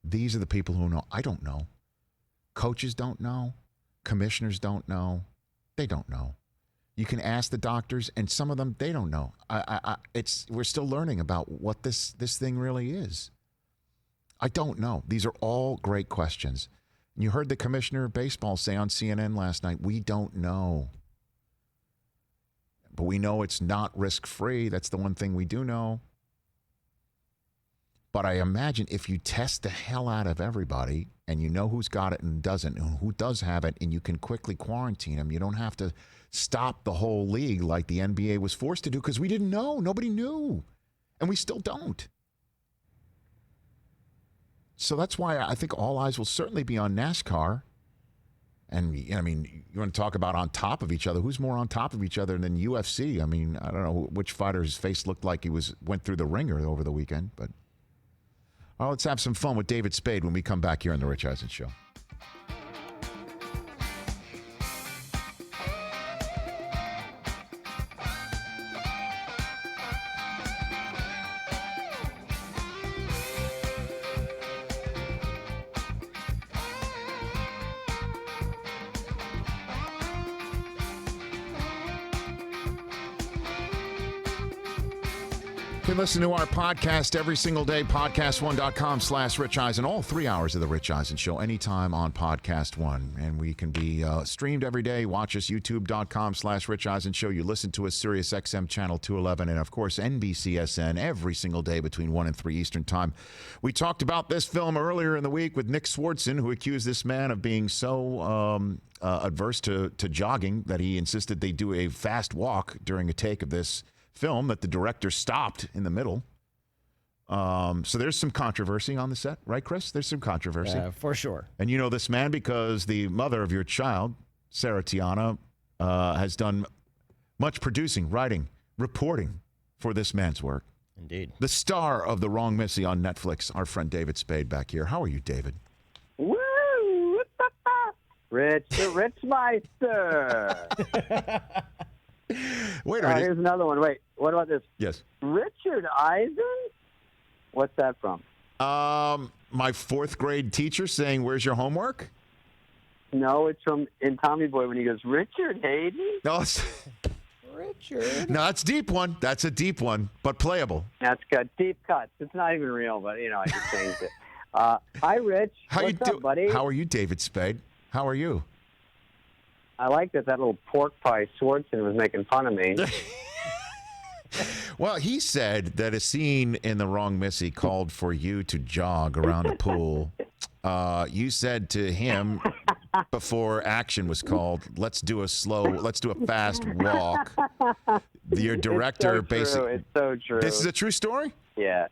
These are the people who know. I don't know. Coaches don't know. Commissioners don't know. They don't know. You can ask the doctors, and some of them, they don't know. We're still learning about what this thing really is. I don't know. These are all great questions. You heard the commissioner of baseball say on CNN last night, we don't know. But we know it's not risk-free. That's the one thing we do know. But I imagine if you test the hell out of everybody and you know who's got it and doesn't, and who does have it, and you can quickly quarantine them, you don't have to stop the whole league like the NBA was forced to do because we didn't know. Nobody knew. And we still don't. So that's why I think all eyes will certainly be on NASCAR. And, I mean, you want to talk about on top of each other. Who's more on top of each other than UFC? I mean, I don't know which fighter's face looked like he went through the ringer over the weekend, but... Well, let's have some fun with David Spade when we come back here on The Rich Eisen Show. You can listen to our podcast every single day, podcast1.com/Rich Eisen, all 3 hours of The Rich Eisen Show, anytime on Podcast One. And we can be streamed every day. Watch us, youtube.com/Rich Eisen Show. You listen to us, Sirius XM Channel 211, and, of course, NBCSN every single day between 1 and 3 Eastern Time. We talked about this film earlier in the week with Nick Swartzen, who accused this man of being so adverse to jogging that he insisted they do a fast walk during a take of this film that the director stopped in the middle. So there's some controversy on the set, right, Chris? There's some controversy.
Yeah, for sure.
And you know this man because the mother of your child, Sarah Tiana, has done much producing, writing, reporting for this man's work.
Indeed.
The star of The Wrong Missy on Netflix, our friend David Spade back here. How are you, David?
Woo! Rich the Richmeister.
Wait a minute.
Here's another one. Wait, what about this?
Yes.
Richard Eisen? What's that from?
My fourth grade teacher saying, "Where's your homework?"
No, it's from in Tommy Boy when he goes, Richard Hayden?
No,
Richard.
No, that's a deep one. That's a deep one, but playable.
That's good. Deep cuts. It's not even real, but, I just changed it. Hi, Rich. What's up, buddy?
How are you, David Spade? How are you?
I like that little pork pie Swartzen was making fun of me.
Well, he said that a scene in The Wrong Missy called for you to jog around a pool. You said to him before action was called, let's do a fast walk. Your director basically.
It's so true.
This is a true story?
Yeah.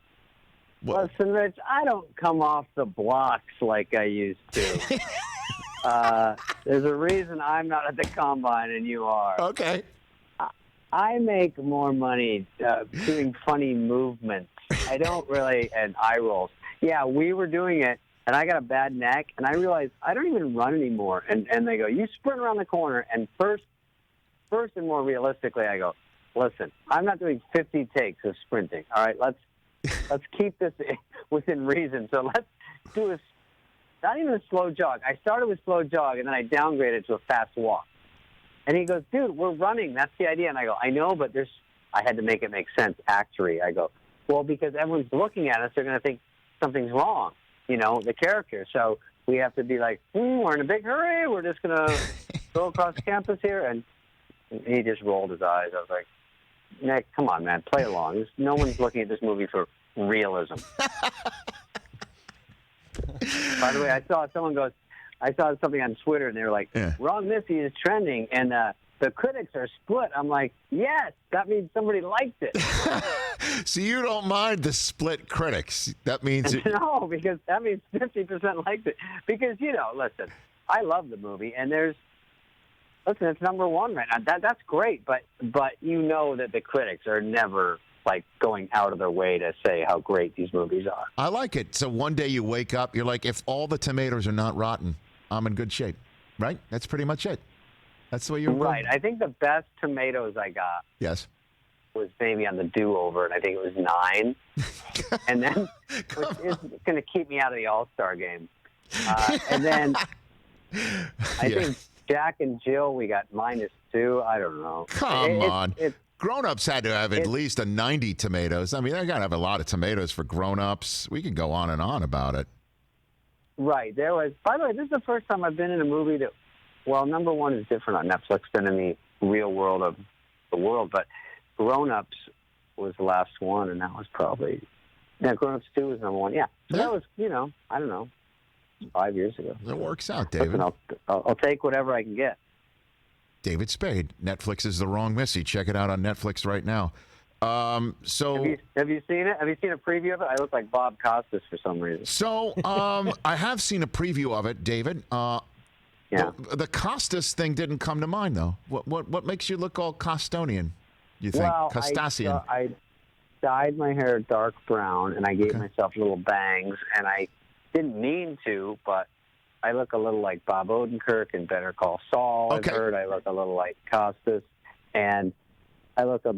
What?
Listen, Rich, I don't come off the blocks like I used to. There's a reason I'm not at the combine and you are.
Okay.
I make more money doing funny movements. I don't really, and eye rolls. Yeah, we were doing it, and I got a bad neck, and I realized I don't even run anymore. And they go, you sprint around the corner, and first and more realistically, I go, listen, I'm not doing 50 takes of sprinting. All right, let's keep this within reason. So let's do not even a slow jog. I started with slow jog, and then I downgraded to a fast walk. And he goes, dude, we're running. That's the idea. And I go, I know, but I had to make it make sense, actually. I go, well, because everyone's looking at us, they're going to think something's wrong, the character. So we have to be like, we're in a big hurry. We're just going to go across campus here. And he just rolled his eyes. I was like, Nick, come on, man, play along. No one's looking at this movie for realism. By the way, I saw something on Twitter, and they were like, Wrong Missy is trending, and the critics are split. I'm like, yes, that means somebody liked it.
So you don't mind the split critics. That means
No, because that means 50% liked it. Because, listen, I love the movie, and it's number one right now. That's great, but you know that the critics are never like going out of their way to say how great these movies are.
I like it. So one day you wake up, you're like, if all the tomatoes are not rotten, I'm in good shape, right? That's pretty much it. That's the way you're
right. I think the best tomatoes I got was maybe on the do-over, and I think it was 9. And then it's going to keep me out of the All-Star game. And then I think Jack and Jill, we got -2. I don't know.
Come on. Grown-ups had to have at least a 90 tomatoes. I mean, they got to have a lot of tomatoes for grown-ups. We could go on and on about it.
Right. There was. By the way, this is the first time I've been in a movie that, well, number one is different on Netflix than in the real world of the world, but Grown Ups was the last one, and that was probably, Grown Ups 2 was number one. Yeah. So that was, I don't know, 5 years ago.
It works out, David.
Listen, I'll take whatever I can get.
David Spade. Netflix is the wrong Missy. Check it out on Netflix right now. So
have you seen it? Have you seen a preview of it? I look like Bob Costas for some reason.
So I have seen a preview of it, David. The Costas thing didn't come to mind though. What makes you look all Costonian? You think Costasian?
I dyed my hair dark brown and I gave myself little bangs, and I didn't mean to, but I look a little like Bob Odenkirk in Better Call Saul. I've heard I look a little like Costas, and I look a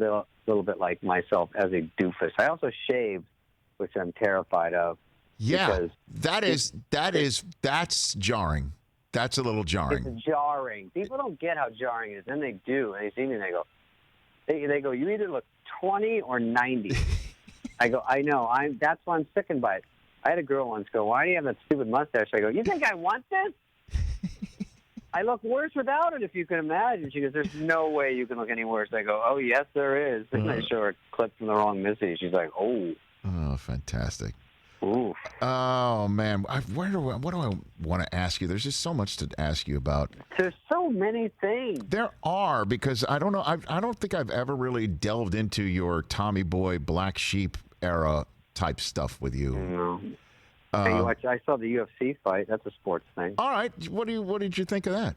little bit like myself as a doofus. I also shaved, which I'm terrified of.
Yeah, that's jarring. That's a little jarring.
It's jarring. People don't get how jarring it is. Then they do, and they see me and they go, you either look 20 or 90. I go, I know. That's why I'm sickened by it. I had a girl once go, why do you have that stupid mustache? I go, you think I want this? I look worse without it, if you can imagine. She goes, there's no way you can look any worse. I go, oh, yes, there is. And I show her a clip from the wrong Missy. She's like, oh.
Oh, fantastic.
Ooh.
Oh, man. What do I want to ask you? There's just so much to ask you about.
There's so many things.
There are, because I don't know. I don't think I've ever really delved into your Tommy Boy, Black Sheep era type stuff with you.
No. I saw the UFC fight. That's a sports thing.
All right. What did you think of that?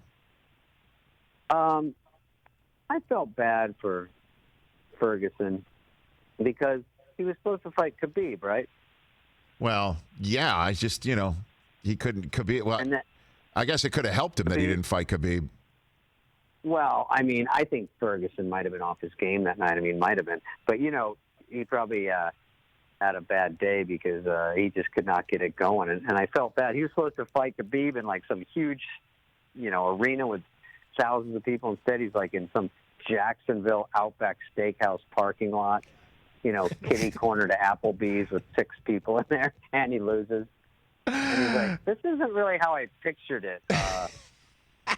I felt bad for Ferguson because he was supposed to fight Khabib, right?
Well, yeah. I just, he couldn't. Khabib. Well, I guess it could have helped him that he didn't fight Khabib.
Well, I mean, I think Ferguson might have been off his game that night. I mean, might have been. But, he probably had a bad day because he just could not get it going. And I felt bad. He was supposed to fight Khabib in, like, some huge, arena with thousands of people. Instead, he's, like, in some Jacksonville Outback Steakhouse parking lot, kitty corner to Applebee's with 6 people in there, and he loses. And he's like, this isn't really how I pictured it.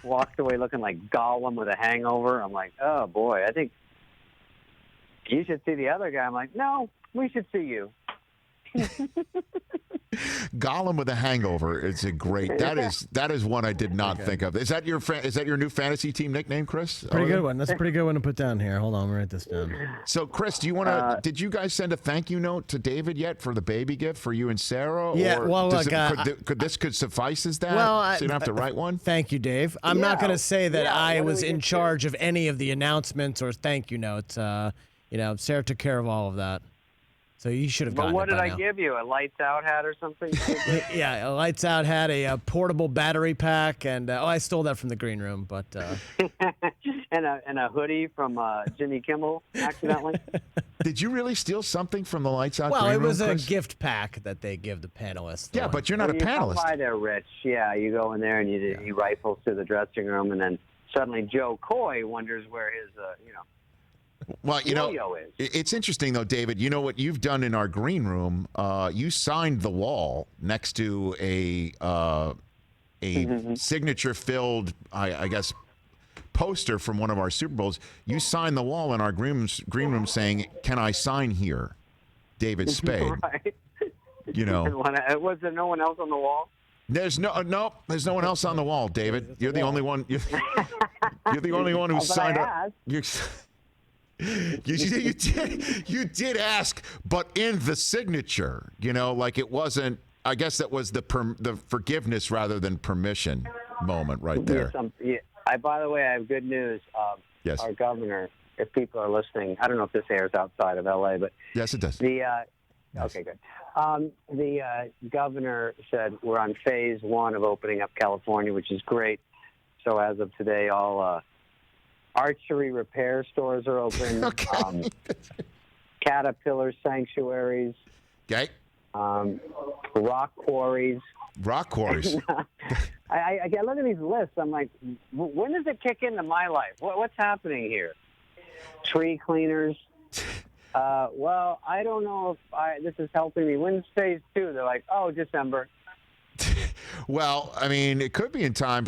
Walked away looking like Gollum with a hangover. I'm like, oh, boy, I think you should see the other guy. I'm like, no, we should see you.
Gollum with a hangover. It's a great. That is one I did not think of. Is that your new fantasy team nickname, Chris?
Pretty good one. That's a pretty good one to put down here. Hold on, write this down.
So, Chris, do you want to? Did you guys send a thank you note to David yet for the baby gift for you and Sarah?
Yeah.
Or
well, look,
could suffice as that?
Well,
so you don't have to write one.
Thank you, Dave. I'm not going to say that I was in charge of any of the announcements or thank you notes. Sarah took care of all of that. So you should have gotten
But what
it
did
by
I
now.
give you? A lights out hat or something?
Yeah, a lights out hat, a portable battery pack, and I stole that from the green room, but
and a hoodie from Jimmy Kimmel accidentally.
Did you really steal something from the lights out?
Well,
green
it
room,
was a
Chris?
gift pack that they give the panelists.
Yeah, but you're not a
You
panelist.
come by there, Rich. Yeah, you go in there and he rifles to the dressing room, and then suddenly Joe Coy wonders where his
Well,
yo-yo is.
It's interesting, though, David. You know what you've done in our green room? You signed the wall next to a signature-filled, I guess, poster from one of our Super Bowls. You signed the wall in our green room saying, "Can I sign here, David Spade?"
Right.
And
was there no one else on the wall?
There's no one else on the wall, David. You're the only one. You're the only one who
But
signed
I
up.
asked.
You did ask, but in the signature, like it wasn't. I guess that was the forgiveness rather than permission moment right there.
By the way, I have good news.
Yes.
Our governor, if people are listening, I don't know if this airs outside of L.A., but
yes, it does.
Okay, good. The governor said we're on phase 1 of opening up California, which is great. So as of today, all archery repair stores are open.
Okay.
Caterpillar sanctuaries.
Okay.
Rock quarries.
Rock quarries.
I look at these lists. I'm like, when does it kick into my life? What's happening here? Tree cleaners. Well, I don't know if this is helping me. When's phase 2? They're like, December.
Well, I mean, it could be in time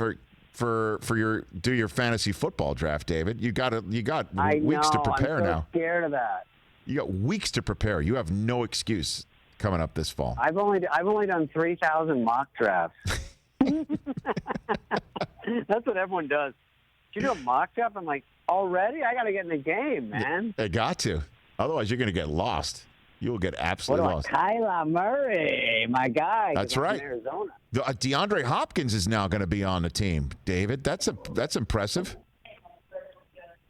for your fantasy football draft, David. You got weeks to prepare now.
I'm scared of that.
You got weeks to prepare. You have no excuse coming up this fall.
I've only done 3,000 mock drafts. That's what everyone does. Did you do a mock draft? I'm like, already? I got to get in the game, man.
I got to. Otherwise, you're going to get lost. You will get absolutely lost.
Kyler Murray, my guy.
That's
I'm
right.
in Arizona.
DeAndre Hopkins is now going to be on the team, David. That's impressive.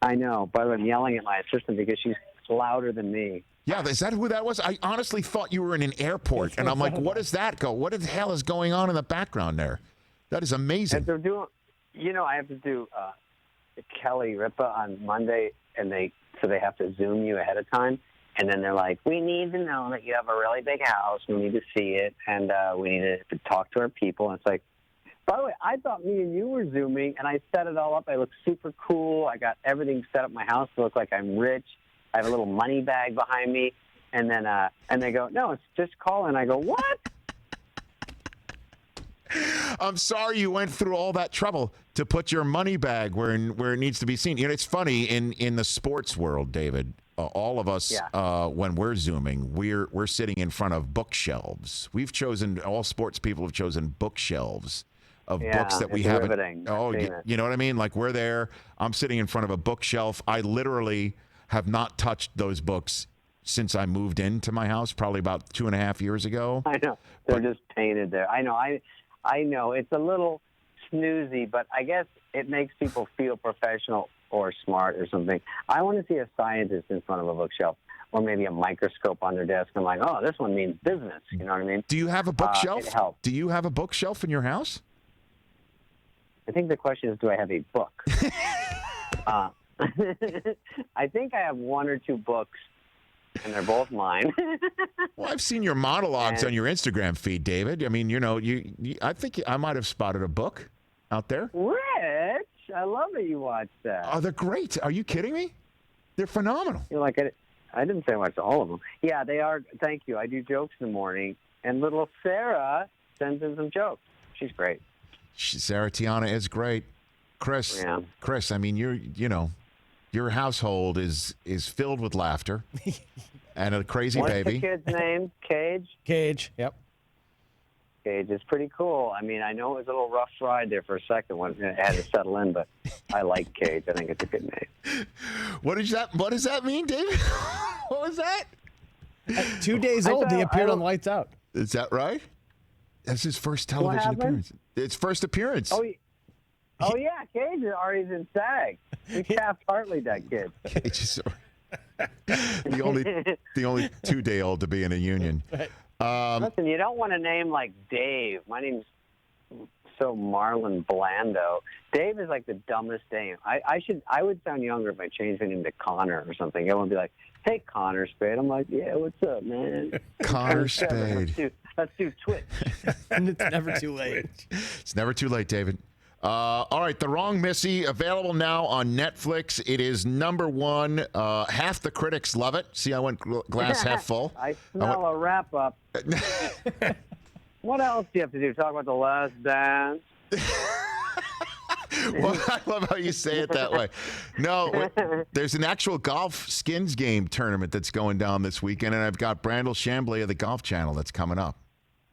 I know. By the way, I'm yelling at my assistant because she's louder than me.
Yeah, is that who that was? I honestly thought you were in an airport, and I'm like, what does that go? What the hell is going on in the background there? That is amazing.
And they're doing, I have to do Kelly Ripa on Monday, and they have to Zoom you ahead of time, and then they're like, we need to know that you have a really big house. We need to see it, and we need to talk to our people. And it's like, by the way, I thought me and you were Zooming, and I set it all up. I look super cool. I got everything set up in my house to look like I'm rich. I have a little money bag behind me, and then and they go, no, it's just call. And I go, what?
I'm sorry you went through all that trouble to put your money bag where it needs to be seen. It's funny in the sports world, David. All of us, when we're Zooming, we're sitting in front of bookshelves. All sports people have chosen bookshelves of books that we haven't. You know what I mean? Like we're there. I'm sitting in front of a bookshelf. I literally have not touched those books since I moved into my house, probably about 2.5 years ago.
I know. They're just painted there. I know. I know. It's a little snoozy, but I guess it makes people feel professional or smart or something. I want to see a scientist in front of a bookshelf or maybe a microscope on their desk. I'm like, oh, this one means business. You know what I mean?
Do you have a bookshelf?
It helps.
Do you have a bookshelf in your house?
I think the question is, do I have a book? I think I have 1 or 2 books, and they're both mine.
Well, I've seen your monologues on your Instagram feed, David. I mean, I think I might have spotted a book out there.
Rich, I love that you watch that.
Oh, they're great. Are you kidding me? They're phenomenal.
You're like, I didn't say I watched all of them. Yeah, they are. Thank you. I do jokes in the morning, and little Sarah sends in some jokes. She's great.
Sarah Tiana is great. Chris, I mean, your household is filled with laughter and a crazy baby.
What's the kid's name? Cage?
Cage, yep.
Cage is pretty cool. I mean, I know it was a little rough ride there for a second when it had to settle in, but I like Cage. I think it's a good name.
What does that mean, David? What was that?
2 days old, he appeared on Lights Out.
Is that right? That's his first television appearance. It's first appearance.
Oh yeah, Cage is already in SAG. He's Taft-Hartley, that kid.
Cage is the only 2-day-old to be in a union.
Listen, you don't want a name like Dave. My name's so Marlon Blando. Dave is like the dumbest name. I would sound younger if I changed my name to Connor or something. Everyone would be like, hey, Connor Spade. I'm like, yeah, what's up, man?
Connor Spade.
Let's do Twitch.
It's never too late.
It's never too late, David. All right, The Wrong Missy, available now on Netflix. It is #1. Half the critics love it. See, I went glass half full.
I smell a wrap-up. What else do you have to do? Talk about The Last Dance?
Well, I love how you say it that way. No, there's an actual golf skins game tournament that's going down this weekend, and I've got Brandel Chamblee of the Golf Channel that's coming up.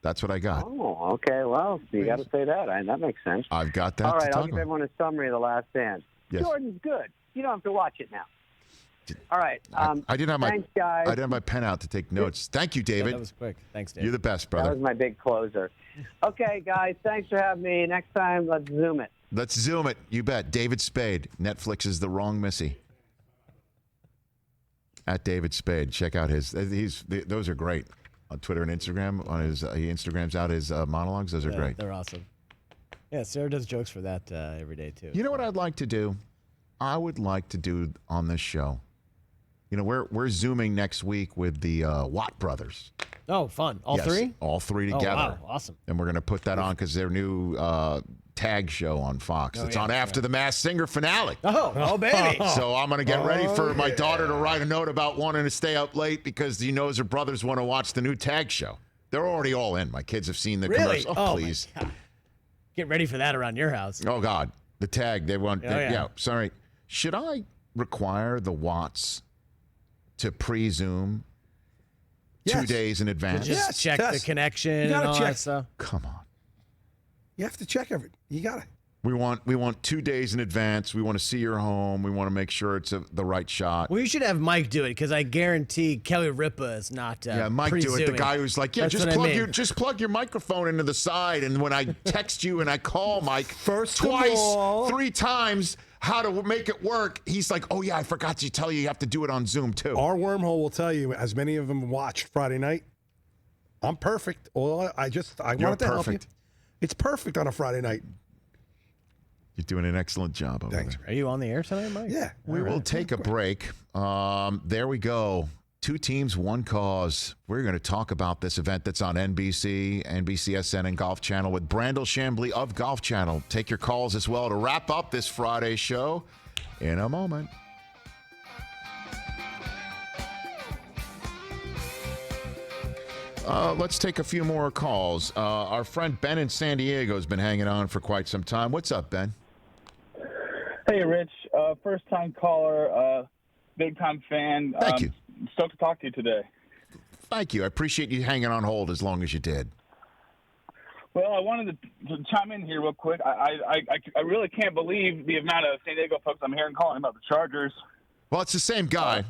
That's what I got.
Oh, okay. Well, you got to say that. That makes sense.
I've got that.
All right, I'll give everyone a summary of The Last Dance.
Yes.
Jordan's good. You don't have to watch it now. All right.
I didn't have my
thanks, guys.
I didn't have my pen out to take notes. Thank you, David.
That was quick. Thanks, Dave.
You're the best,
That
brother.
was my big closer. Okay, guys, thanks for having me. Next time, let's Zoom it.
Let's Zoom it. You bet. David Spade. Netflix is the wrong Missy. At David Spade. Check out those are great on Twitter and Instagram. On his he Instagrams out his monologues. Those are great.
They're awesome. Yeah, Sarah does jokes for that every day too.
You know what I'd like to do? I would like to do on this show. You know, we're Zooming next week with the Watt brothers.
Oh, fun. All
Yes,
three?
all three
Oh,
together.
wow. Awesome.
And we're going to put that on because their new tag show on Fox.
Oh,
It's
yeah,
on after the Masked Singer finale.
Oh, baby.
So I'm going to get ready for my daughter to write a note about wanting to stay up late because he knows her brothers want to watch the new tag show. They're already all in. My kids have seen the
Really?
commercial.
Oh,
please.
my God. Get ready for that around your house.
Oh, God. The tag. They want.
Oh, yeah.
Yeah. Sorry. Should I require the Watts to pre-Zoom 2 days in advance?
Just check the connection and all that stuff.
Come on.
You have to check everything. You got to.
We want 2 days in advance. We want to see your home. We want to make sure it's the right shot.
Well, you should have Mike do it because I guarantee Kelly Ripa is not.
Yeah, Mike do it. The
pre-Zooming.
guy who's like, yeah,
That's
just
what I mean.
plug your microphone into the side, and when I text you and I call Mike
First of
twice,
all-
3 times, how to make it work, he's like, oh yeah, I forgot to tell you have to do it on Zoom too.
Our wormhole will tell you, as many of them watched Friday night, I'm perfect. Well, I
You're
wanted to help you.
perfect.
It's perfect on a Friday night.
You're doing an excellent job over
Thanks.
there.
Are you on the air tonight, Mike?
Yeah.
We will take a break. There we go. 2 teams, 1 cause. We're going to talk about this event that's on NBC, NBCSN, and Golf Channel with Brandel Chamblee of Golf Channel. Take your calls as well to wrap up this Friday show in a moment. Let's take a few more calls. Our friend Ben in San Diego has been hanging on for quite some time. What's up, Ben?
Hey, Rich. First-time caller, big-time fan.
Thank you.
Stoked to talk to you today.
Thank you. I appreciate you hanging on hold as long as you did.
Well, I wanted to chime in here real quick. I really can't believe the amount of San Diego folks I'm hearing calling about the Chargers.
Well, it's the same guy.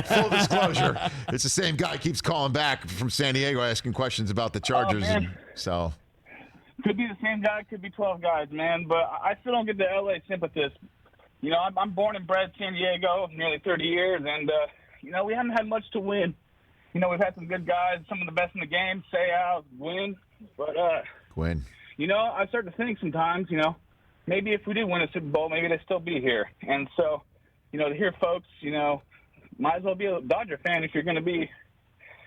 Full disclosure, it's the same guy keeps calling back from San Diego asking questions about the Chargers.
man.
And so,
Could be the same guy, could be 12 guys, man. But I still don't get the L.A. sympathist. You know, I'm born and bred San Diego, nearly 30 years, and, you know, we haven't had much to win. You know, we've had some good guys, some of the best in the game, say out, win. But,
Quinn.
you know, I start to think sometimes, you know, maybe if we do win a Super Bowl, maybe they'd still be here. And so, you know, to hear folks, you know, might as well be a Dodger fan if you're going to be,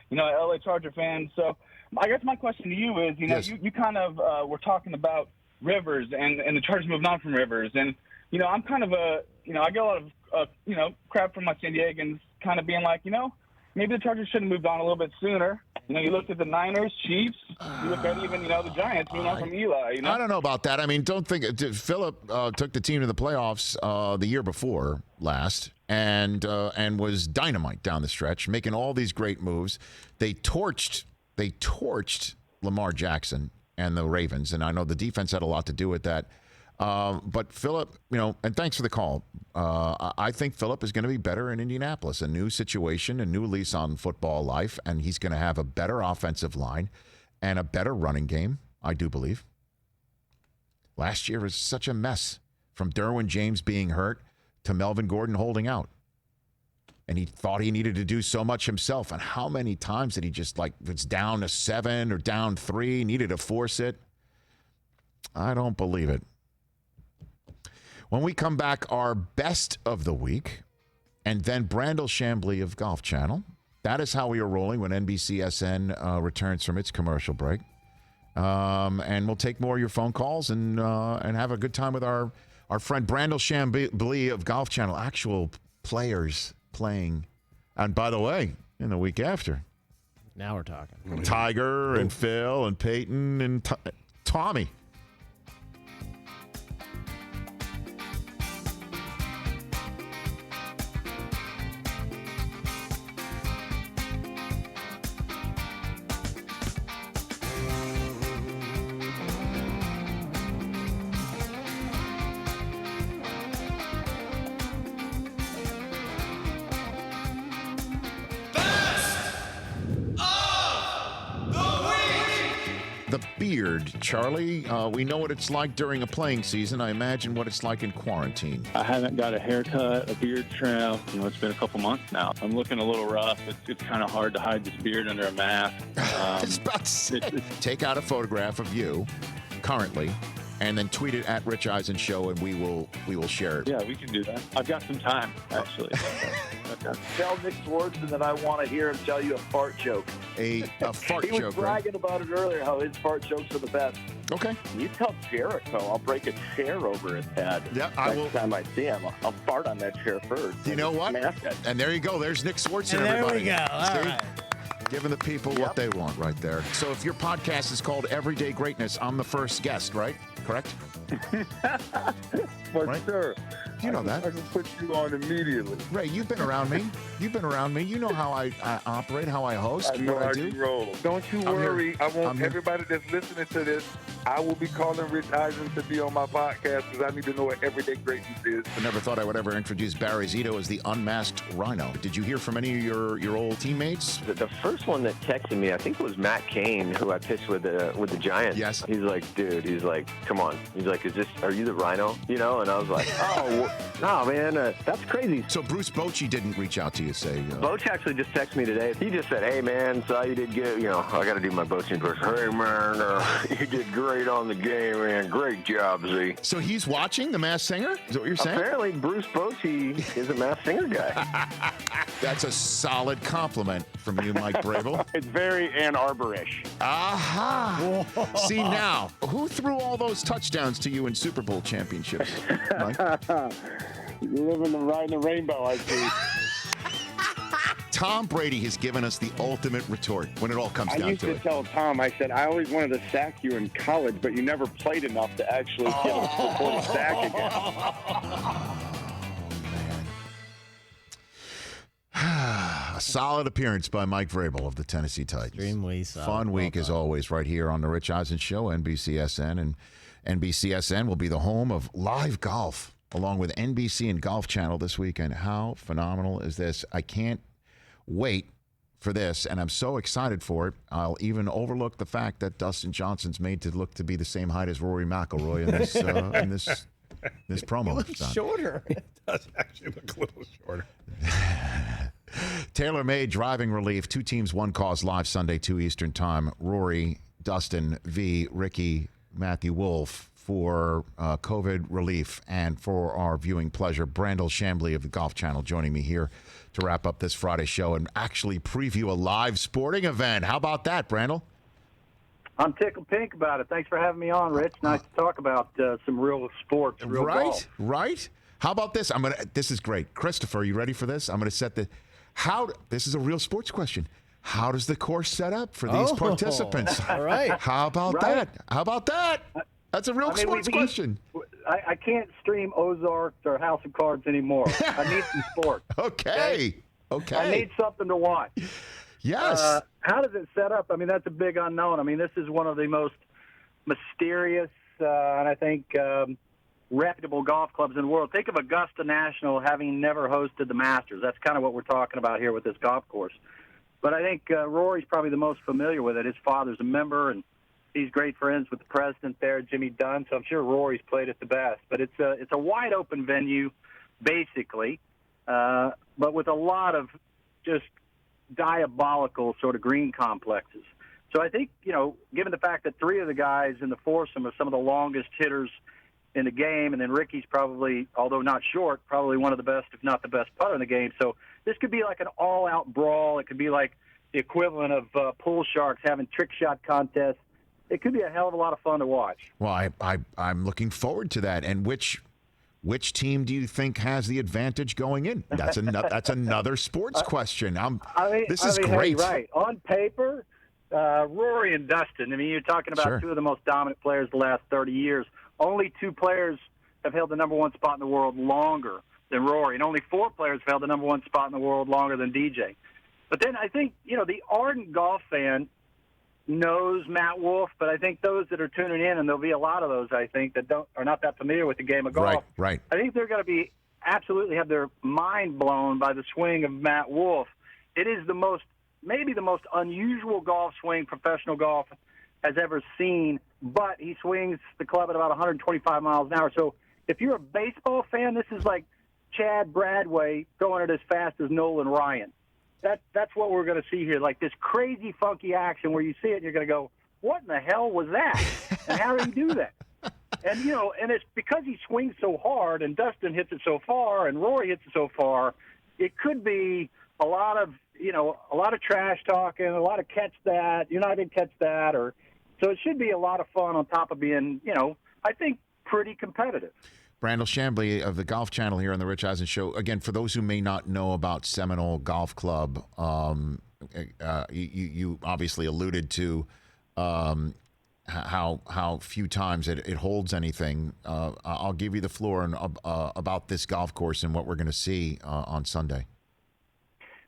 you know, an LA Charger fan. So I guess my question to you is, you know,
Yes.
you kind of were talking about Rivers and the Chargers moving on from Rivers. And, you know, I'm kind of you know, I get a lot of, you know, crap from my San Diegans kind of being like, you know, maybe the Chargers should have moved on a little bit sooner. You know, you looked at the Niners, Chiefs, you look at even, you know, the Giants moving on from Eli, you know.
I don't know about that. I mean, don't think Philip took the team to the playoffs the year before last and was dynamite down the stretch, making all these great moves. They torched Lamar Jackson and the Ravens, and I know the defense had a lot to do with that. But Philip, you know, and thanks for the call. I think Philip is going to be better in Indianapolis. A new situation, a new lease on football life, and he's going to have a better offensive line and a better running game, I do believe. Last year was such a mess, from Derwin James being hurt to Melvin Gordon holding out. And he thought he needed to do so much himself. And how many times did he just, like, it's down to 7 or down 3, needed to force it? I don't believe it. When we come back, our best of the week, and then Brandel Chamblee of Golf Channel. That is how we are rolling when NBCSN returns from its commercial break. And we'll take more of your phone calls and have a good time with our friend Brandel Chamblee of Golf Channel. Actual players playing. And by the way, in the week after.
Now we're talking.
Tiger and Phil and Payton and Tommy. the beard, Charlie. We know what it's like during a playing season. I imagine what it's like in quarantine.
I haven't got a haircut, a beard trim. It's been a couple months now. I'm looking a little rough. It's kind of hard to hide this beard under a mask.
Take out a photograph of you currently, and then tweet it at Rich Eisen Show, and we will share it.
Yeah, we can do that. I've got some time, actually.
Tell Nick Swartzen that I want to hear him tell you a fart joke.
A fart joke,
He was bragging about it earlier, how his fart jokes are the best.
Okay.
You tell Jericho I'll break a chair over his head.
Yeah, I will.
Next time I see him, I'll fart on that chair first.
You know what? And there you go. There's Nick Swartzen, everybody.
There we go. All right.
Giving the people what they want right there. So if your podcast is called Everyday Greatness, I'm the first guest, right? Correct?
For sure.
You know that.
I can put you on immediately.
Ray, you've been around me. You know how I operate, how I host,
I know
what I
how
do.
you roll. Don't you worry. I want everybody that's listening to this. I will be calling Rich Eisen to be on my podcast because I need to know what everyday greatness is.
I never thought I would ever introduce Barry Zito as the unmasked Rhino. Did you hear from any of your old teammates?
The first one that texted me, I think it was Matt Cain, who I pitched with the Giants.
Yes.
He's like, dude, come on. He's like, are you the Rhino? And I was like, oh, no, man, that's crazy.
So Bruce Bochy didn't reach out to you, say?
Bochy actually just texted me today. He just said, hey, man, saw you did good. I got to do my Bochy impression. Hey, man, you did great on the game, man. Great job, Z.
So he's watching The Masked Singer? Is that what you're saying?
Apparently, Bruce Bochy is a Masked Singer guy.
That's a solid compliment from you, Mike Brable.
It's very Ann Arbor-ish.
Aha! See, now, who threw all those touchdowns to you in Super Bowl championships, Mike?
You're riding the rainbow, I see.
Tom Brady has given us the ultimate retort when it all comes down to it.
I used to tell Tom, I said, I always wanted to sack you in college, but you never played enough to actually get a sack again.
A solid appearance by Mike Vrabel of the Tennessee Titans.
Extremely solid.
Fun week as always right here on the Rich Eisen Show, NBCSN. And NBCSN will be the home of live golf along with NBC and Golf Channel this weekend. How phenomenal is this? I can't wait for this, and I'm so excited for it. I'll even overlook the fact that Dustin Johnson's made to look to be the same height as Rory McIlroy in this promo.
He looks shorter. It does actually look a little shorter.
Tailor-made driving relief. 2 teams, 1 cause. Live Sunday, 2 Eastern time. Rory, Dustin, V, Ricky, Matthew Wolf for COVID relief and for our viewing pleasure. Brandel, Chamblee of the Golf Channel joining me here to wrap up this Friday show and actually preview a live sporting event. How about that, Brandel?
I'm tickled pink about it. Thanks for having me on, Rich. Nice to talk about some real sports, real golf.
Right? How about this? This is great. Christopher, are you ready for this? I'm going to set this is a real sports question. How does the course set up for these participants?
All right.
How about that? How about that? That's a real sports question.
I can't stream Ozarks or House of Cards anymore. I need some sports.
Okay.
I need something to watch.
Yes.
How does it set up? That's a big unknown. This is one of the most mysterious and I think reputable golf clubs in the world. Think of Augusta National having never hosted the Masters. That's kind of what we're talking about here with this golf course. But I think Rory's probably the most familiar with it. His father's a member, and he's great friends with the president there, Jimmy Dunn, so I'm sure Rory's played it the best. But it's a wide-open venue, basically, but with a lot of just diabolical sort of green complexes. So I think, given the fact that 3 of the guys in the foursome are some of the longest hitters in the game, and then Ricky's probably, although not short, probably one of the best, if not the best putter in the game. So this could be like an all-out brawl. It could be like the equivalent of pool sharks having trick shot contests. It could be a hell of a lot of fun to watch.
Well, I'm looking forward to that. And which team do you think has the advantage going in? That's another sports question. This is great.
Right. On paper, Rory and Dustin. You're talking about 2 of the most dominant players the last 30 years. Only 2 players have held the number 1 spot in the world longer than Rory, and only 4 players have held the number 1 spot in the world longer than DJ. But then I think, the ardent golf fan knows Matt Wolff, but I think those that are tuning in, and there'll be a lot of those, I think, that are not that familiar with the game of golf.
Right.
I think they're going to be absolutely have their mind blown by the swing of Matt Wolff. It is maybe the most unusual golf swing, professional golf, has ever seen, but he swings the club at about 125 miles an hour. So if you're a baseball fan, this is like Chad Bradway throwing it as fast as Nolan Ryan. That's what we're going to see here, like this crazy, funky action where you see it and you're going to go, what in the hell was that? And how did he do that? And, and it's because he swings so hard and Dustin hits it so far and Rory hits it so far, it could be a lot of trash talking, a lot of catch that, you're not going to catch that. So it should be a lot of fun on top of being, I think, pretty competitive.
Brandel Chamblee of the Golf Channel here on the Rich Eisen Show. Again, for those who may not know about Seminole Golf Club, you obviously alluded to how few times it holds anything. I'll give you the floor about this golf course and what we're going to see on Sunday.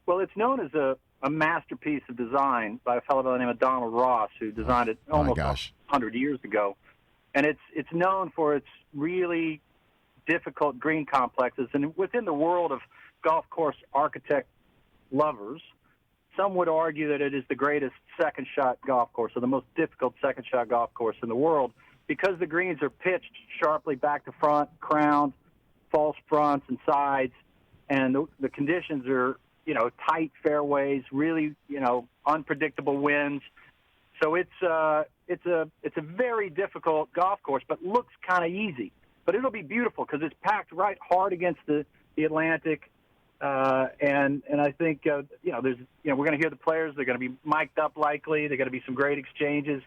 Well, it's known as a masterpiece of design by a fellow by the name of Donald Ross, who designed it almost 100 years ago. And it's known for its really difficult green complexes. And within the world of golf course architect lovers, some would argue that it is the greatest second shot golf course, or the most difficult second shot golf course in the world, because the greens are pitched sharply back to front, crowned, false fronts and sides, and the conditions are, tight fairways, really, unpredictable winds. So it's a very difficult golf course, but looks kind of easy. But it'll be beautiful because it's packed right hard against the Atlantic, and I think there's we're going to hear the players. They're going to be mic'd up likely. They're going to be some great exchanges,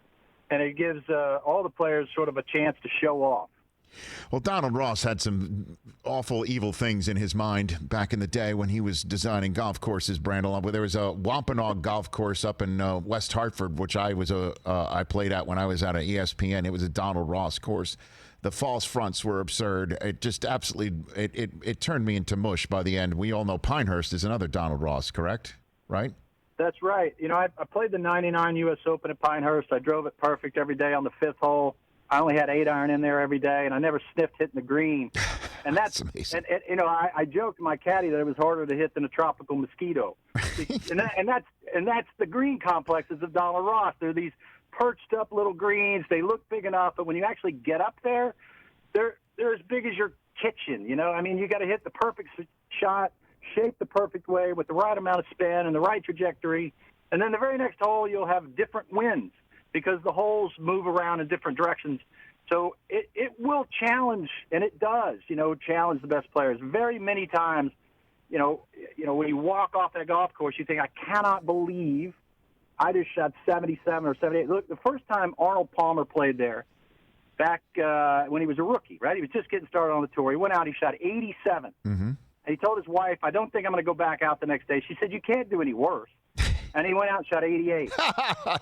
and it gives all the players sort of a chance to show off.
Well, Donald Ross had some awful, evil things in his mind back in the day when he was designing golf courses, Brandel. There was a Wampanoag golf course up in West Hartford, which I played at when I was at ESPN. It was a Donald Ross course. The false fronts were absurd. It just absolutely, it turned me into mush by the end. We all know Pinehurst is another Donald Ross, correct? Right?
That's right. I played the 99 U.S. Open at Pinehurst. I drove it perfect every day on the fifth hole. I only had 8-iron in there every day, and I never sniffed hitting the green. And that's amazing. And I joked to my caddy that it was harder to hit than a tropical mosquito. and that's the green complexes of Donald Ross. They're these perched up little greens. They look big enough, but when you actually get up there, they're as big as your kitchen. You got to hit the perfect shot, shaped the perfect way with the right amount of spin and the right trajectory. And then the very next hole, you'll have different winds, because the holes move around in different directions. So it will challenge, and it does, challenge the best players. Very many times, when you walk off that golf course, you think, I cannot believe I just shot 77 or 78. Look, the first time Arnold Palmer played there, back when he was a rookie, right? He was just getting started on the tour. He went out, he shot 87. Mm-hmm. And he told his wife, I don't think I'm going to go back out the next day. She said, you can't do any worse. And he went out and shot 88.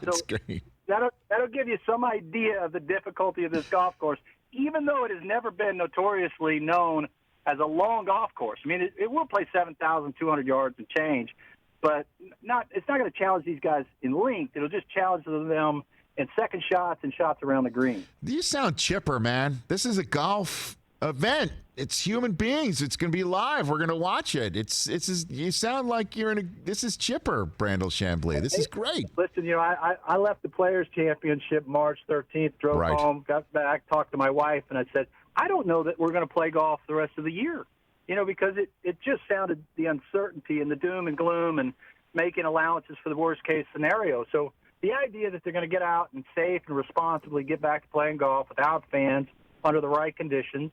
That's great.
That'll give you some idea of the difficulty of this golf course, even though it has never been notoriously known as a long golf course. I mean, it will play 7,200 yards and change, but it's not going to challenge these guys in length. It'll just challenge them in second shots and shots around the green.
You sound chipper, man. This is a golf event. It's human beings. It's going to be live. We're going to watch it. You sound like this is chipper, Brandel Chamblee. This is great.
Listen, I left the Players Championship March 13th, drove home, got back, talked to my wife, and I said, I don't know that we're going to play golf the rest of the year, because it just sounded the uncertainty and the doom and gloom and making allowances for the worst case scenario. So the idea that they're going to get out and safe and responsibly get back to playing golf without fans under the right conditions.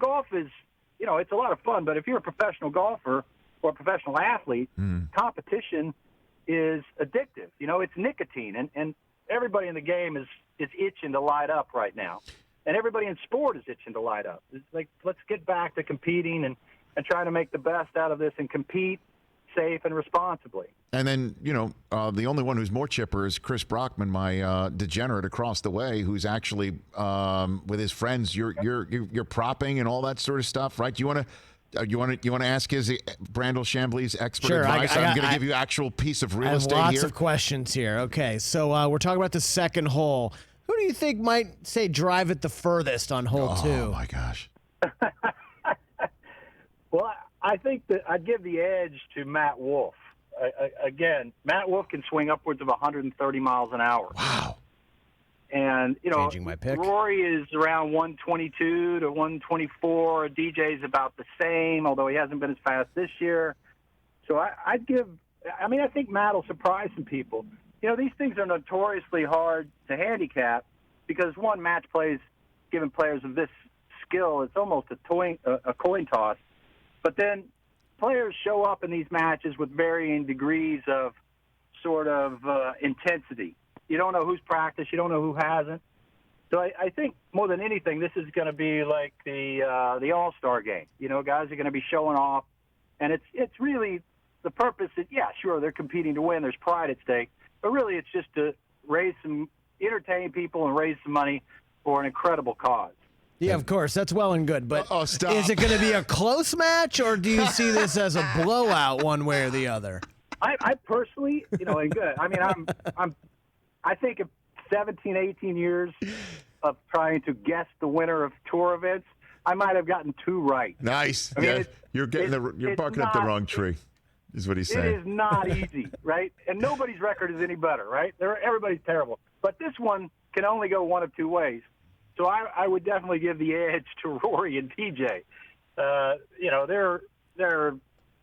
Golf is, it's a lot of fun, but if you're a professional golfer or a professional athlete, competition is addictive. It's nicotine, and everybody in the game is itching to light up right now. And everybody in sport is itching to light up. It's like, let's get back to competing and trying to make the best out of this and compete safe and responsibly.
And then, the only one who's more chipper is Chris Brockman, my degenerate across the way, who's actually with his friends. You're propping and all that sort of stuff, right? Do you want to ask his Brandel Chamblee's expert advice? I'm going to give you actual piece of real estate here.
I have lots of questions here. Okay, so we're talking about the second hole. Who do you think might drive it the furthest on hole 2?
Oh my gosh.
Well, I think that I'd give the edge to Matt Wolff. Again, Matt Wolff can swing upwards of 130 miles an hour.
Wow.
And,
Changing my pick.
Rory is around 122 to 124. DJ's about the same, although he hasn't been as fast this year. So I think Matt will surprise some people. These things are notoriously hard to handicap because, one, match plays, given players of this skill, it's almost a coin toss. But then players show up in these matches with varying degrees of sort of intensity. You don't know who's practiced. You don't know who hasn't. So I think more than anything, this is going to be like the All-Star game. Guys are going to be showing off, and it's really the purpose. Sure, they're competing to win. There's pride at stake, but really it's just to entertain people and raise some money for an incredible cause.
Yeah, of course. That's well and good. But
stop.
Is it going to be a close match, or do you see this as a blowout one way or the other?
I personally, and good. I mean, I think of 17, 18 years of trying to guess the winner of tour events, I might have gotten 2 right.
Nice.
I mean,
you're barking up the wrong tree, is what he's saying.
It is not easy, right? And nobody's record is any better, right? Everybody's terrible. But this one can only go one of 2 ways. So I would definitely give the edge to Rory and TJ. They're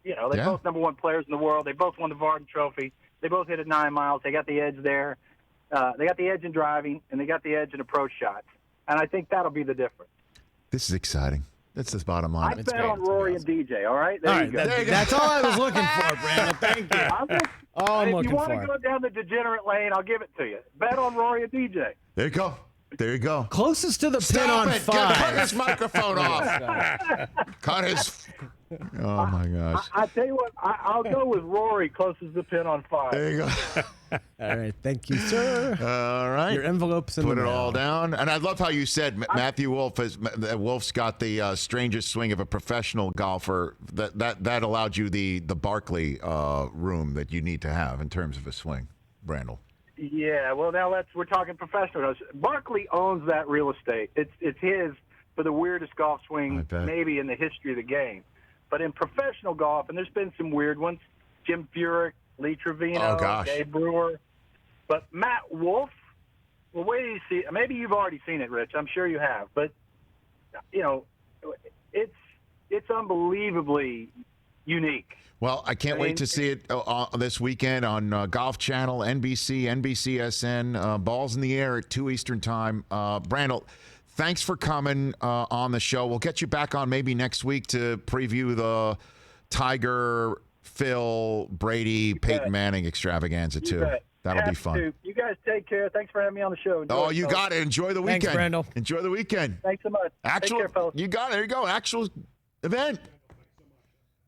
both number 1 players in the world. They both won the Varden Trophy. They both hit it 9 miles. They got the edge there. They got the edge in driving, and they got the edge in approach shots. And I think that'll be the difference.
This is exciting. That's the bottom line.
I bet on Rory and DJ, all right? There you go.
That's all I was looking for, Brandel. Thank you.
If you want to go down the degenerate lane, I'll give it to you. Bet on Rory and DJ.
There you go. There you go.
Closest to the pin on 5.
Cut his microphone off. Cut his. Oh, my gosh.
I tell you what, I'll go with Rory closest to the pin on 5.
There you go.
All right. Thank you, sir.
All right.
Your envelope's in
Put
the
it
mail.
all down. And I love how you said Matthew Wolff Wolf's got the strangest swing of a professional golfer. That allowed you the Barkley room that you need to have in terms of a swing, Brandel.
Yeah, well, now we're talking professional. Barkley owns that real estate. It's his for the weirdest golf swing maybe in the history of the game. But in professional golf, and there's been some weird ones, Jim Furyk, Lee Trevino, Dave Brewer. But Matt Wolff, well, wait till you see. Maybe you've already seen it, Rich. I'm sure you have. But, it's unbelievably unique.
Well, I can't wait to see it this weekend on Golf Channel, NBC, NBCSN, Balls in the Air at 2 Eastern Time. Brandel, thanks for coming on the show. We'll get you back on maybe next week to preview the Tiger, Phil, Brady, Peyton Manning extravaganza, too. That'll be fun.
You guys take care. Thanks for having me on the show. Enjoy
you got it. Enjoy the weekend.
Thanks, Brandel.
Enjoy the weekend.
Thanks so much. Take care, fellas.
You got it. There you go. Actual event.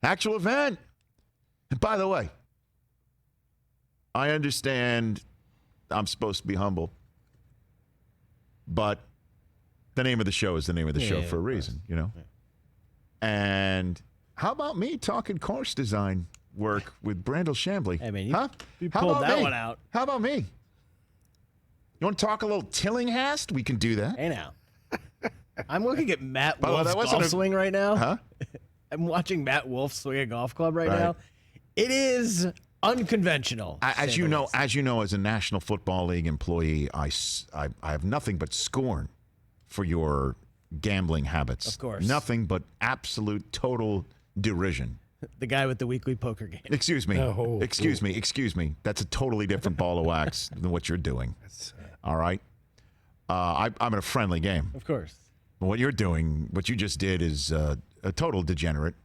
Actual event. And by the way, I understand I'm supposed to be humble, but the name of the show is the name of the show for a reason, Yeah. And how about me talking course design work with Brandel Chamblee?
I mean, you
How
pulled
about
that
me?
one out.
How about me? You want to talk a little Tillinghast? We can do that.
Hey, now. I'm looking at Matt
By the way,
Wolff's
that wasn't
golf swing right now.
Huh?
I'm watching Matt Wolff swing a golf club right now. It is unconventional.
As you know, as a National Football League employee, I have nothing but scorn for your gambling habits.
Of course.
Nothing but absolute total derision.
The guy with the weekly poker game.
Excuse me. Excuse me. That's a totally different ball of wax than what you're doing. All right? I'm in a friendly game.
Of course.
What you're doing, what you just did is a total degenerate.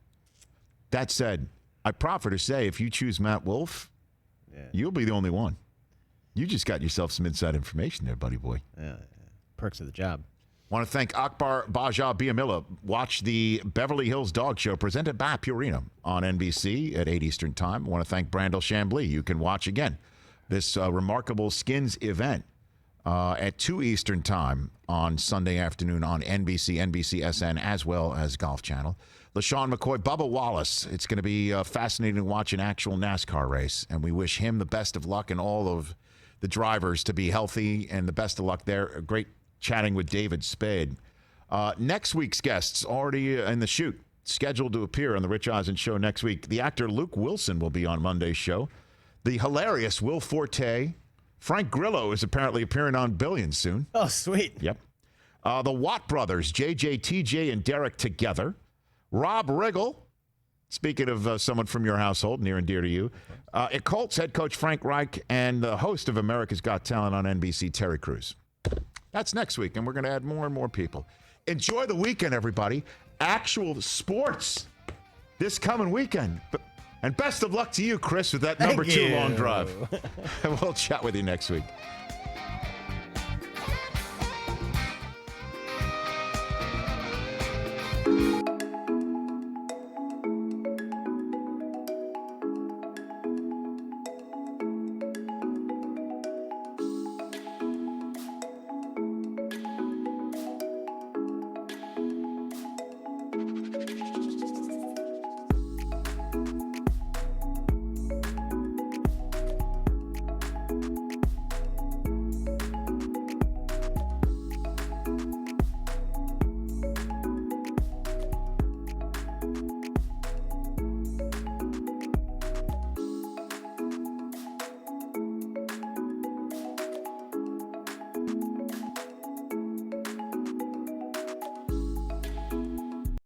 That said, I proffer to say if you choose Matt Wolff, you'll be the only one. You just got yourself some inside information there, buddy boy.
Yeah. Perks of the job.
Want to thank Akbar Gbajabiamila. Watch the Beverly Hills Dog Show presented by Purina on NBC at 8 Eastern Time. I want to thank Brandel Chamblee. You can watch again this remarkable skins event at 2 Eastern Time on Sunday afternoon on NBC, NBCSN, as well as Golf Channel. LeSean McCoy, Bubba Wallace. It's going to be fascinating to watch an actual NASCAR race, and we wish him the best of luck and all of the drivers to be healthy and the best of luck there. Great chatting with David Spade. Next week's guests already in the chute, scheduled to appear on the Rich Eisen Show next week. The actor Luke Wilson will be on Monday's show. The hilarious Will Forte Frank Grillo is apparently appearing on Billions soon.
Oh, sweet.
Yep. The Watt brothers, JJ, TJ, and Derek together. Rob Riggle, speaking of someone from your household, near and dear to you. At Colts head coach Frank Reich and the host of America's Got Talent on NBC, Terry Crews. That's next week, and we're going to add more and more people. Enjoy the weekend, everybody. Actual sports this coming weekend. And best of luck to you, Chris, with that number 2 long drive. We'll chat with you next week.